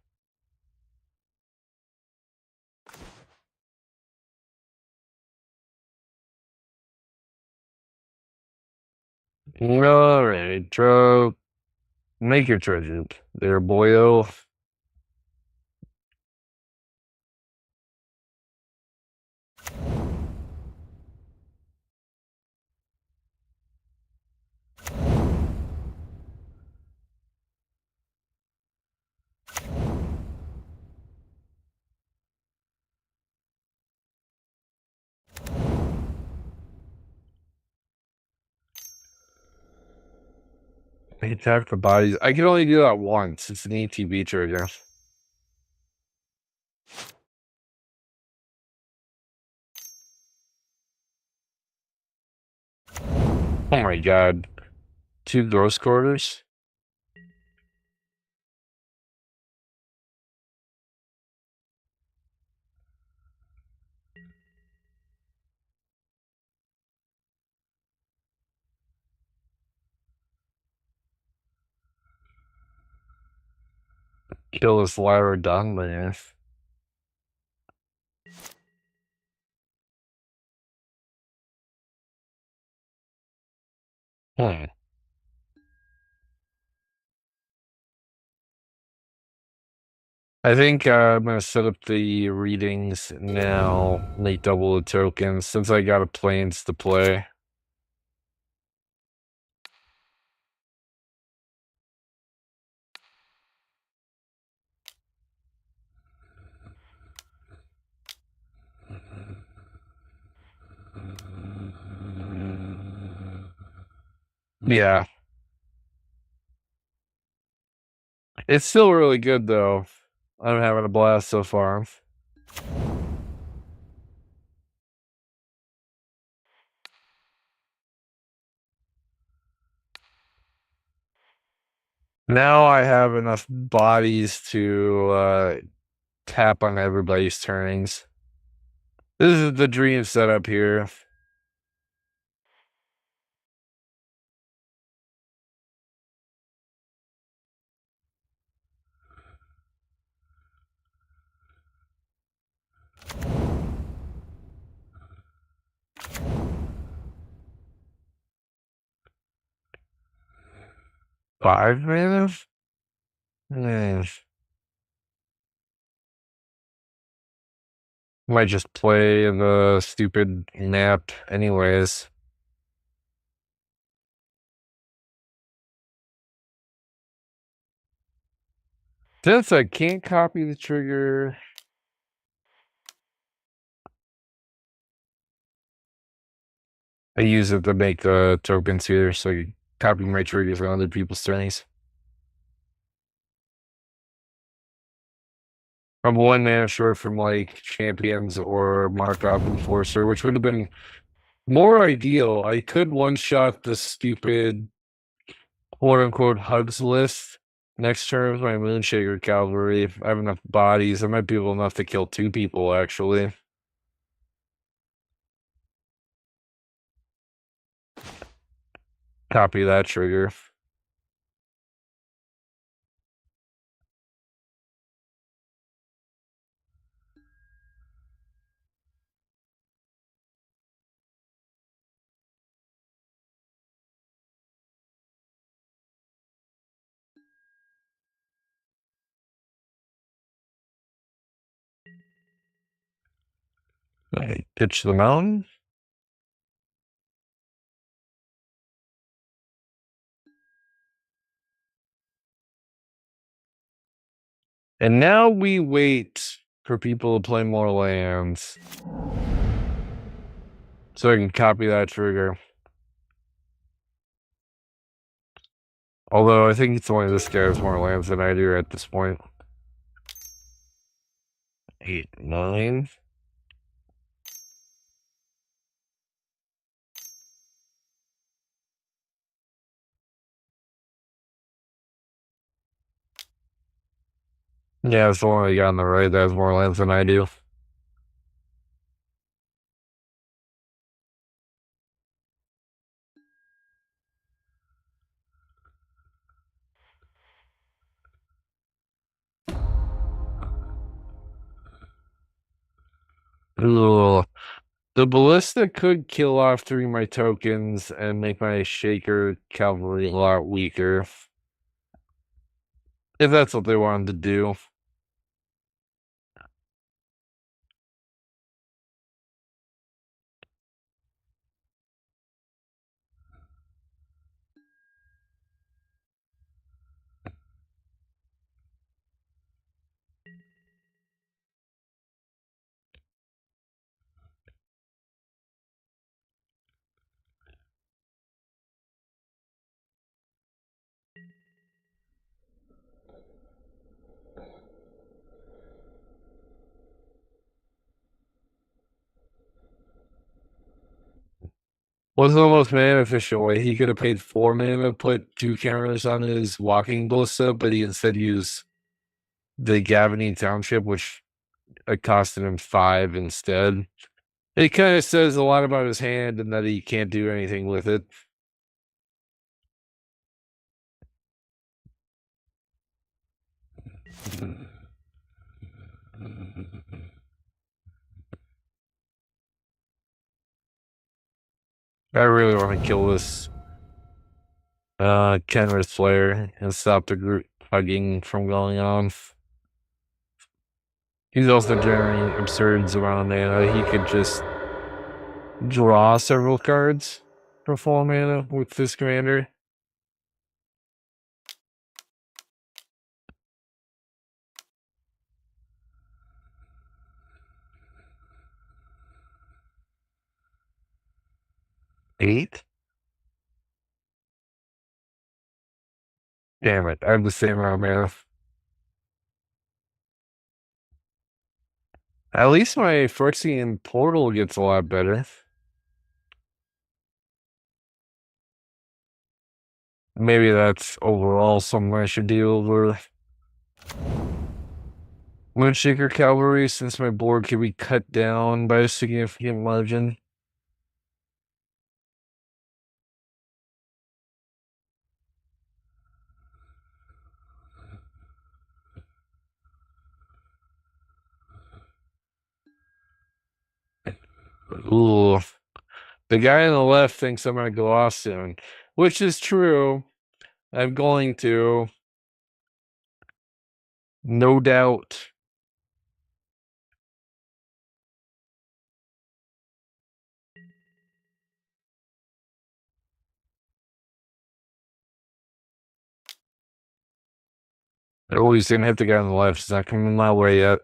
All right, draw. Make your choices there, boyo. Attack the bodies. I can only do that once. It's an ETB trigger. Oh my god. 2 gross quarters? Kill this Lyra Dungman. Hmm. I think I'm gonna set up the readings now. Make double the tokens since I got a planes to play. Yeah. It's still really good though. I'm having a blast so far. Now I have enough bodies to tap on everybody's turnings. This is the dream setup here. Five mana? Eh, might just play the stupid nap anyways. Since I can't copy the trigger, I use it to make the tokens here, so you copy my triggers on other people's turnings. I'm one mana short from like champions or Markov Enforcer, which would have been more ideal. I could one shot the stupid quote unquote hugs list next turn with my Moonshaker Cavalry. If I have enough bodies, I might be able enough to kill two people actually. Copy that trigger. I pitch the mountain. And now we wait for people to play more lands. So I can copy that trigger. Although I think it's only this guy has more lands than I do at this point. 8, 9. Yeah, it's the one I got on the right that has more lands than I do. Ugh. The ballista could kill off 3 of my tokens and make my shaker cavalry a lot weaker. If that's what they wanted to do. What's the most mana efficient way? He could have paid 4 mana, put 2 counters on his walking ballista, but he instead used the Gavany Township, which costed him 5 instead. It kind of says a lot about his hand and that he can't do anything with it. I really want to kill this Kenris player and stop the group hugging from going on. He's also generating absurd amount of mana. He could just draw several cards for 4 mana with this commander. Eight? Damn it, I have the same amount of mana. At least my Phyrexian portal gets a lot better. Maybe that's overall something I should do over Moonshaker Cavalry, since my board can be cut down by a significant margin. Ooh. The guy on the left thinks I'm gonna go off soon, which is true. I'm going to. No doubt. Oh, he's gonna hit the guy on the left. He's not coming my way yet.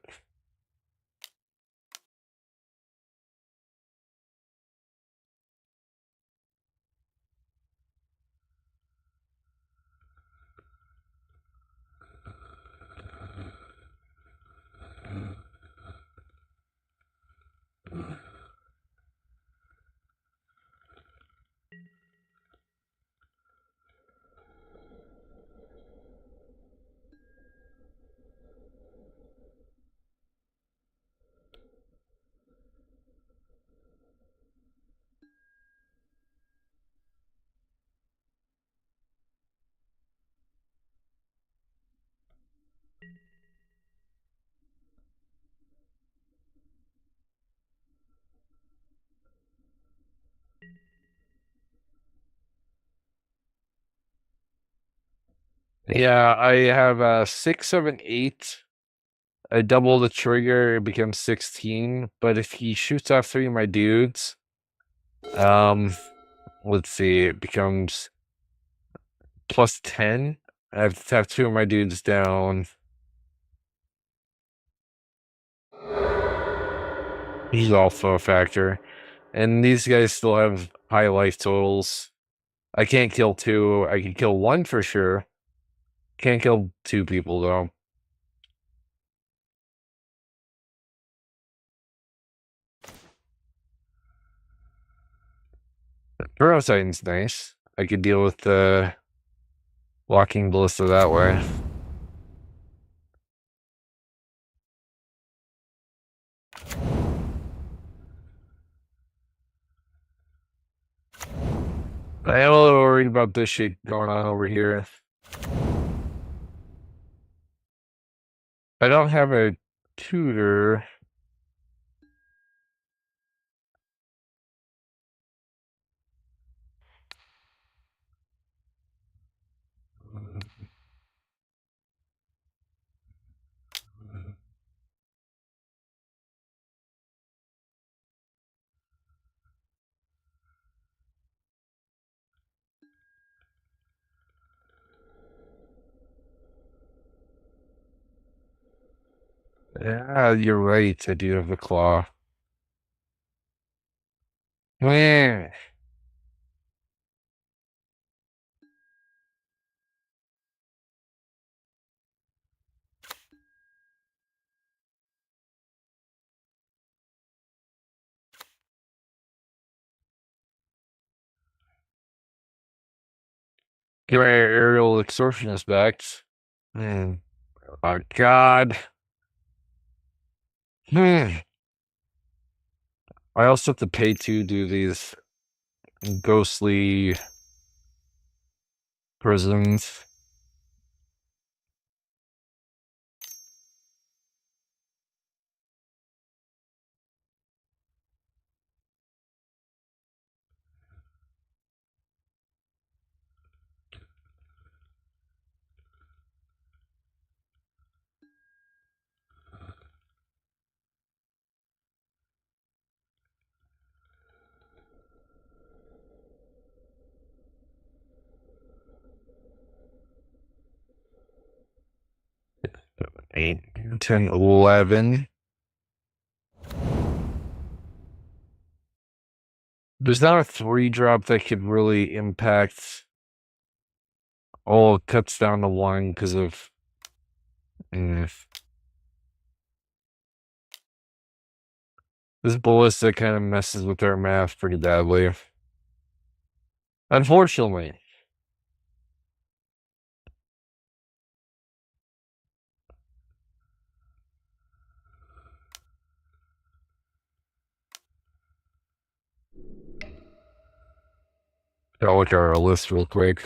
Yeah, I have 6, 7, 8. I double the trigger, it becomes 16. But if he shoots off 3 of my dudes, um, let's see, it becomes plus 10. I have to have 2 of my dudes down. He's also a factor. And these guys still have high life totals. I can't kill 2. I can kill 1 for sure. Can't kill 2 people though. Titan's nice. I could deal with the walking ballista that way. I am a little worried about this shit going on over here. I don't have a tutor. Yeah, you're right. I do have the claw. Man, get my aerial extortionist back. Man, oh God. Man, I also have to pay to do these ghostly prisons. Eight, 10, 11. There's not a 3-drop that could really impact. Oh, it cuts down to 1 because of. eh. This ballista kind of messes with our math pretty badly. Unfortunately. I'll look at our list real quick.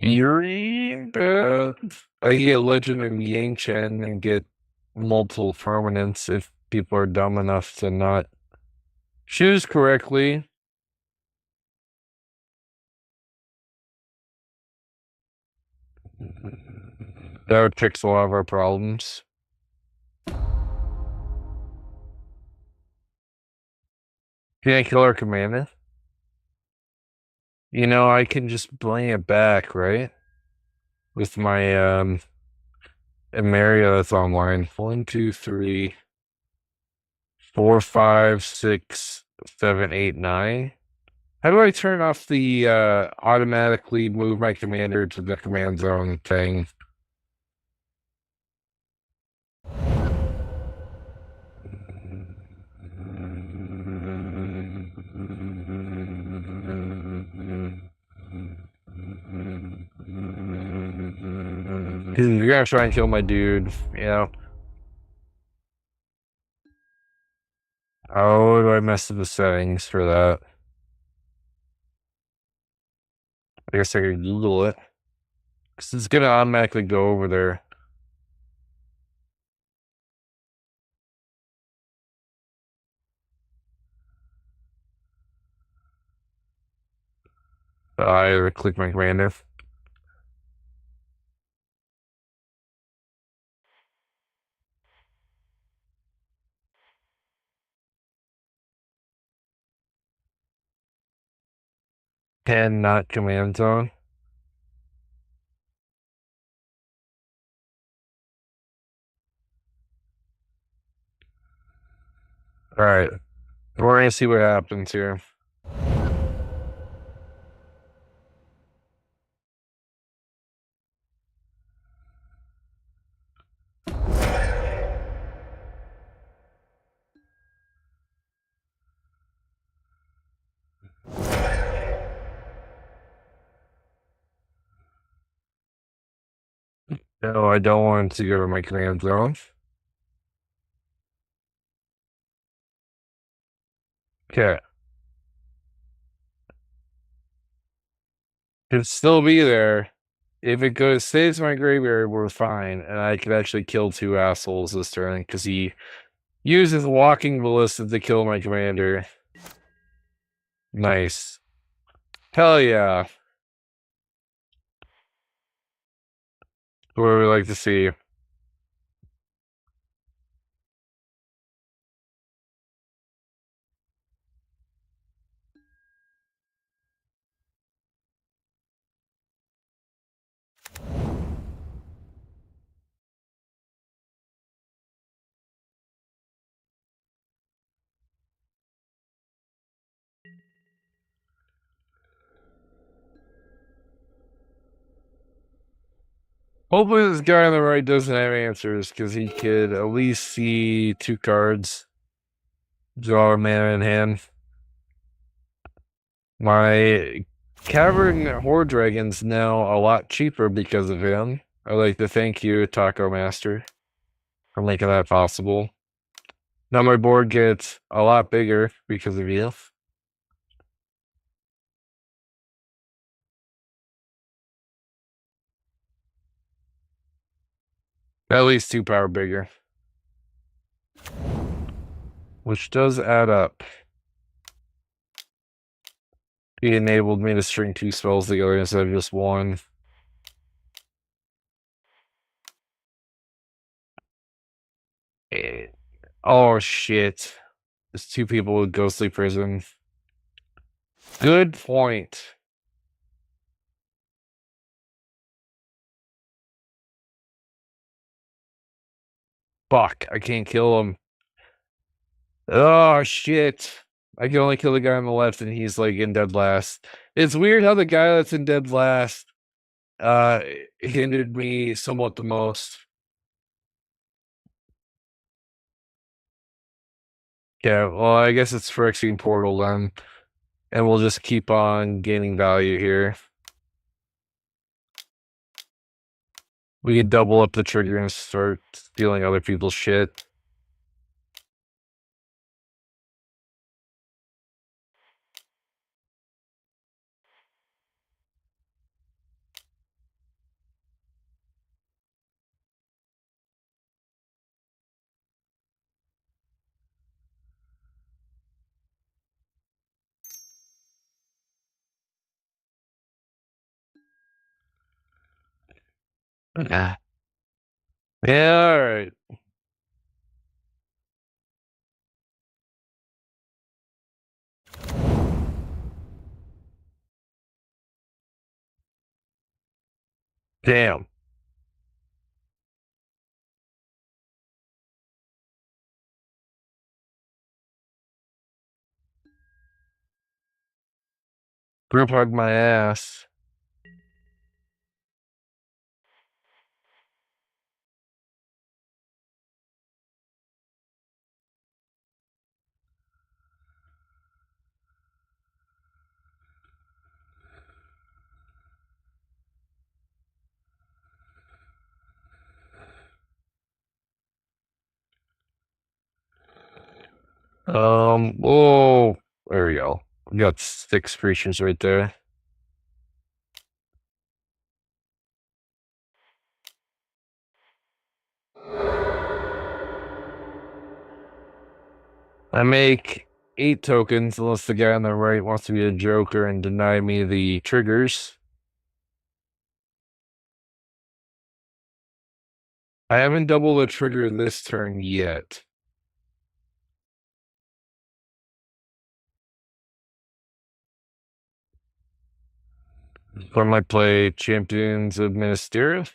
Yuri, I get Legend of Yang Chen and get multiple permanents if people are dumb enough to not choose correctly. That would fix a lot of our problems. Can I kill our commander? You know, I can just bring it back, right? With my Emeria that's online. 1, 2, 3, 4, 5, 6, 7, 8, 9. How do I turn off the automatically move my commander to the command zone thing? You're gonna try and kill my dude, you know? How do I mess up the settings for that? I guess I could Google it. Because it's gonna automatically go over there. I click my commander. Can not command zone. Alright. We're gonna see what happens here. No, I don't want to go to my command zone. Okay. Could still be there. If it goes stays in my graveyard, we're fine. And I could actually kill two assholes this turn because he uses walking ballista to kill my commander. Nice. Hell yeah. What would we like to see? Hopefully this guy on the right doesn't have answers because he could at least see two cards. Draw a mana in hand. My Cavern Horde Dragon's now a lot cheaper because of him. I'd like to thank you, Taco Master, for making that possible. Now my board gets a lot bigger because of you. At least 2 power bigger. Which does add up. He enabled me to string 2 spells together instead of just 1. Oh shit. There's 2 people with Ghostly Prison. Good point. Fuck, I can't kill him. Oh shit. I can only kill the guy on the left and he's like in dead last. It's weird how the guy that's in dead last uh hindered me somewhat the most. Yeah, well I guess it's Phyrexian Portal then. And we'll just keep on gaining value here. We can double up the trigger and start stealing other people's shit. Yeah, alright. Damn. Group hug my ass. Oh, there we go. We got 6 creatures right there. I make 8 tokens unless the guy on the right wants to be a joker and deny me the triggers. I haven't doubled a trigger this turn yet. So I might play Champions of Ministeria.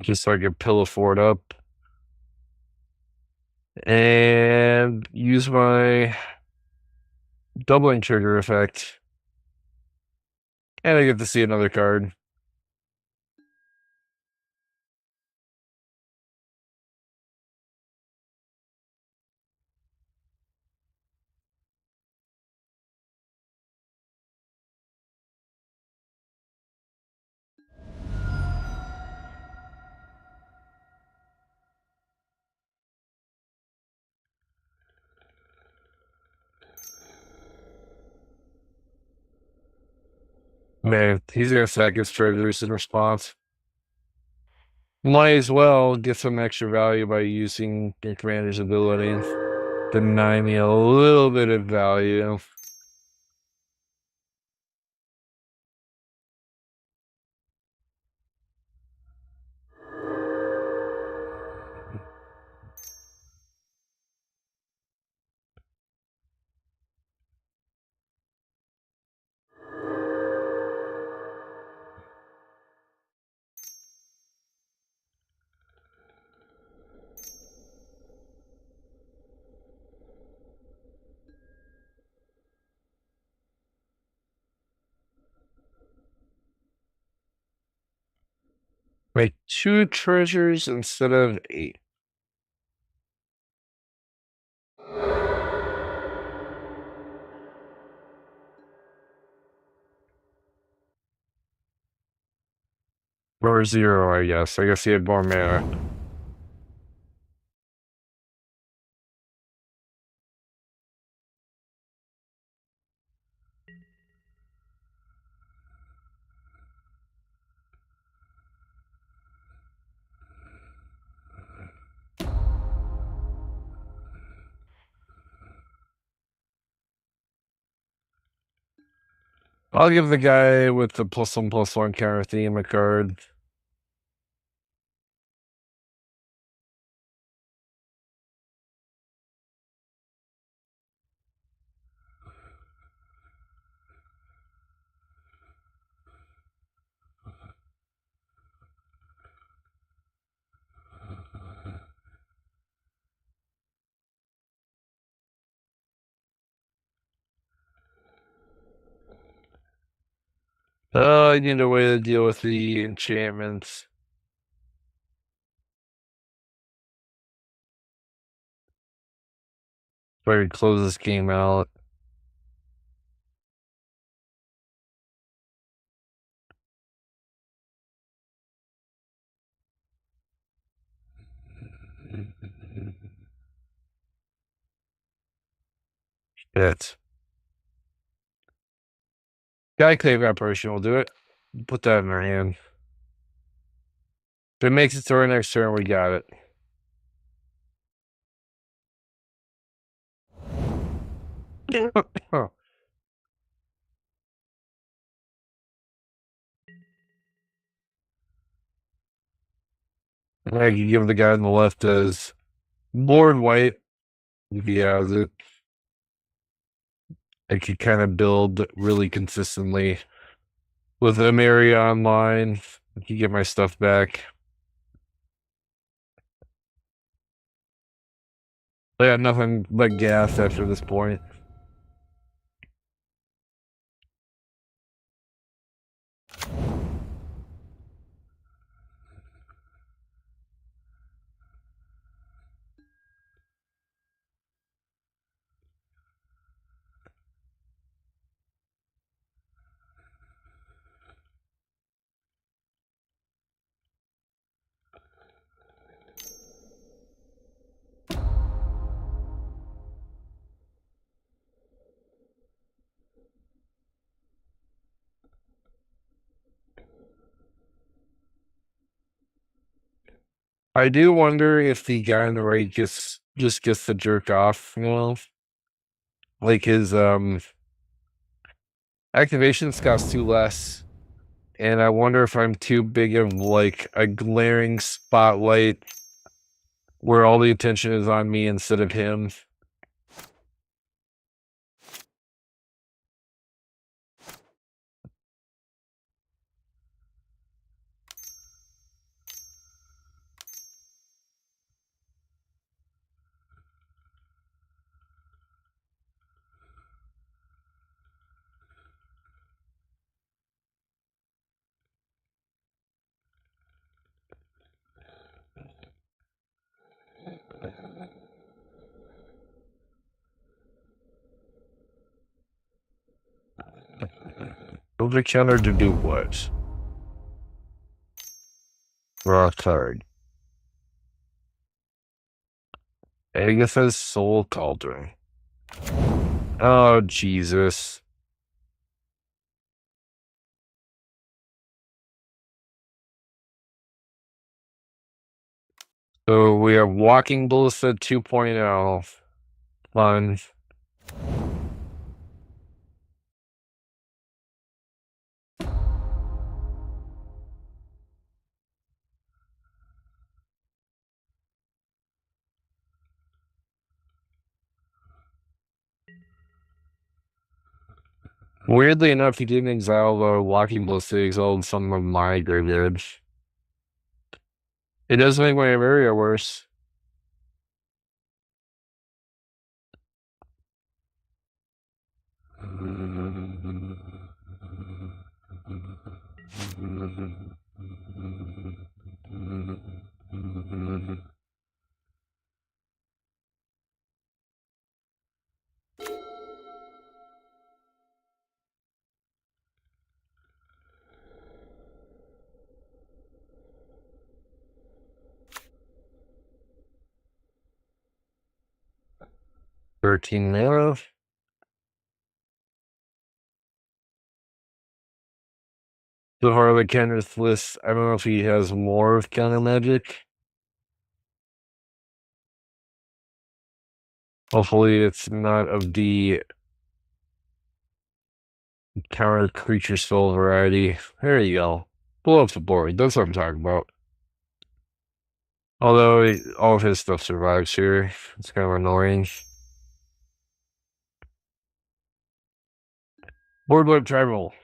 Just so I can pillow fort up. And use my doubling trigger effect. And I get to see another card. Man, he's gonna sack his treasures in response. Might as well get some extra value by using the commander's ability. Deny me a little bit of value. Make 2 treasures instead of 8. Or 0, I guess. I guess he had more mana. I'll give the guy with the +1/+1 counter theme a card. I need a way to deal with the enchantments. So I can close this game out. Shit. Guy Clave Apparition will do it. Put that in our hand. If it makes it to our next turn, we got it. Huh. I can give the guy on the left as Lord White if he has it. I could kind of build really consistently with a area online. I can get my stuff back. I got nothing but gas after this point. I do wonder if the guy on the right just gets to jerk off, like his activations cost two less. And I wonder if I'm too big of like a glaring spotlight where all the attention is on me instead of him. Build a counter to do what? Raw card. Agatha's Soul Cauldron. Oh, Jesus. So we have Walking Ballista 2.0. Fun. Weirdly enough, he didn't exile the Walking Ballista, he exiled some of my graveyards. It does make my area worse. $13 mana. So far, the Kenneth list, I don't know if he has more of counter magic. Hopefully, it's not of the counter creature spell variety. There you go. Blow up the board. That's what I'm talking about. Although all of his stuff survives here. It's kind of annoying. Board wipe tribal.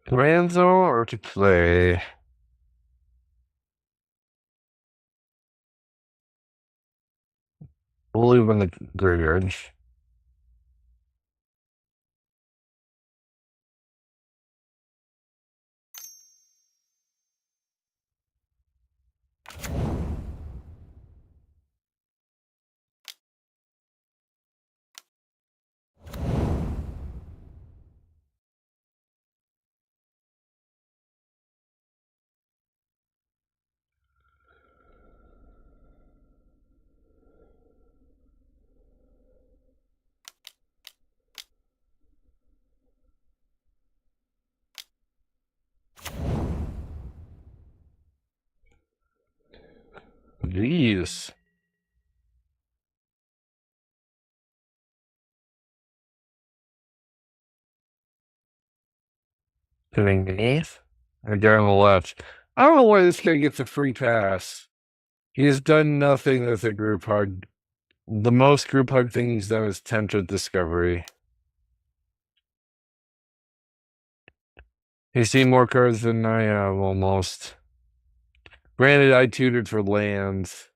Ranzo or to play? We'll leave in the graveyard. Jeez. Sitting beneath? A guy on the left. I don't know why this guy gets a free pass. He has done nothing with a group hug. The most group hug thing he's done is Tent of Discovery. He's seen more cards than I have, almost. Granted, I tutored for lands.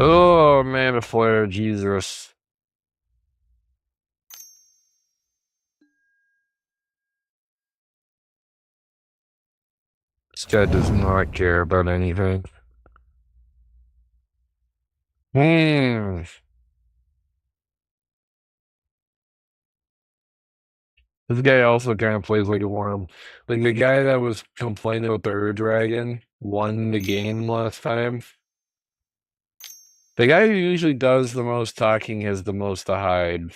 Oh, man, a flare, Jesus. This guy does not care about anything. Hmm. This guy also kind of plays like a worm. Like the guy that was complaining about the Ur Dragon won the game last time. The guy who usually does the most talking has the most to hide.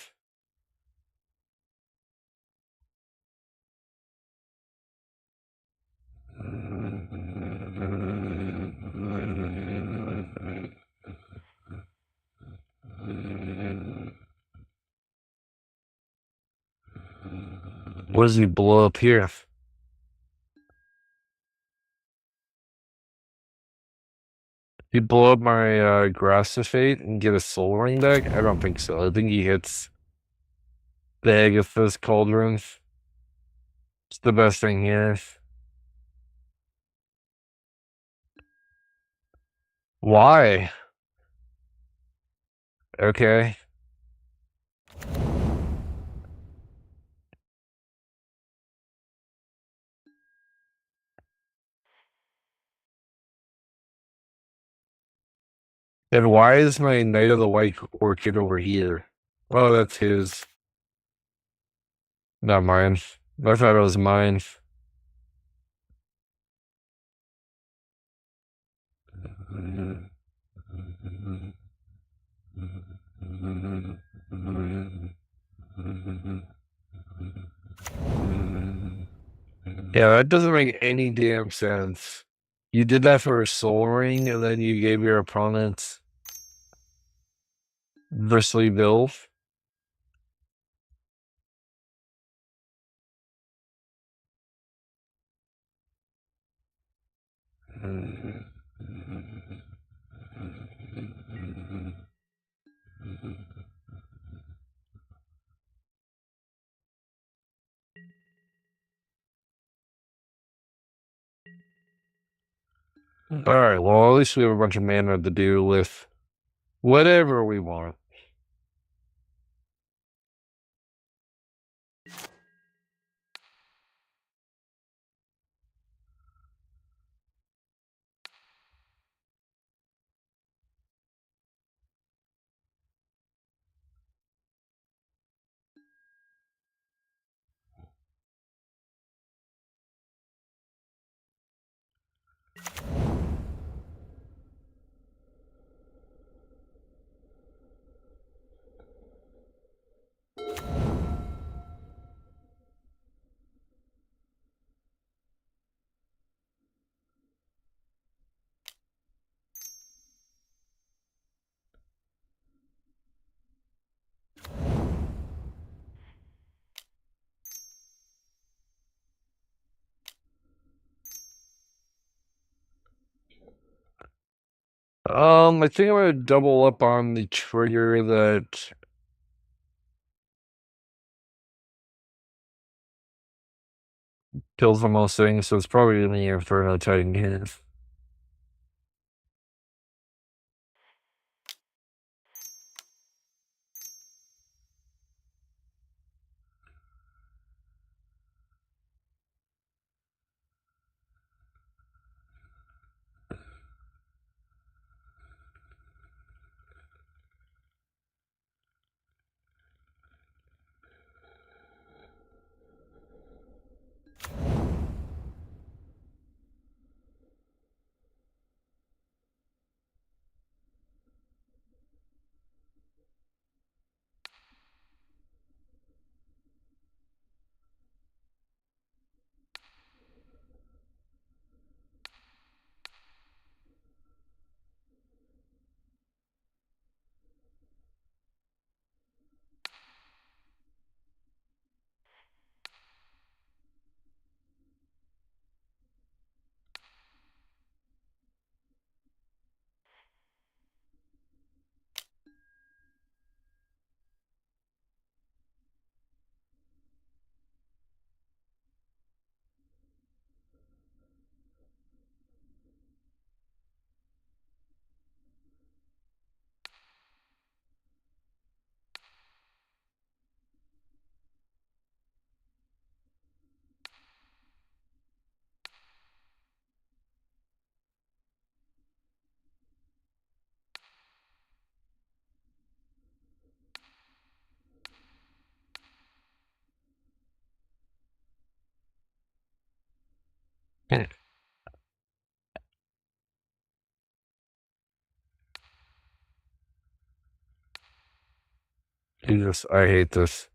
What does he blow up here? He blow up my Grass of Fate and get a Soul Ring back? I don't think so. I think he hits the Agatha's Cauldron. It's the best thing here. Why? Okay. Then why is my Knight of the White Orchid over here? Oh, that's his. Not mine. I thought it was mine. Yeah, that doesn't make any damn sense. You did that for a Soul Ring, and then you gave your opponent Bristly Bill. Alright, well, at least we have a bunch of mana to do with whatever we want. I think I'm gonna double up on the trigger that kills the most things, so it's probably in the Inferno Titan here. Jesus, I hate this.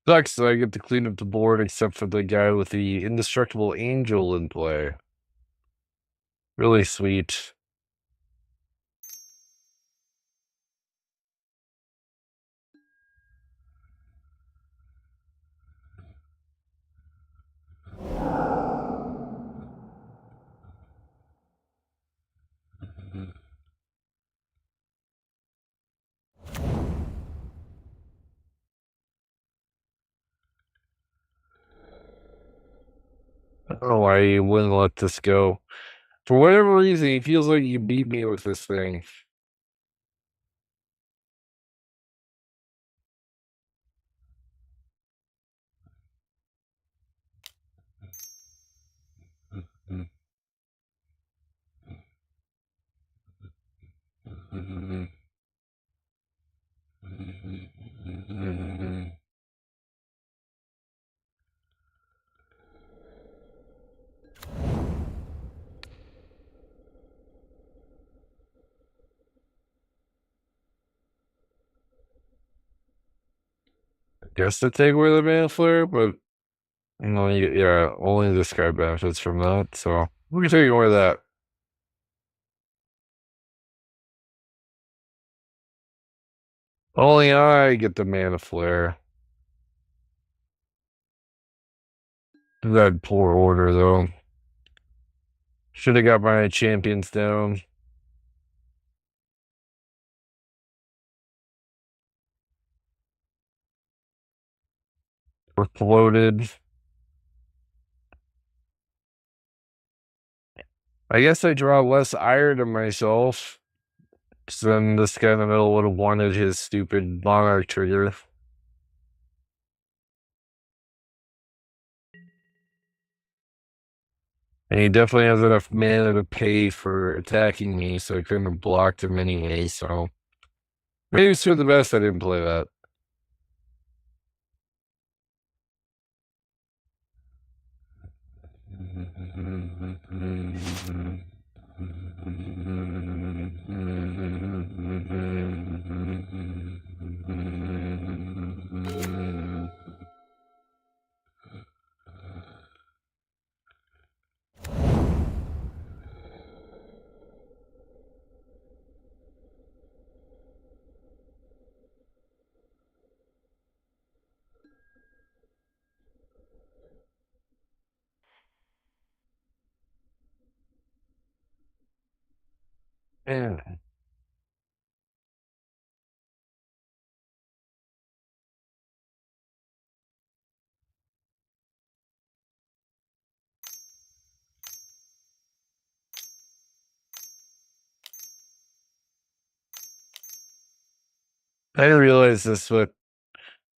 Sucks that I get to clean up the board except for the guy with the indestructible angel in play. Really sweet. I don't know why you wouldn't let this go. For whatever reason, he feels like you beat me with this thing. Guess to take away the mana flare, but you know, yeah, only this guy benefits from that, so we can take away that. Only I get the mana flare. That poor order, though. Should have got my champions down. We're floated. I guess I draw less ire to myself. So then this guy in the middle would have wanted his stupid monarch trigger. And he definitely has enough mana to pay for attacking me, so I couldn't have blocked him anyway, so maybe it's for the best I didn't play that. Yeah. I didn't realize this, but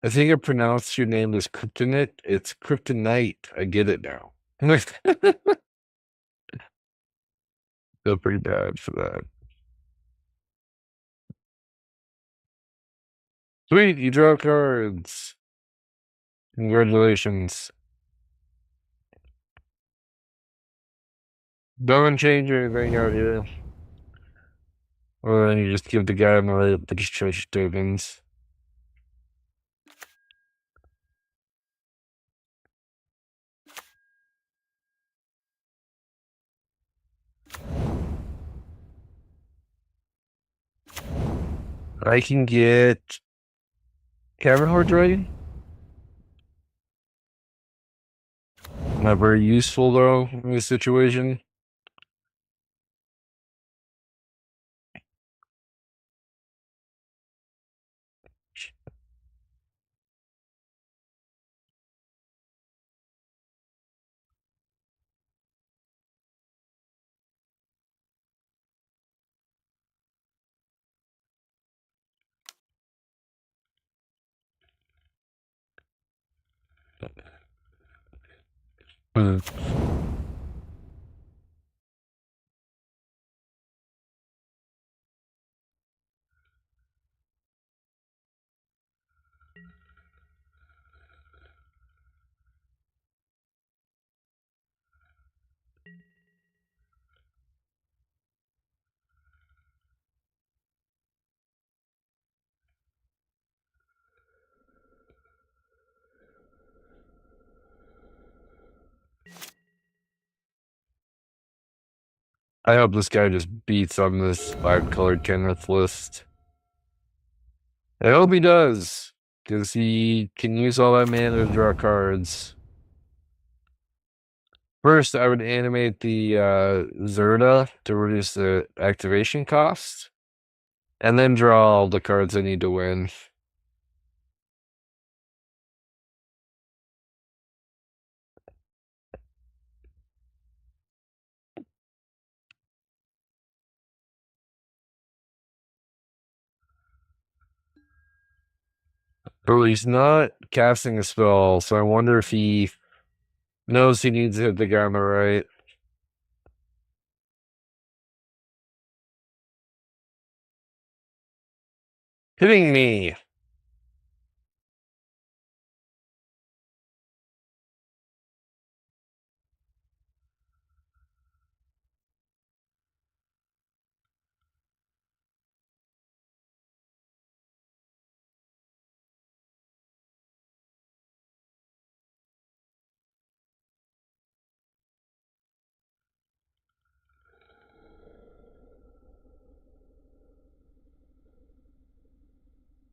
I think I pronounced your name as Kryptonite. It's Kryptonite. I get it now. Feel pretty bad for that. Sweet, you draw cards. Congratulations. Don't change anything out here. Or then you just give the guy more registration tokens. I can get Cavern Horde Dragon. Not very useful though in this situation. Hmm. I hope this guy just beats on this 5-colored Kenneth list. I hope he does, because he can use all that mana to draw cards. First, I would animate the Zerda to reduce the activation cost, and then draw all the cards I need to win. But he's not casting a spell, so I wonder if he knows he needs to hit the guy on the right. Hitting me.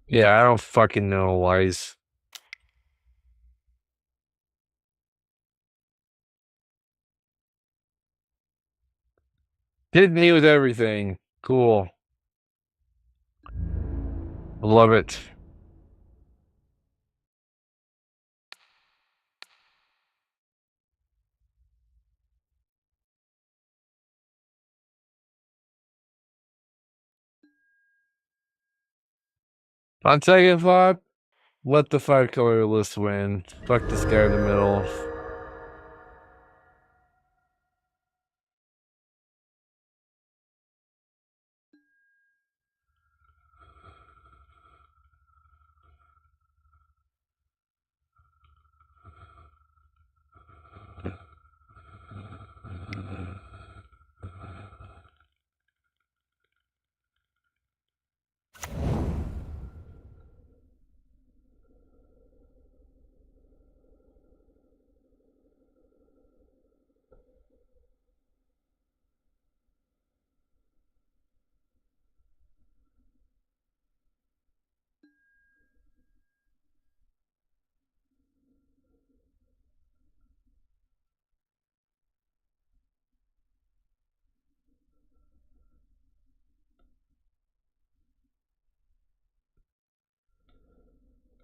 Yeah, I don't fucking know, Wise. Hit me with everything. Cool. Love it. On second thought, let the 5-color list win. Fuck this guy in the middle.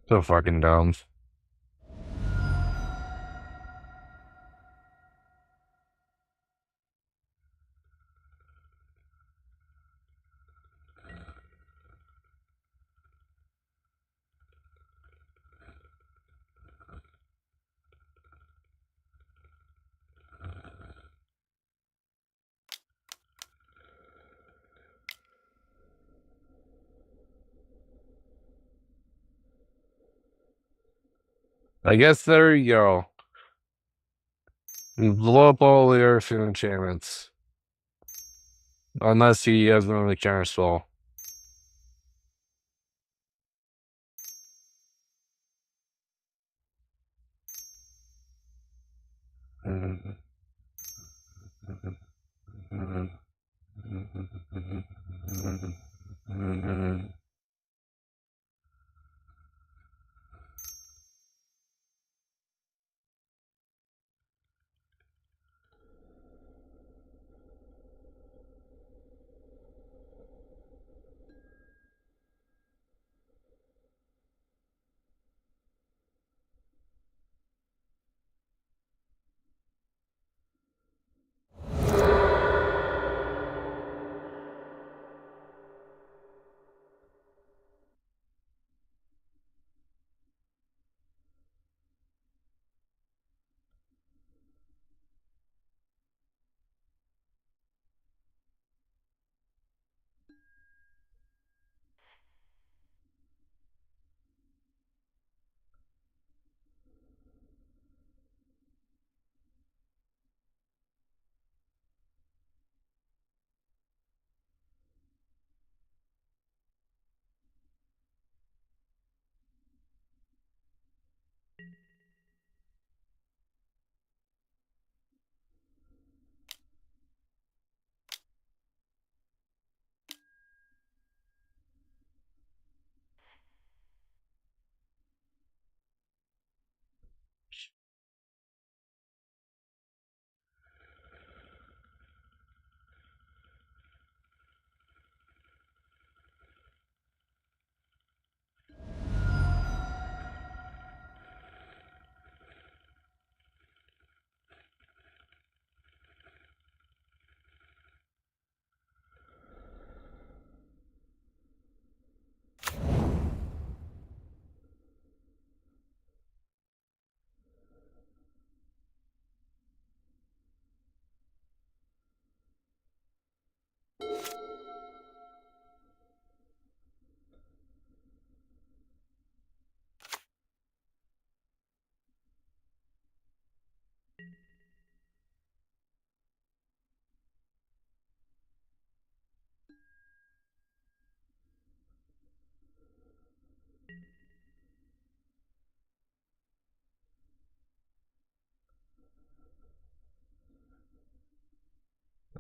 So fucking dumb. I guess there you go. You blow up all the earth and enchantments. Unless he has another counter spell.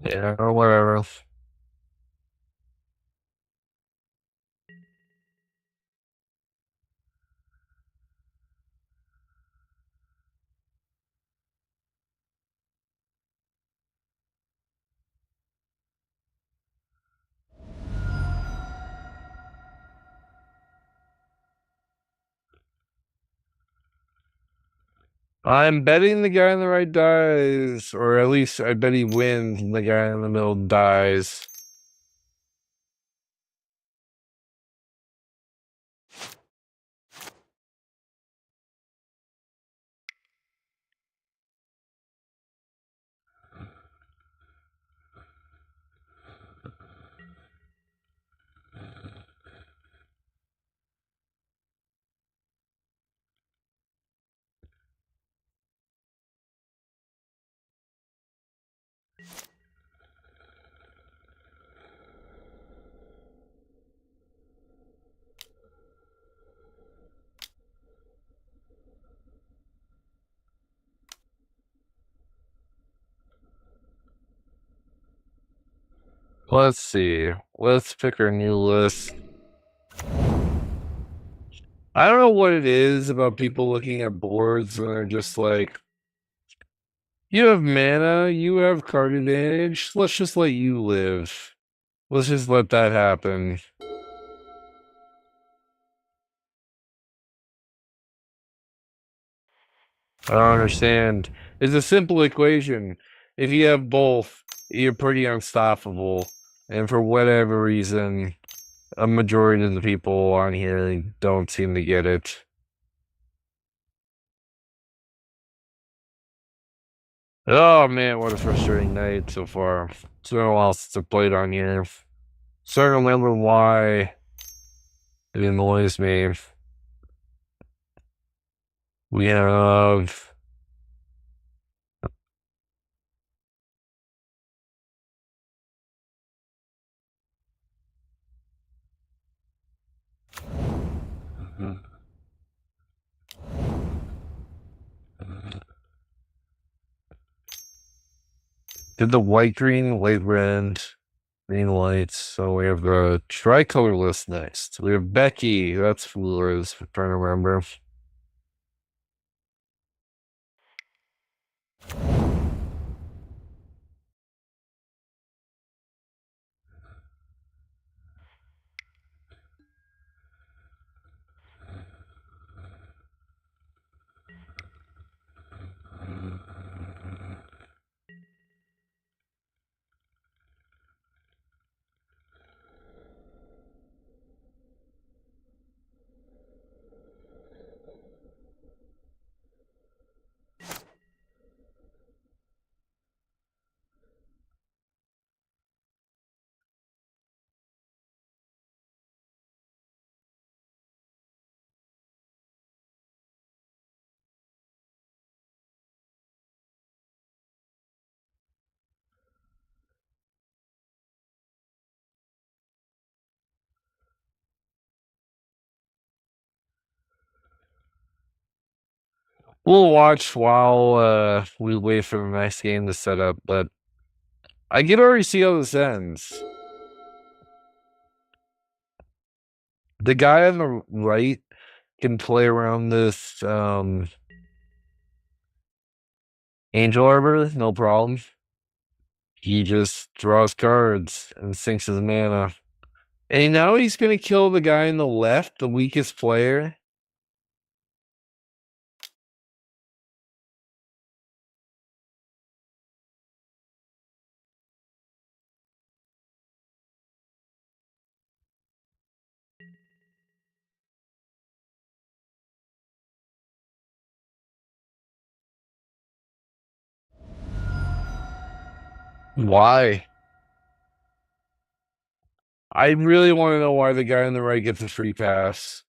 Yeah, or whatever. I'm betting the guy in the right dies, or at least I bet he wins and the guy in the middle dies. Let's see. Let's pick our new list. I don't know what it is about people looking at boards and they're just like, you have mana, you have card advantage, let's just let you live. Let's just let that happen. I don't understand. It's a simple equation. If you have both, you're pretty unstoppable. And for whatever reason, a majority of the people on here don't seem to get it. Oh man, what a frustrating night so far. It's been a while since I played on here. Starting to remember why it annoys me. We have Did the white green, white red, green lights. So we have the tricolor list next. We have Becky. That's Fleurs. I'm trying to remember. We'll watch while we wait for the next game to set up, but I can already see how this ends. The guy on the right can play around this Angel Arbor, no problem. He just draws cards and sinks his mana. And now he's gonna kill the guy on the left, the weakest player. Why? I really want to know why the guy on the right gets a free pass.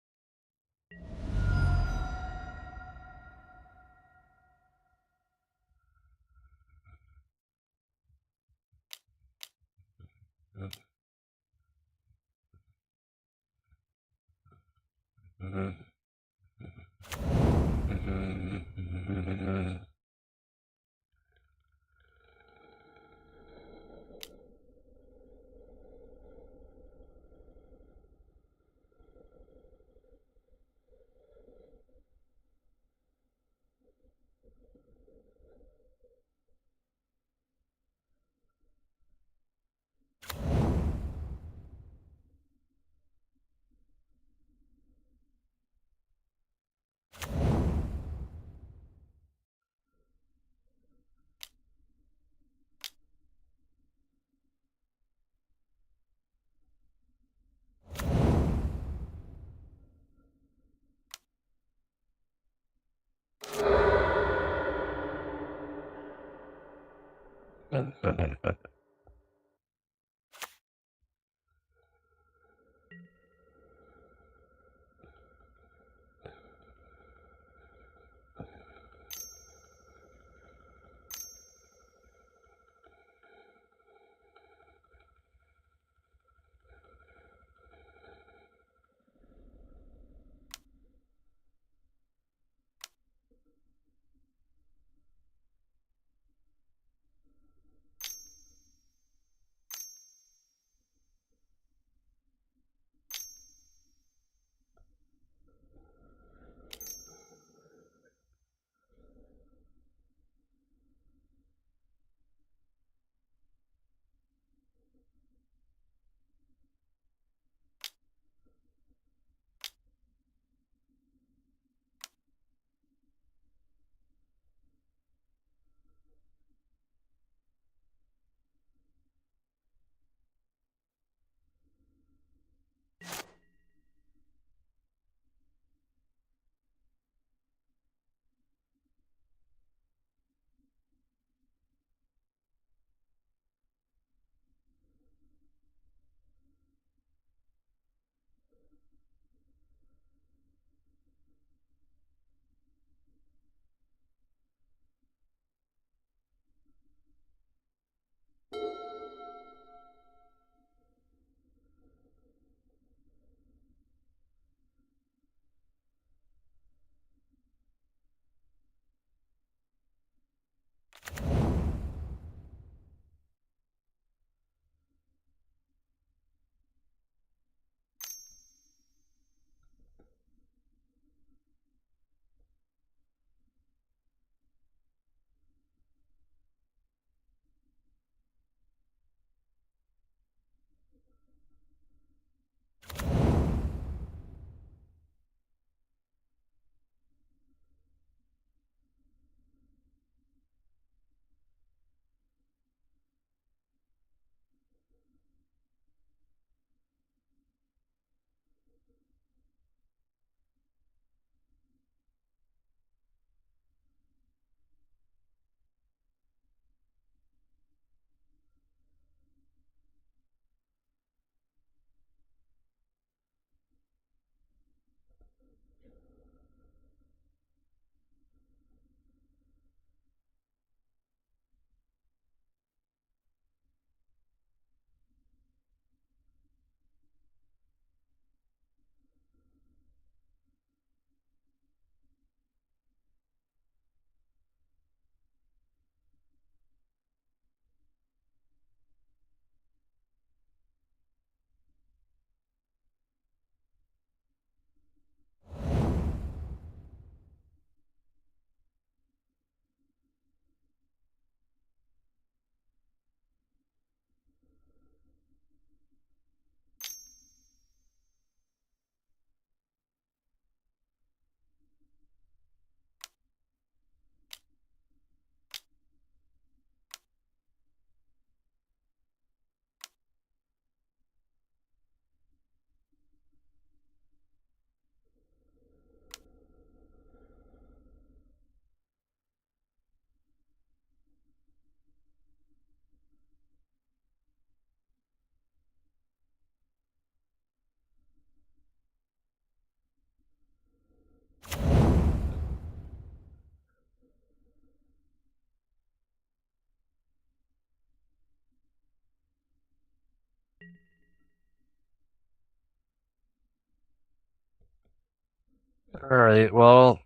All right. Well,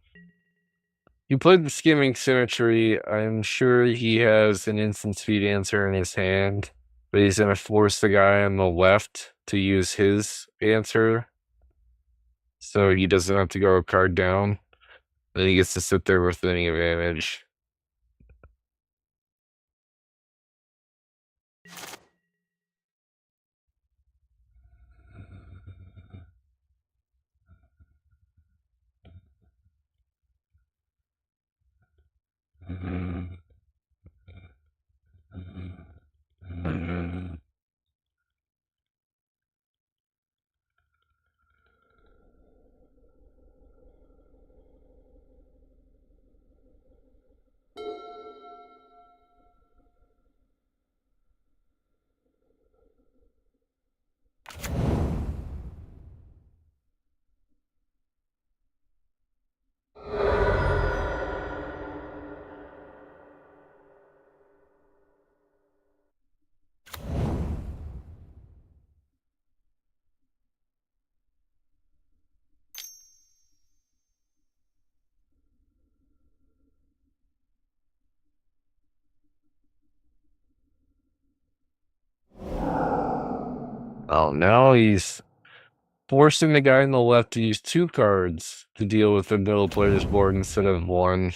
you played the skimming symmetry. I'm sure he has an instant speed answer in his hand, but he's gonna force the guy on the left to use his answer, so he doesn't have to go a card down. Then he gets to sit there with any advantage. Oh, now he's forcing the guy on the left to use two cards to deal with the middle player's board instead of one.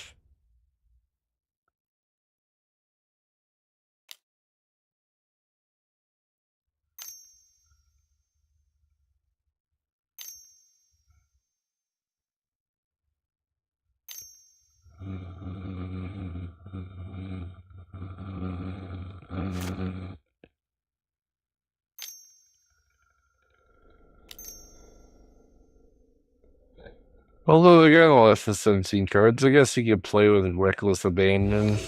Although the guy on the left has 17 cards, I guess he could play with reckless abandon.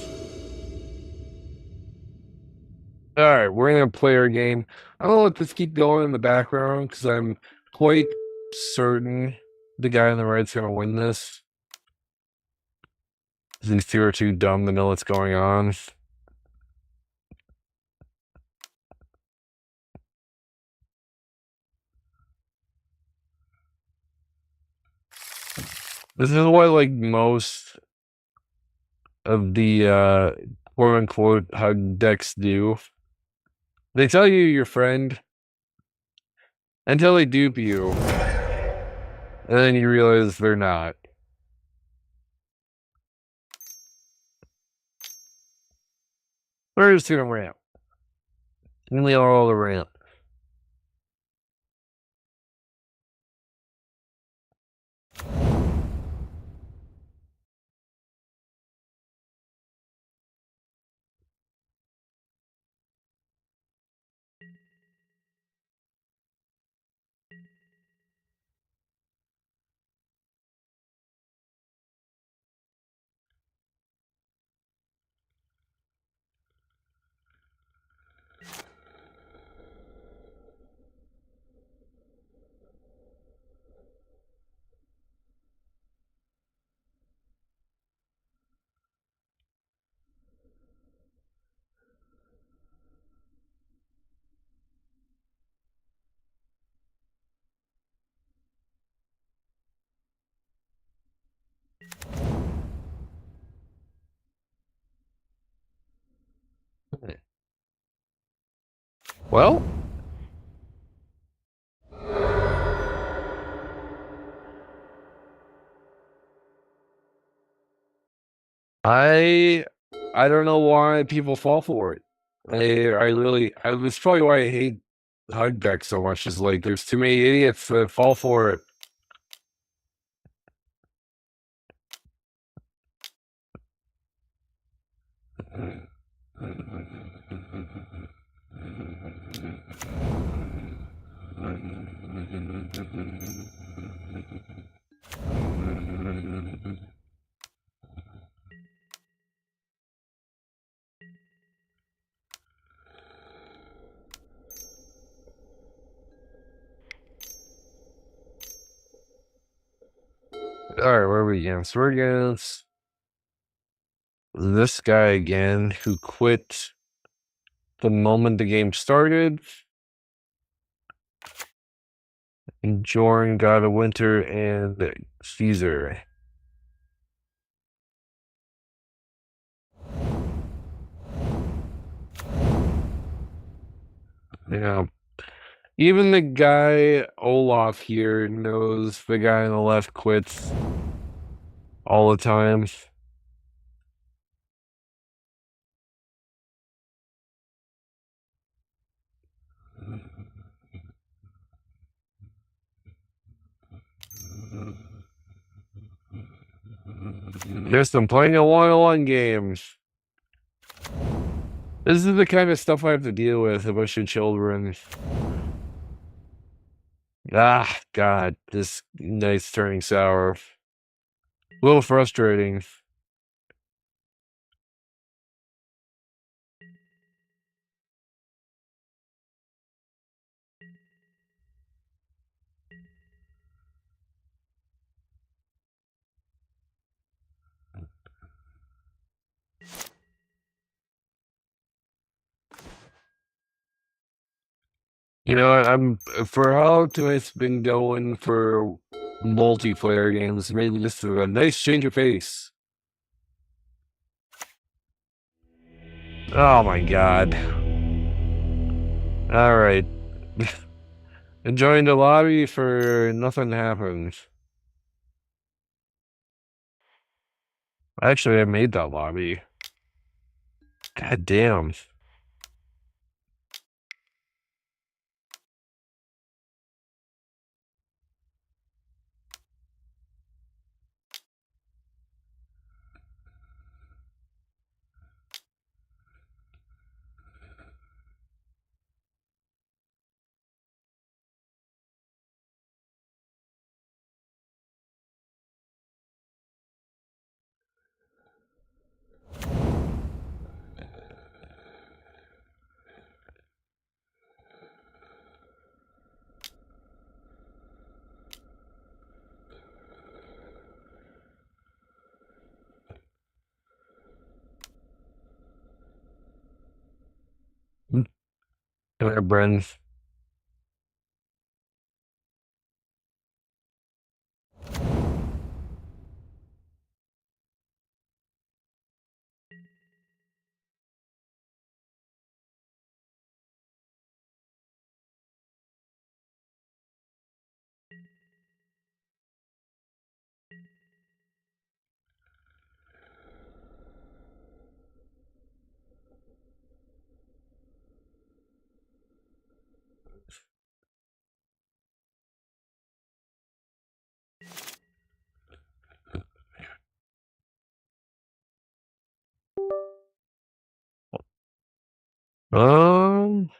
All right, we're gonna play our game. I'm gonna let this keep going in the background because I'm quite certain the guy on the right's gonna win this. These two are too dumb to know what's going on. This is what like most of the quote unquote hug decks do. They tell you your friend until they dupe you, and then you realize they're not. We're just gonna ramp. Nearly all the ramp. Well, I I don't know why people fall for it. That's probably why I hate hug decks so much. Is like there's too many idiots that fall for it. All right, where are we against? We're against this guy again who quit the moment the game started. And Jorn, God of Winter, and Caesar. Yeah. Even the guy Olaf here knows the guy on the left quits all the time. Just I'm playing a one-on-one game. This is the kind of stuff I have to deal with a bunch of children. Ah, God, this night's turning sour. A little frustrating. You know, I'm for how tonight's been going for multiplayer games, maybe just a nice change of pace. Oh my God. All right. Enjoying the lobby for nothing happens. Actually, I made that lobby. God damn. Come here, Bren. Um,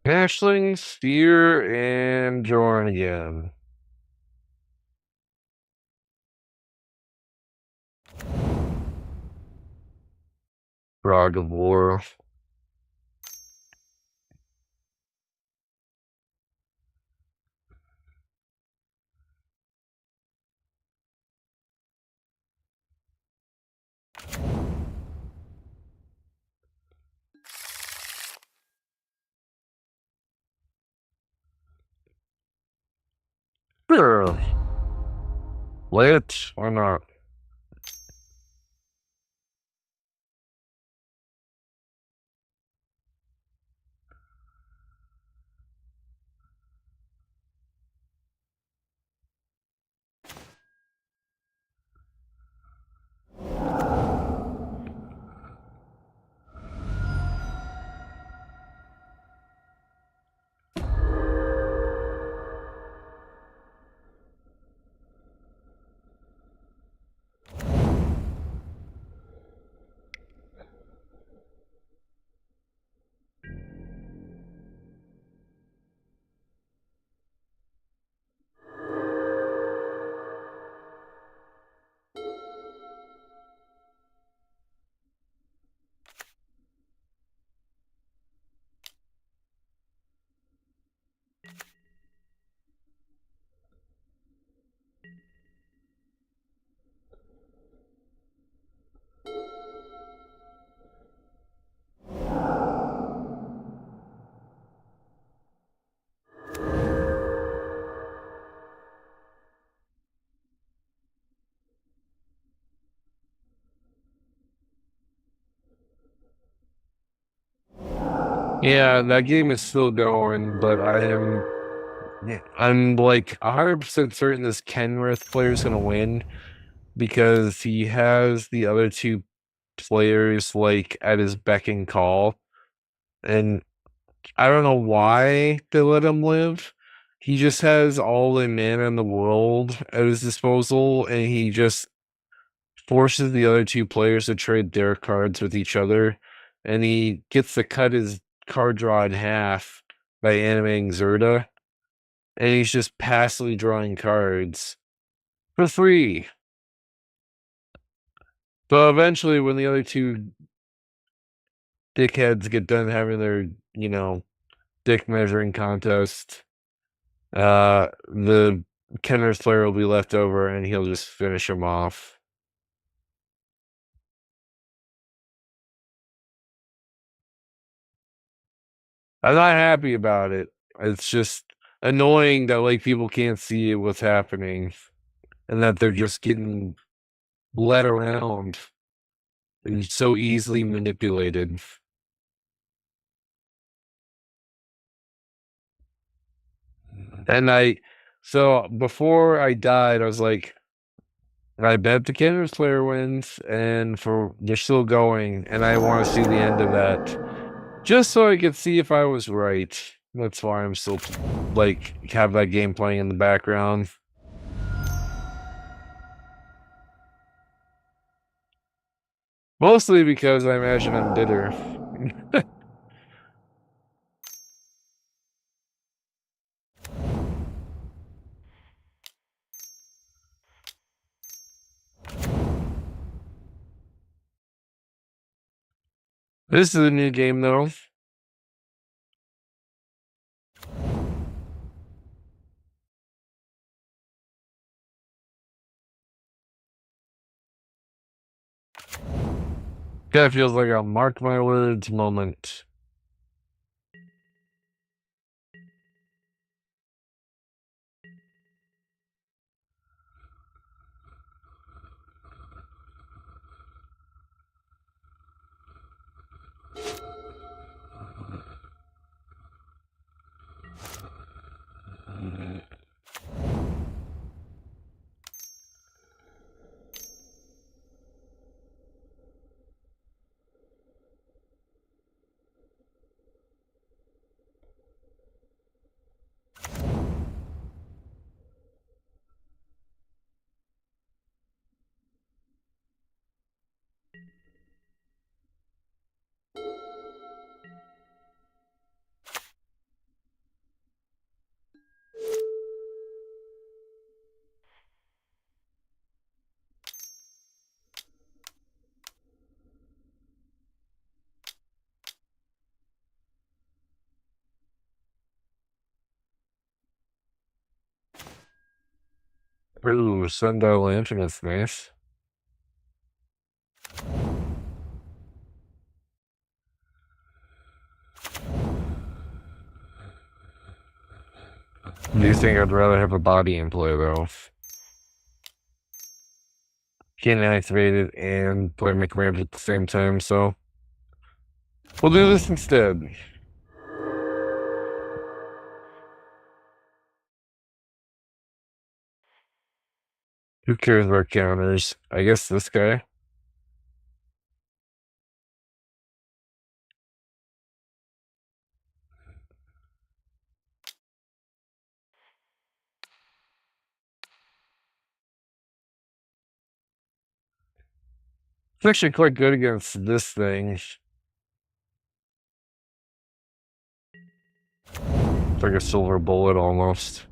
Ashling, Spear, and Jorn again. Frog of War. Sure. Play it or not. Yeah, that game is still going, but I'm like 100% certain this Kenrith player is gonna win because he has the other two players like at his beck and call, and I don't know why they let him live. He just has all the mana in the world at his disposal, and he just forces the other two players to trade their cards with each other, and he gets to cut his card draw in half by animating Zerda, and he's just passively drawing cards for free. So eventually, when the other two dickheads get done having their, dick measuring contest, the Kenner's player will be left over, and he'll just finish him off. I'm not happy about it. It's just annoying that like people can't see what's happening and that they're just getting led around and so easily manipulated. And so before I died, I was like, I bet the Canvas player wins, and for they're still going, and I want to see the end of that, just so I could see if I was right. That's why I'm still like have that game playing in the background. Mostly because I imagine I'm bitter. This is a new game though. Kind of feels like a mark my words moment. Ooh, sundial lantern, that's nice. Do you think I'd rather have a body in play though? Can't activate it and play my command at the same time, so we'll do this instead. Who cares about counters? I guess this guy. It's actually quite good against this thing. It's like a silver bullet almost.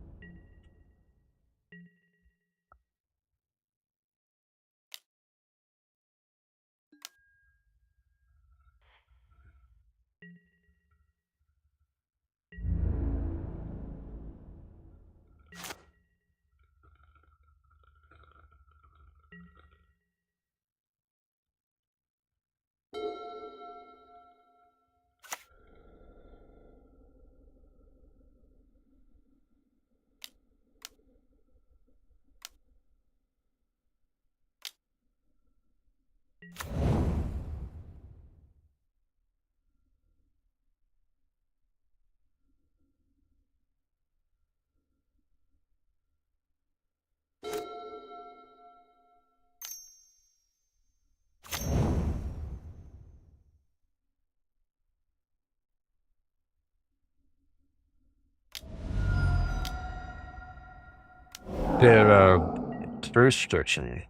That first restriction.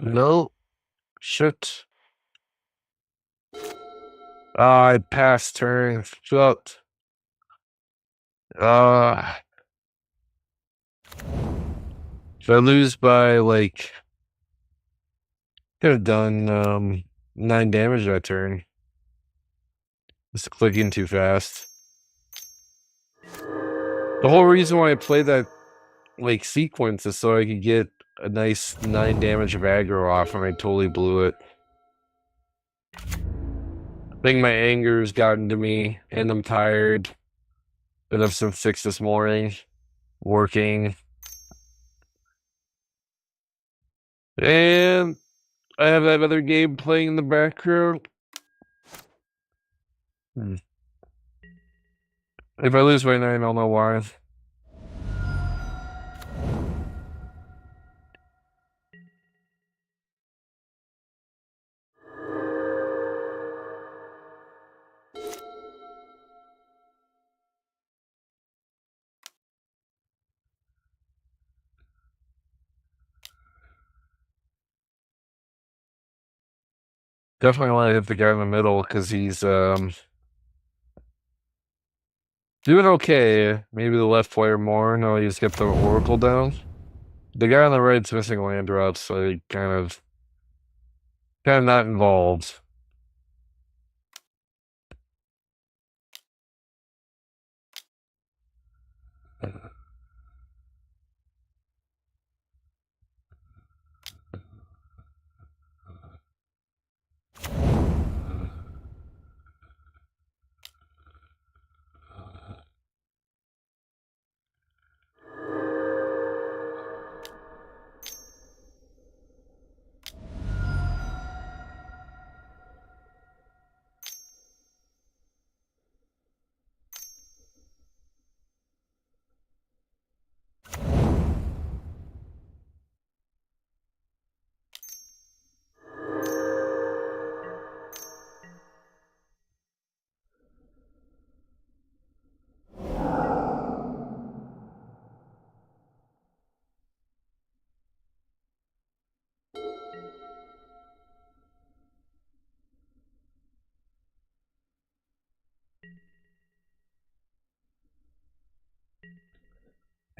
No. Shit. I passed turn. Shut. Uh, if I lose by like, could have done 9 damage that turn. Just clicking too fast. The whole reason why I played that like sequence is so I could get a nice 9 damage of aggro off, and I totally blew it. I think my anger's gotten to me, and I'm tired. Been up since 6 this morning, working. And I have that other game playing in the background. If I lose by 9, I'll know why. Definitely want to hit the guy in the middle because he's doing okay. Maybe the left player more. No, he just get the Oracle down. The guy on the right's missing land drops, so he kind of not involved.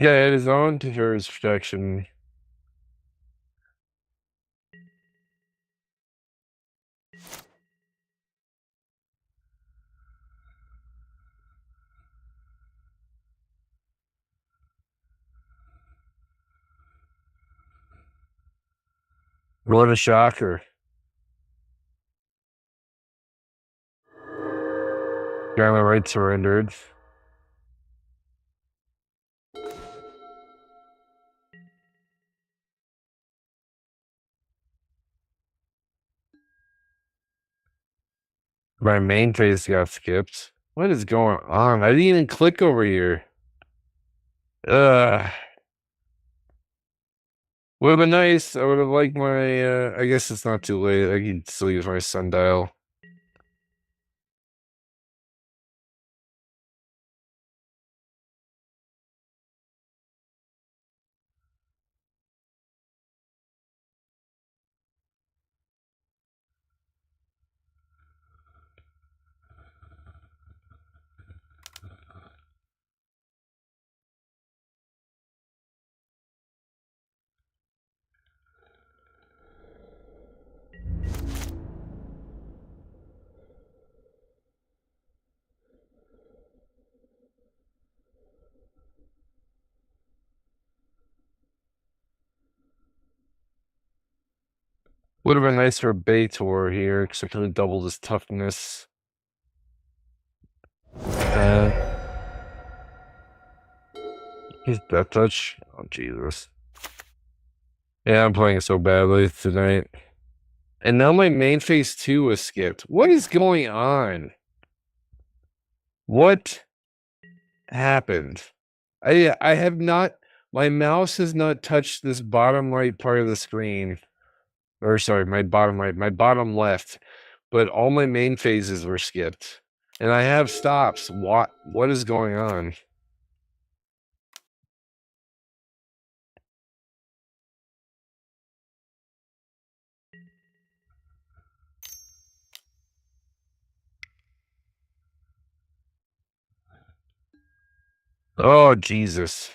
Yeah, it is on to his protection. What a shocker. Got my right surrendered. My main phase got skipped. What is going on? I didn't even click over here. Ugh. Would have been nice. I would have liked my, I guess it's not too late. I can still use my sundial. Would have been nice for Baitor here, because I could have doubled his toughness. He's Death Touch. Oh, Jesus. Yeah, I'm playing so badly tonight. And now my main phase 2 was skipped. What is going on? What happened? I have not, my mouse has not touched this bottom right part of the screen. Or sorry, my bottom right, my bottom left. But all my main phases were skipped. And I have stops. What is going on? Oh, Jesus.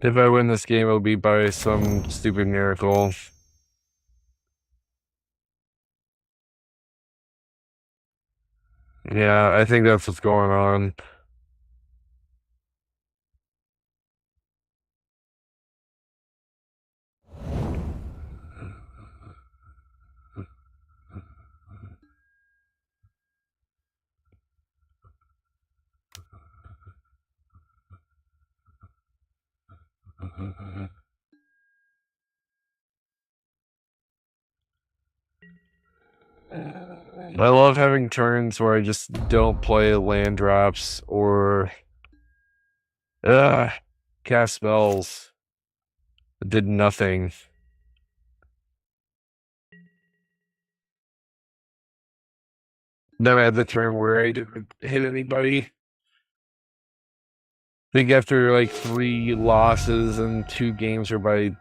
If I win this game, it'll be by some stupid miracle. Yeah, I think that's what's going on. I love having turns where I just don't play land drops or cast spells that did nothing. Never had the turn where I didn't hit anybody. I think after like 3 losses and 2 games are by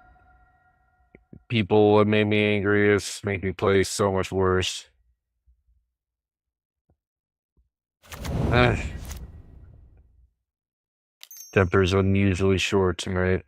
people that made me angry, it's made me play so much worse. Uh, Temper's unusually short tonight.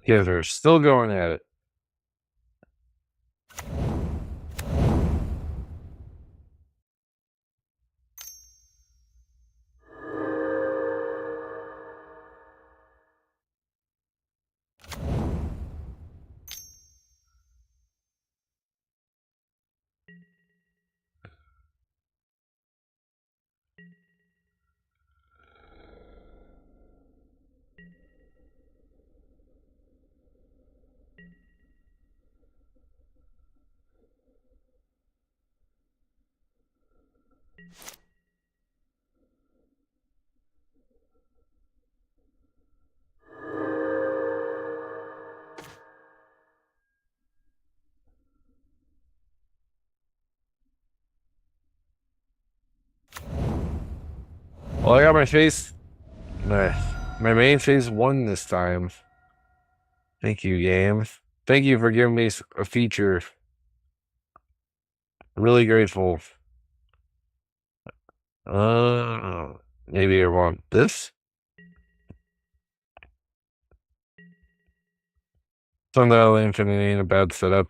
Yeah, they're still going at it. Well, I got my face. My main phase won this time. Thank you, game. Thank you for giving me a feature. Really grateful. Maybe I want this. Sundial Infinite ain't a bad setup.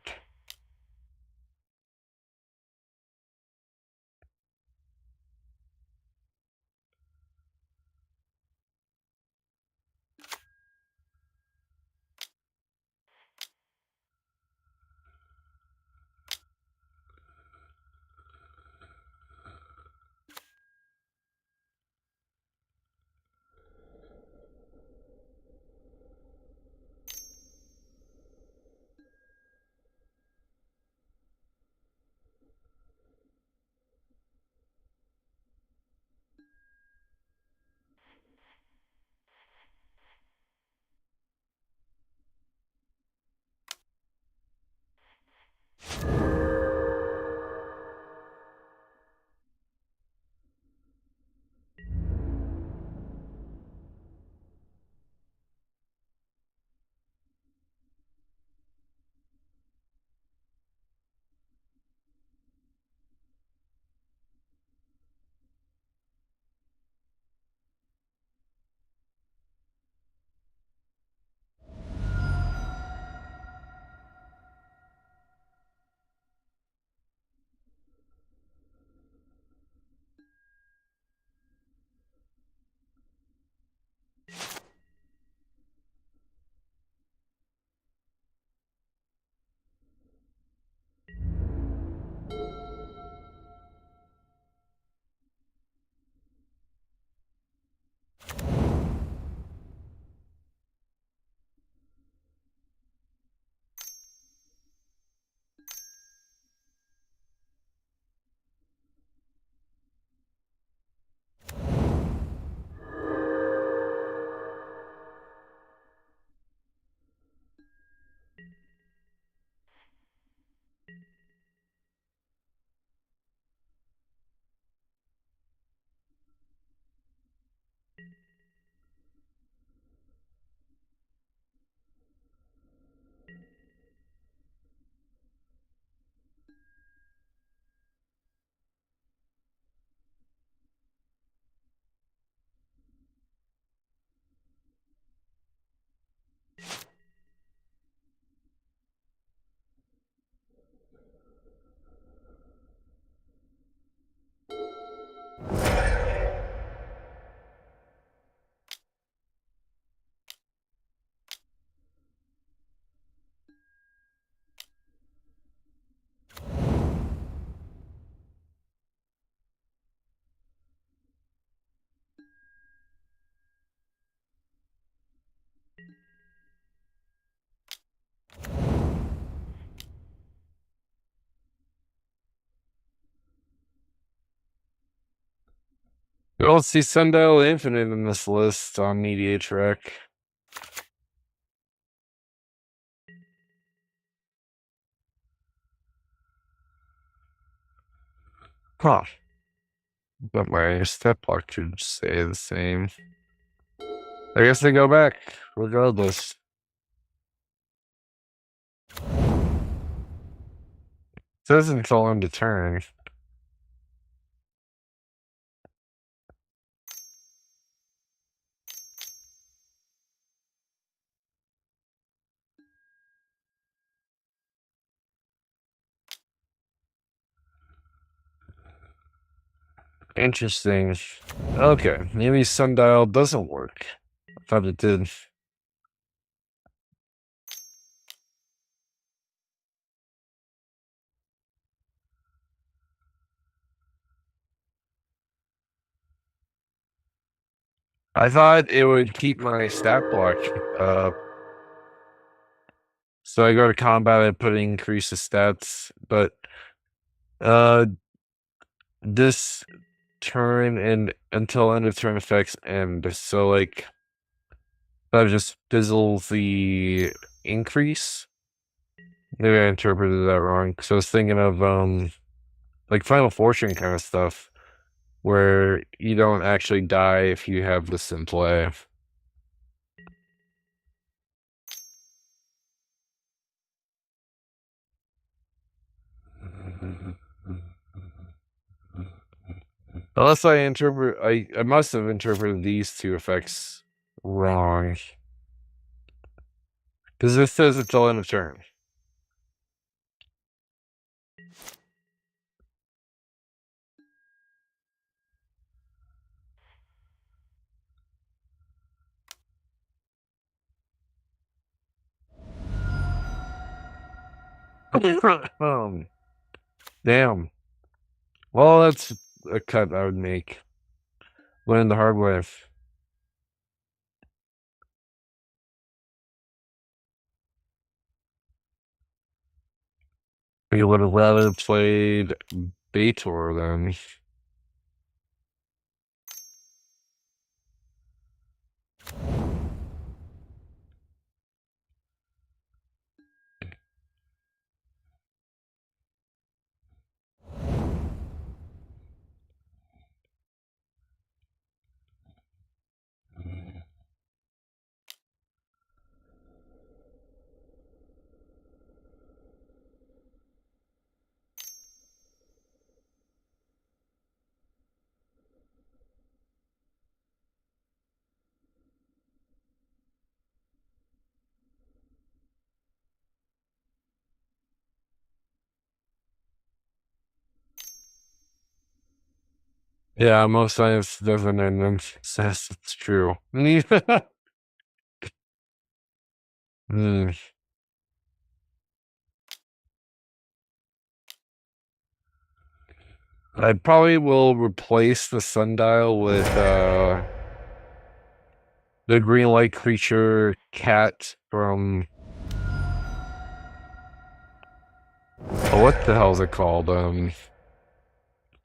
You don't see Sundial Infinite in this list on Media Track. Huh. But my step block should stay the same. I guess they go back, regardless. It doesn't tell him to turn. Interesting. Okay, maybe sundial doesn't work. I thought it did. I thought it would keep my stat block up. So I go to combat and put increase the stats, but uh this turn and until end of turn effects end. So like that just fizzles the increase. Maybe I interpreted that wrong. So I was thinking of like Final Fortune kind of stuff where you don't actually die if you have this in play. Unless I must have interpreted these two effects wrong. Because this says it's all end of turn. Damn. Well, that's a cut I would make. Learn the hard way. You would have rather played Baitor then. Yeah, most science doesn't end in success. It's true. Hmm. I probably will replace the sundial with the green light creature cat from what the hell is it called?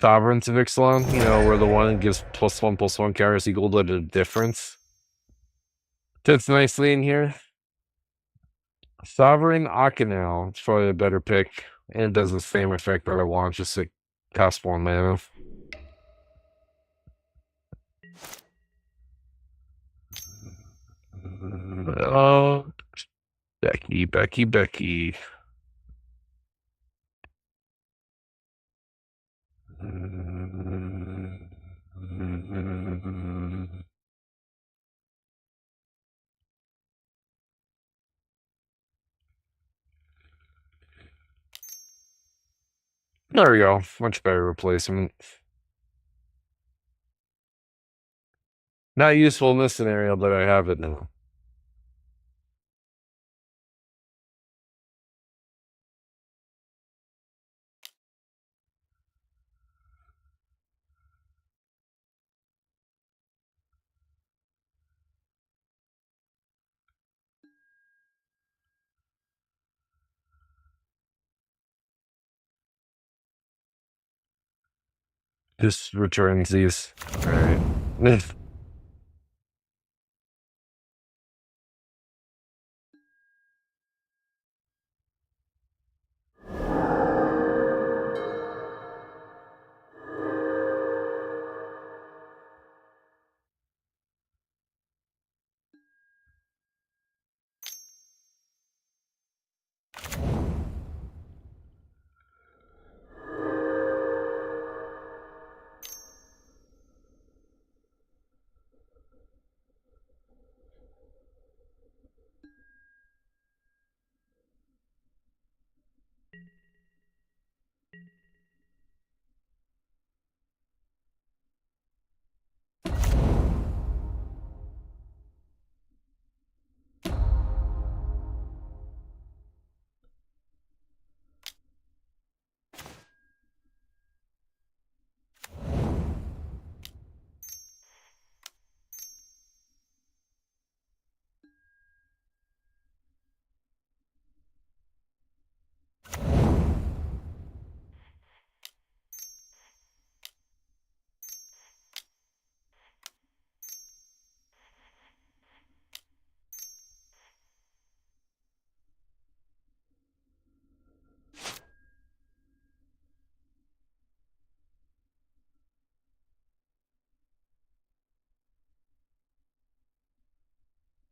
Sovereigns of Ixalan, you know, where the one gives +1/+1 counters equal to the difference. Fits nicely in here. Sovereign Akinau, it's probably a better pick. And it does the same effect that I want, just to cost 1 mana. Oh, Becky. There we go. Much better replacement. Not useful in this scenario, but I have it now. Just returns these. All right.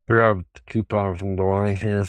Grab the coupon from Doran here.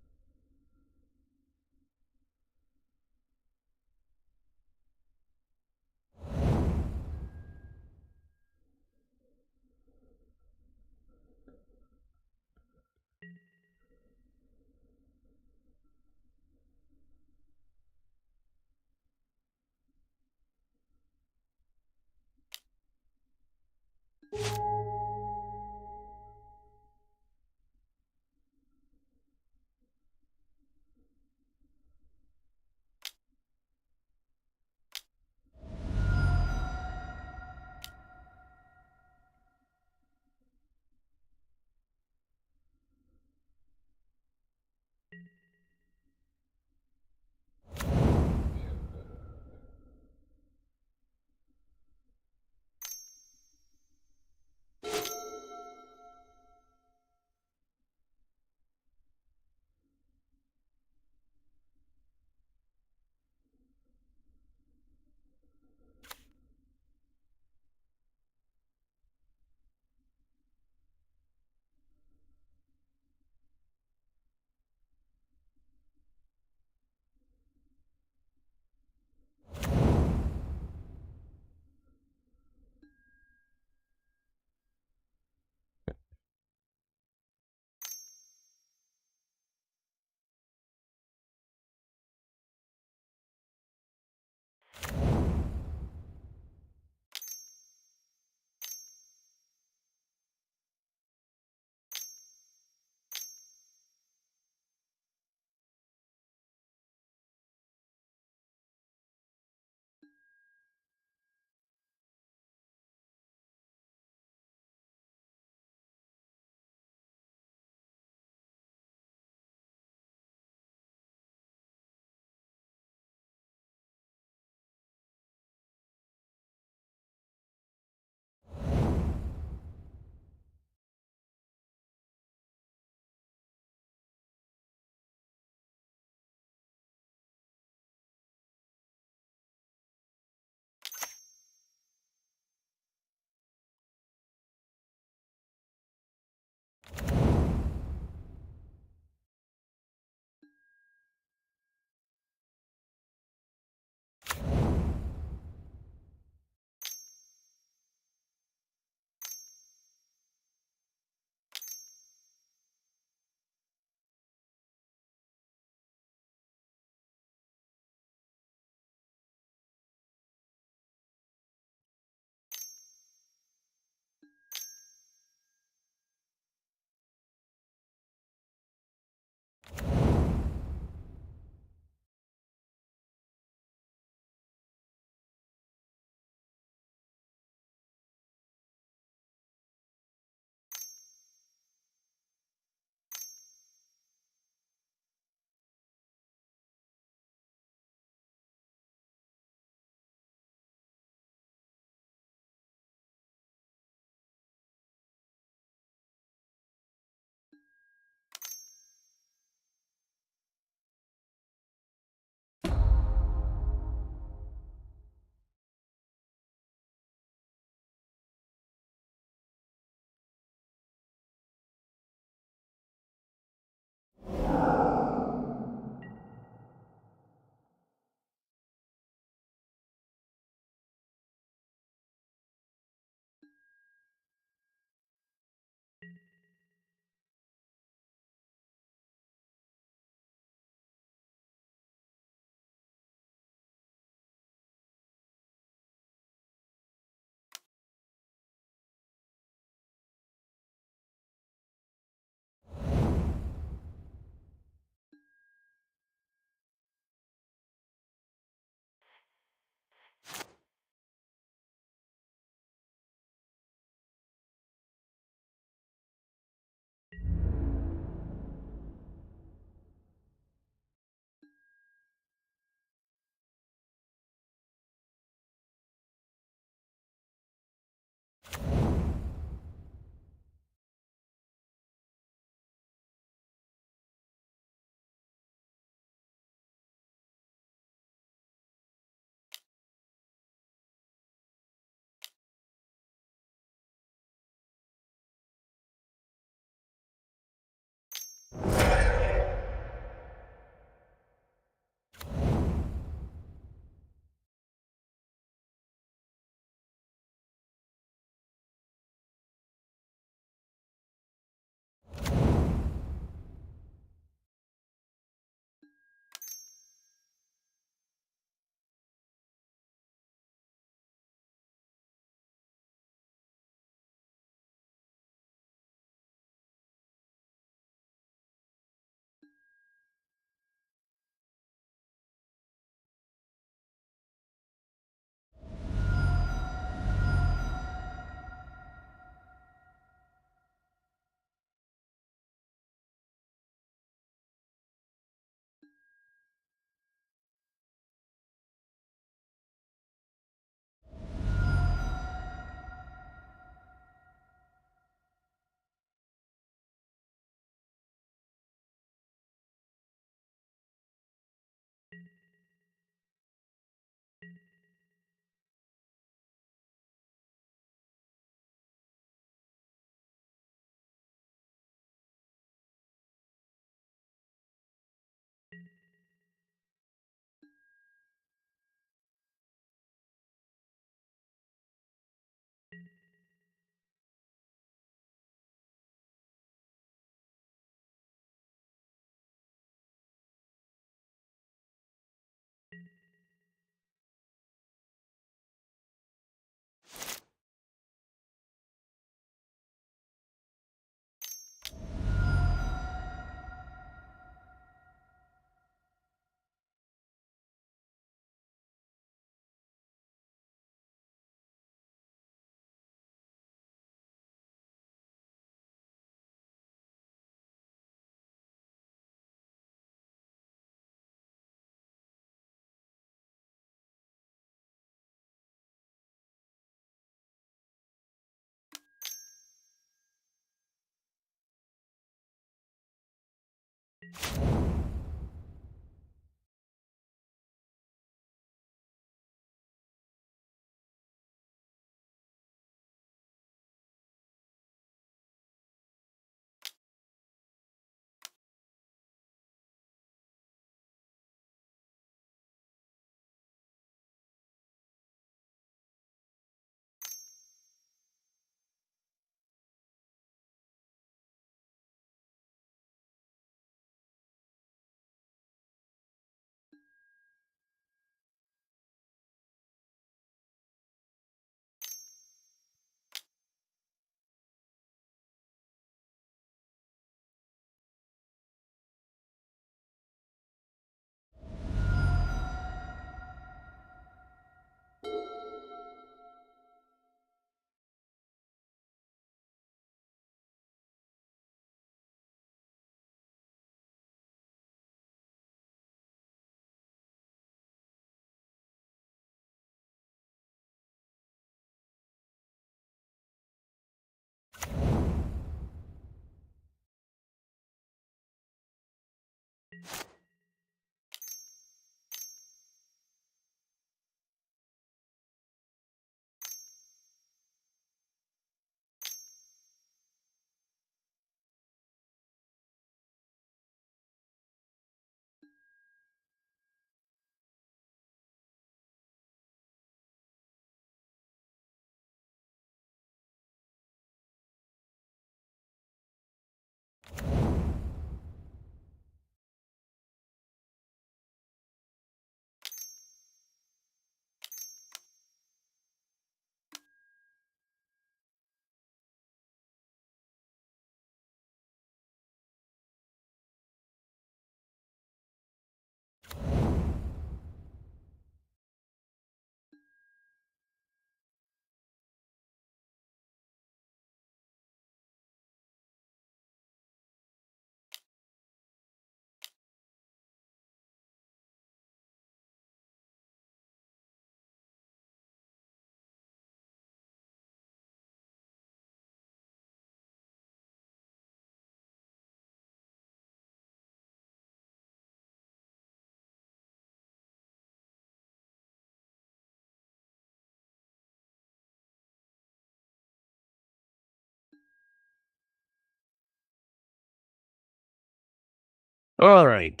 All right.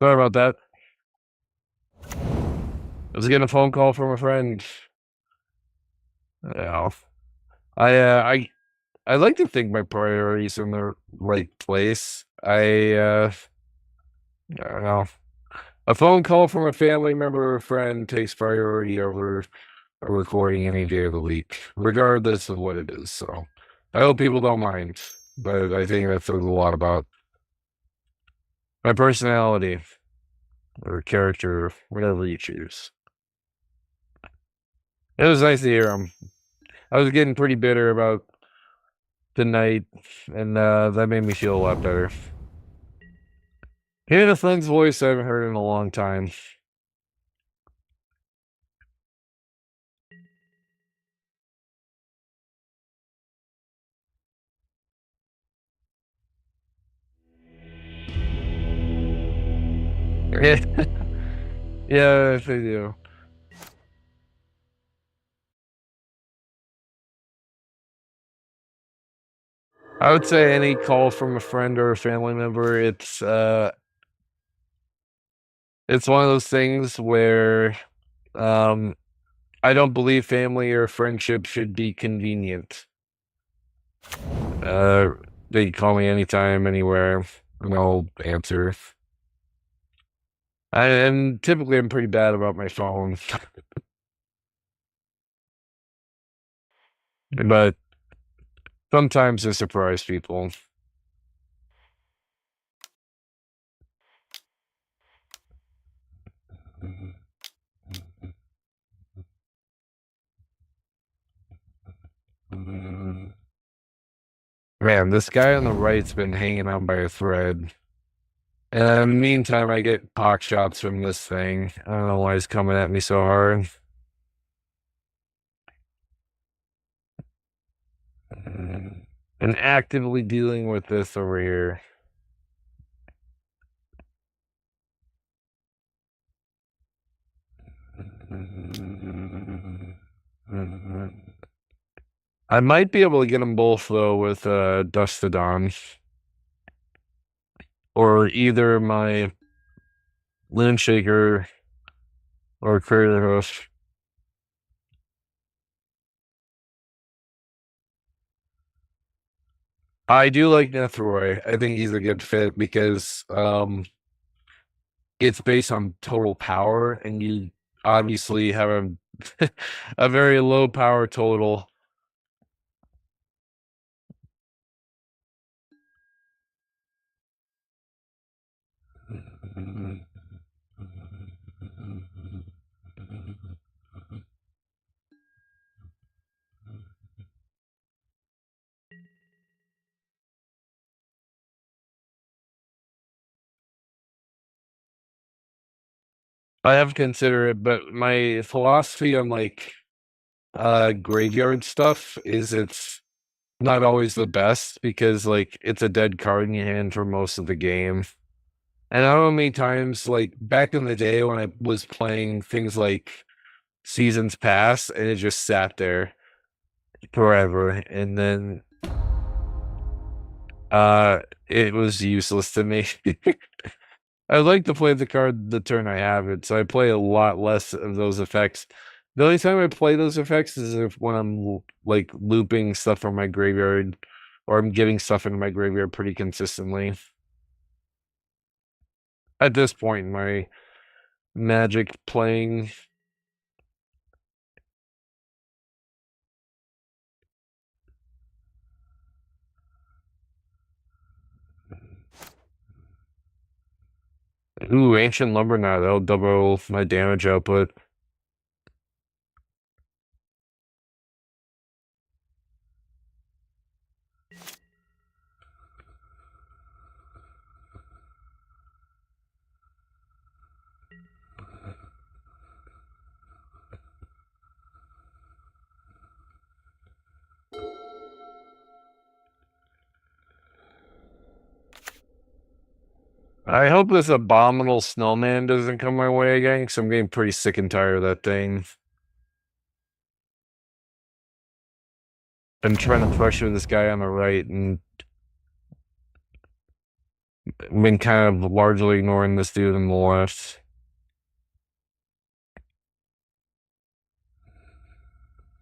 Sorry about that. I was getting a phone call from a friend. Yeah. I like to think my priorities are in the right place. I don't know. A phone call from a family member or a friend takes priority over a recording any day of the week, regardless of what it is. So I hope people don't mind. But I think that says a lot about my personality or character, whatever you choose. It was nice to hear him. I was getting pretty bitter about tonight, and that made me feel a lot better. Hearing a friend's voice I haven't heard in a long time. Yeah, yeah, they do. I would say any call from a friend or a family member, it's one of those things where um I don't believe family or friendship should be convenient. Uh they can call me anytime, anywhere, and I'll answer. And typically I'm pretty bad about my phone. But sometimes I surprise people. Man, this guy on the right's been hanging on by a thread. And in the meantime, I get pock shots from this thing. I don't know why he's coming at me so hard. And actively dealing with this over here. I might be able to get them both though with Dust to Dawn, or either my Linen Shaker or Courier Host. I do like Nethroy. I think he's a good fit because it's based on total power, and you obviously have a a very low power total. I have to consider it, but my philosophy on like graveyard stuff is it's not always the best because like it's a dead card in your hand for most of the game. And I don't know how many times like back in the day when I was playing things like Seasons Past and it just sat there forever and then uh it was useless to me. I like to play the card the turn I have it, so I play a lot less of those effects. The only time I play those effects is if when I'm like looping stuff from my graveyard, or I'm giving stuff into my graveyard pretty consistently. At this point in my Magic playing, ooh, Ancient Lumber now, that'll double my damage output. I hope this abominable snowman doesn't come my way again, because I'm getting pretty sick and tired of that thing. I'm trying to pressure this guy on the right and been kind of largely ignoring this dude on the left.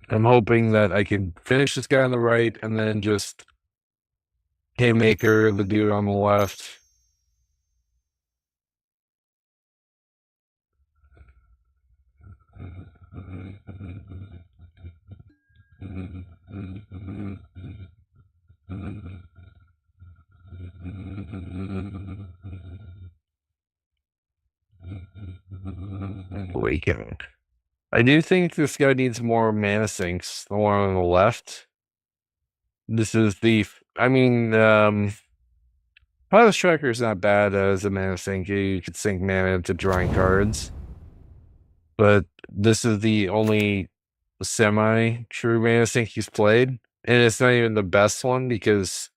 I'm hoping that I can finish this guy on the right and then just haymaker the dude on the left. Awakening. I do think this guy needs more mana sinks, the one on the left. This is the, I mean, Pilot's Tracker is not bad as a mana sink. You could sink mana into drawing cards. But this is the only semi-true mana sink he's played. And it's not even the best one because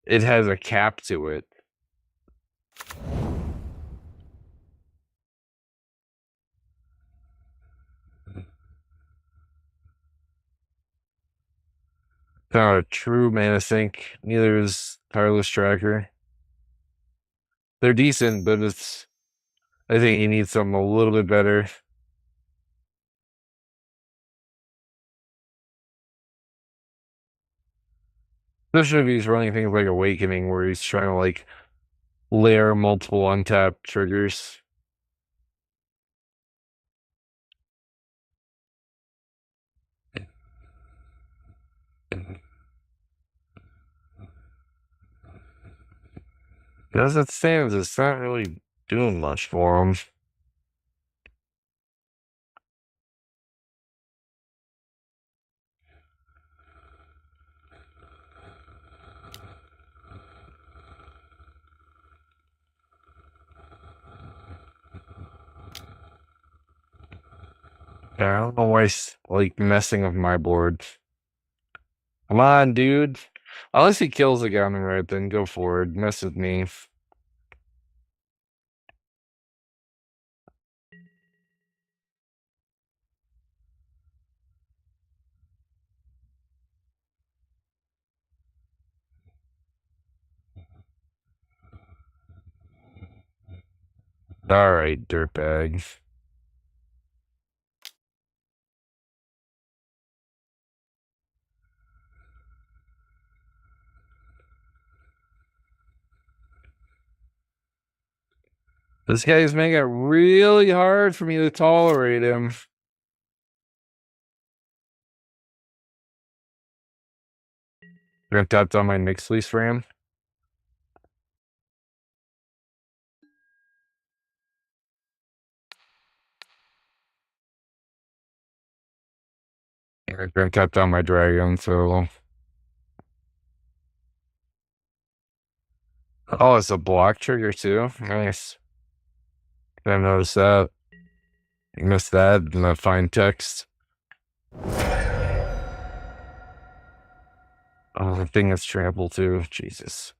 it has a cap to it. It's not a true mana sink. Neither is Tireless Tracker. They're decent, but it's, I think he needs something a little bit better. Especially if he's running things like Awakening, where he's trying to like layer multiple untapped triggers. As it stands, it's not really doing much for him. Yeah, I don't know why he's like messing with my board. Come on, dude. Unless he kills the guy on the right, then go forward. Mess with me. All right, dirtbag. This guy's making it really hard for me to tolerate him. I'm gonna tap on my mixed lease for him. I'm gonna tap down my dragon, so. Oh, it's a block trigger too. Nice. Didn't notice that. You missed that in the fine text. Oh, the thing is trample too. Jesus.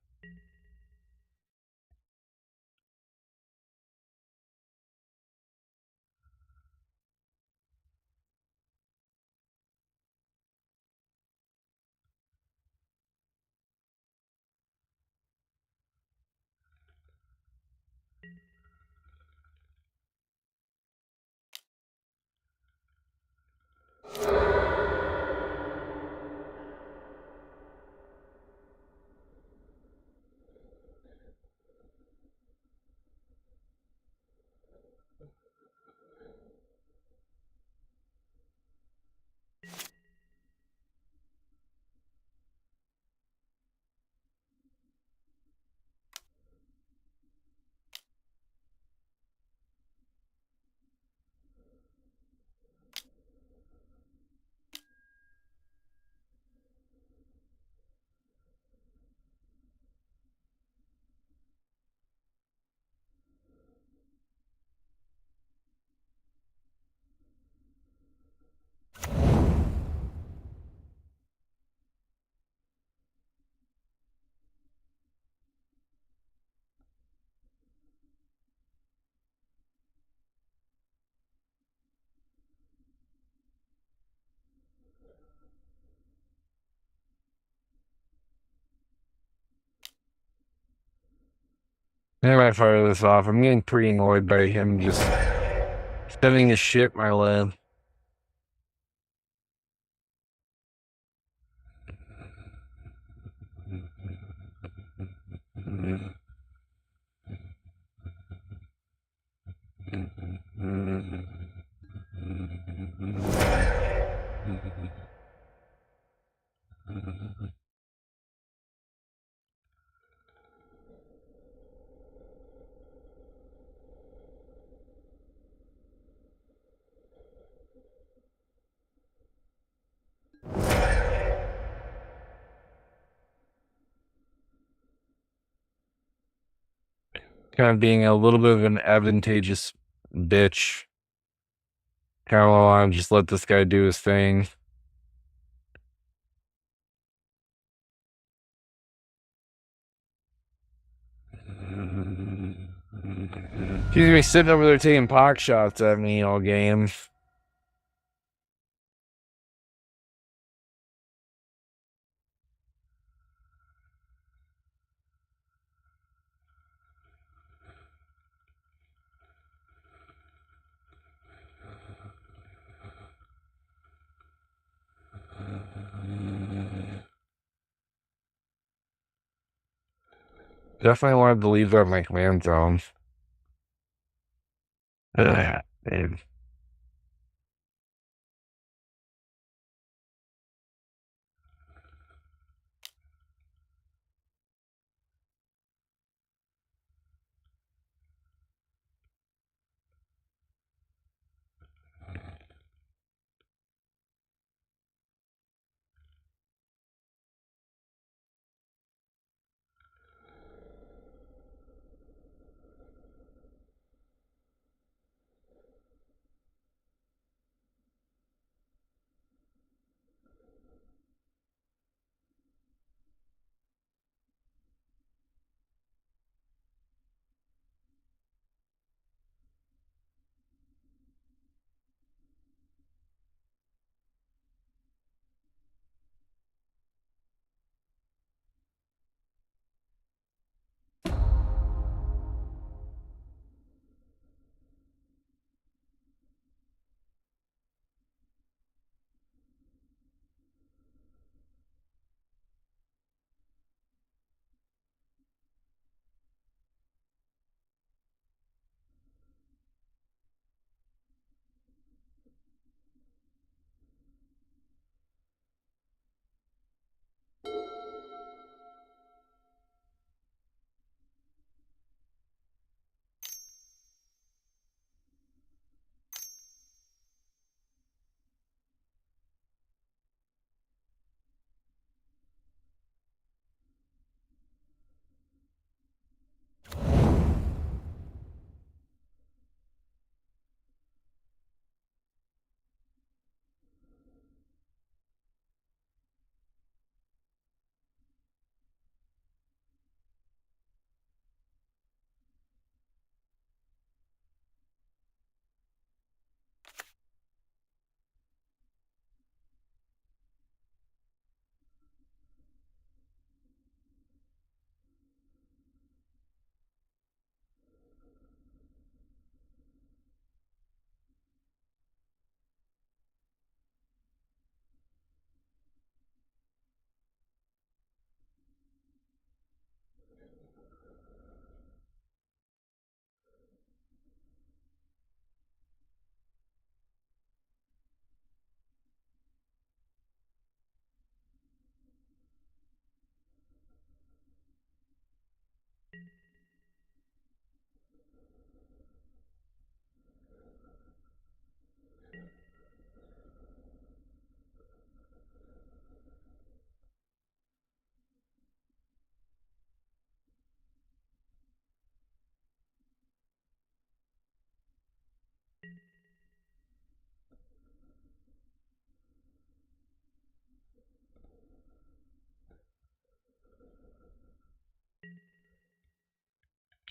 I might fire this off. I'm getting pretty annoyed by him just sending his shit my way. Kind of being a little bit of an advantageous bitch. Kind of want to just let this guy do his thing. He's gonna be sitting over there taking pock shots at me all game. Definitely wanted to leave that in my command zone. Man.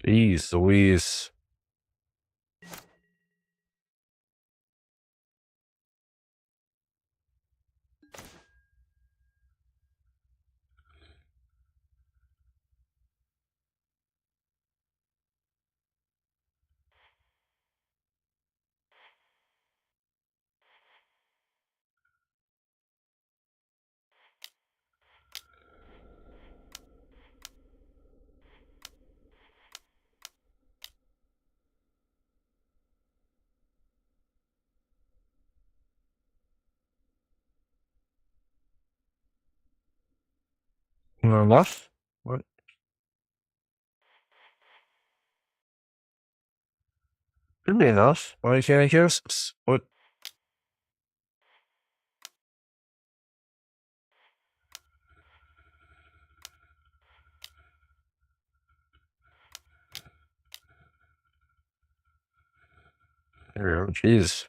Jeez Louise. Enough? What? Could be enough. Why can't I guess? What? There we go. Jeez.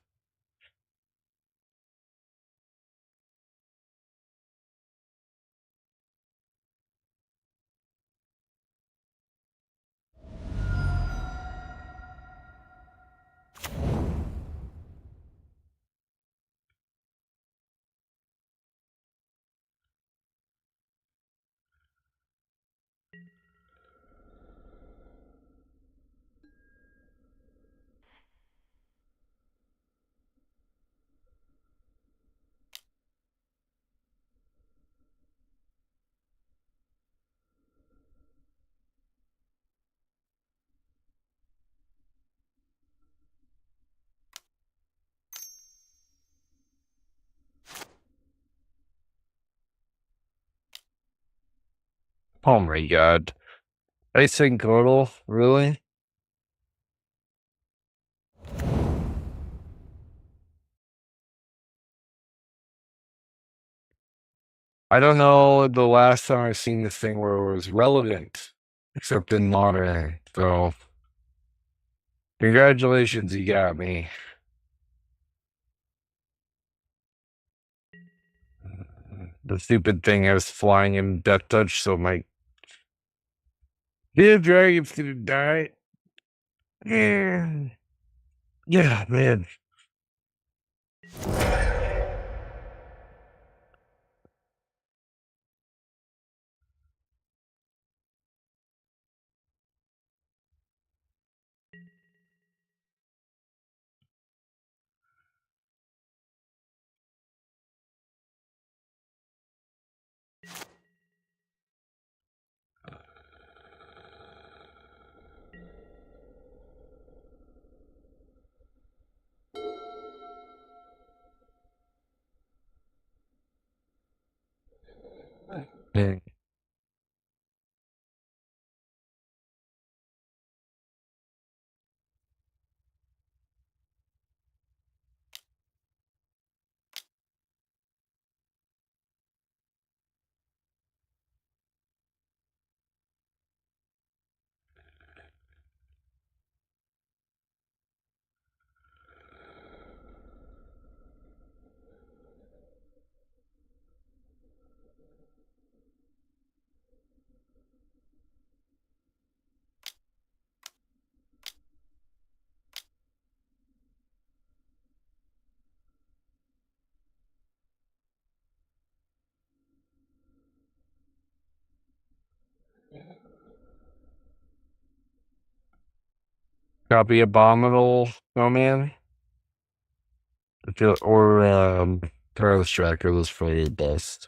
Oh my god. I think Kirol, really? I don't know the last time I've seen this thing where it was relevant, except in modern. So, congratulations, you got me. The stupid thing I was flying in Death Touch, so my dragon's gonna die. Yeah, yeah, man. Man. Copy Abominable Snowman. Or Carlos Tracker was probably the best.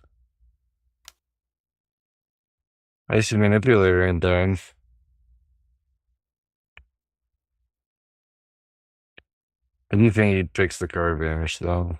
Ice Manipulator and done. I do think he'd fix the card vanish though.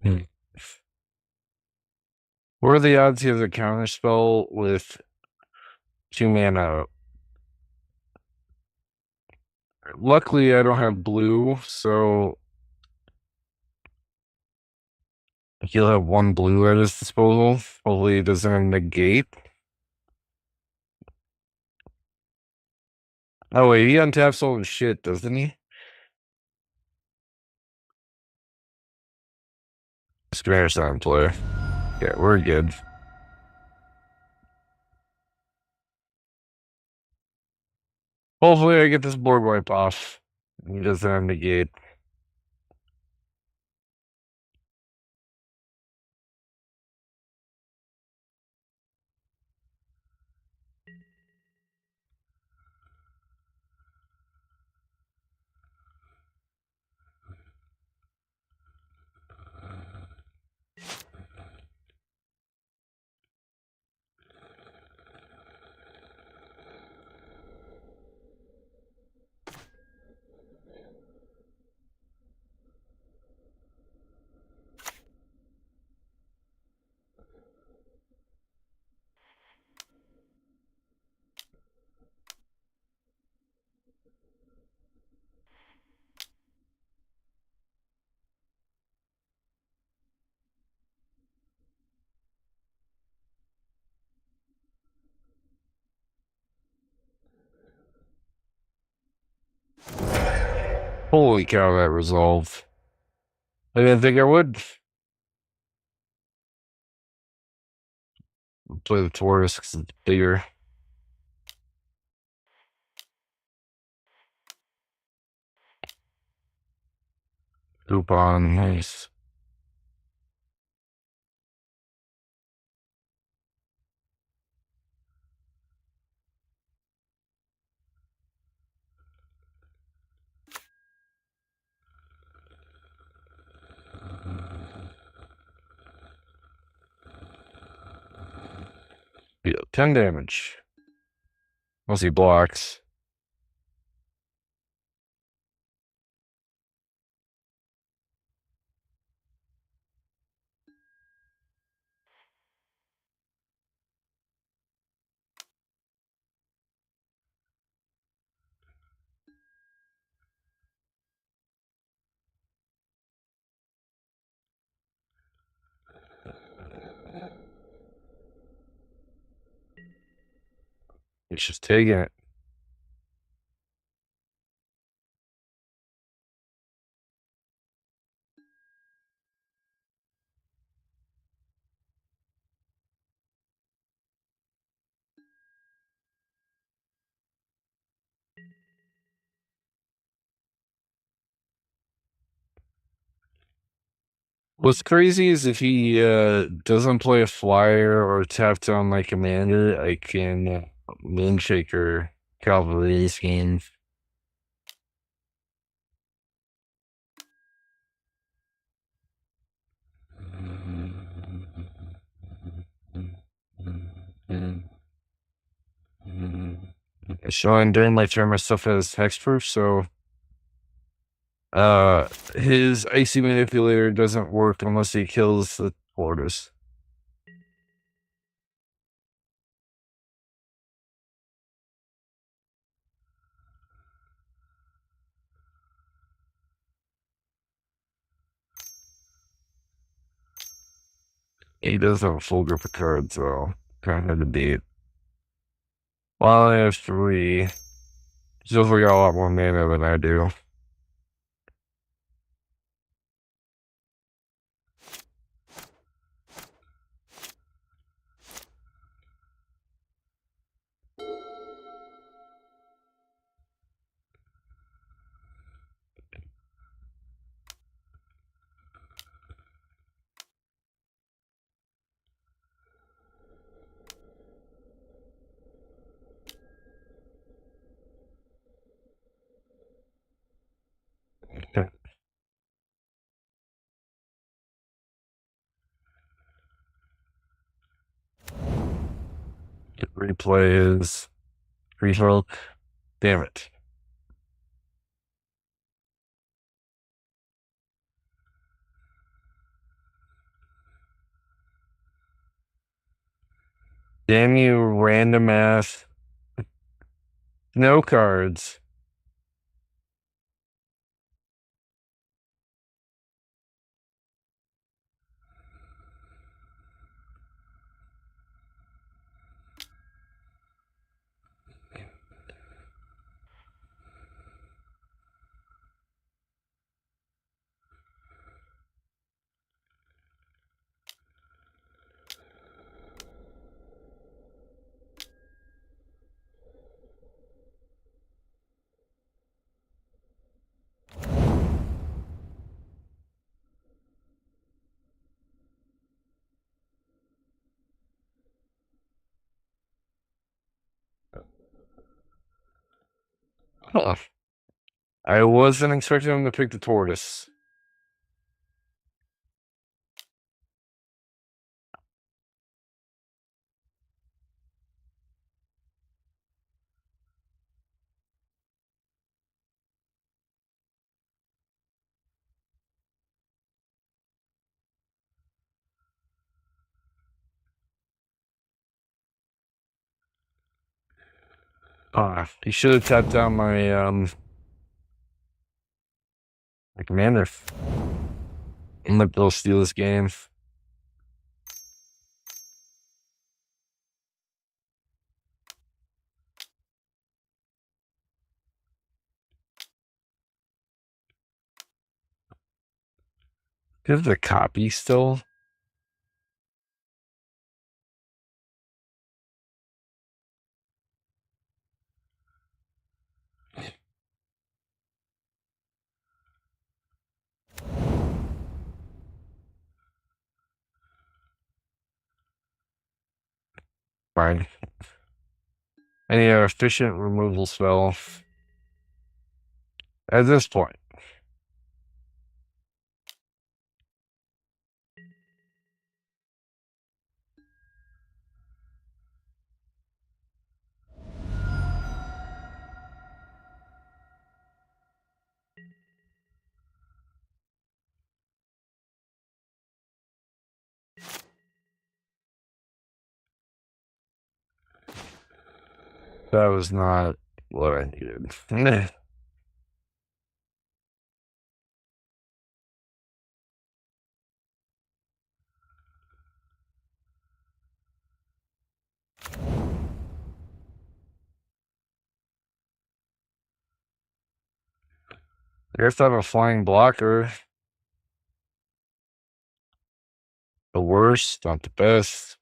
Hmm. What are the odds he has a counter spell with 2 mana? Luckily, I don't have blue, so he'll have 1 blue at his disposal. Hopefully, it doesn't negate. Oh, wait, he untaps all his shit, doesn't he? Spanish time player. Yeah, we're good. Hopefully, I get this board wipe off. He doesn't have negate. Holy cow, that resolved. I didn't think I would. Play the Taurus because it's bigger. Coupon, nice. Yeah, 10 damage. Unless he blocks. He's just taking it. What's crazy is if he doesn't play a flyer or tap down my commander, I can Moonshaker Cavalry scheme. Showing during my turn, my stuff has hexproof, so his icy manipulator doesn't work unless he kills the tortoise. He does have a full group of cards, so kind of had to beat. Well, I have 3. He's also got a lot more mana than I do. Okay. Replay is Kirol. Damn it. Damn you, random ass. No cards. Huh. I wasn't expecting him to pick the tortoise. He should have tapped down my commander. I'm gonna go steal this game. Give the copy still. Fine. I need an efficient removal spell. At this point. That was not what I needed. I guess I have a flying blocker. The worst, not the best.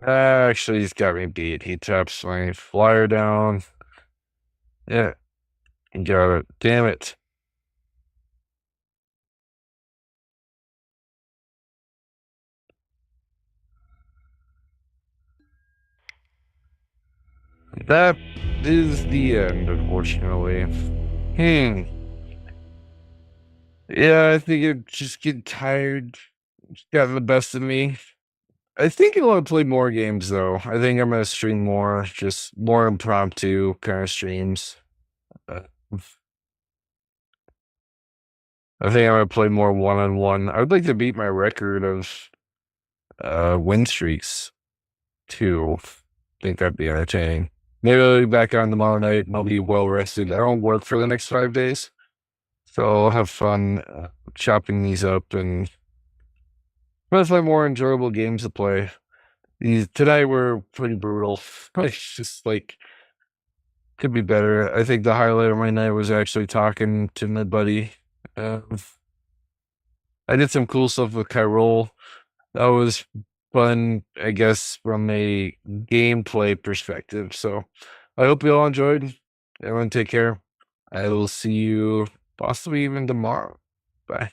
Actually, he's got me beat. He taps my flyer down. Yeah, he got it. Damn it. That is the end, unfortunately. Hmm. Yeah, I think it just get tired. It's got the best of me. I think I want to play more games though. I think I'm gonna stream more, just more impromptu kind of streams. Uh, I think I'm gonna play more one-on-one. I would like to beat my record of win streaks too. I think that'd be entertaining. Maybe I'll be back on tomorrow night and I'll be well rested. I don't work for the next 5 days, so I'll have fun chopping these up and try to find more enjoyable games to play. These today were pretty brutal. It's just like could be better. I think the highlight of my night was actually talking to my buddy. Um, I did some cool stuff with Kirol. That was fun, I guess, from a gameplay perspective. So I hope you all enjoyed. Everyone take care. I will see you possibly even tomorrow. Bye.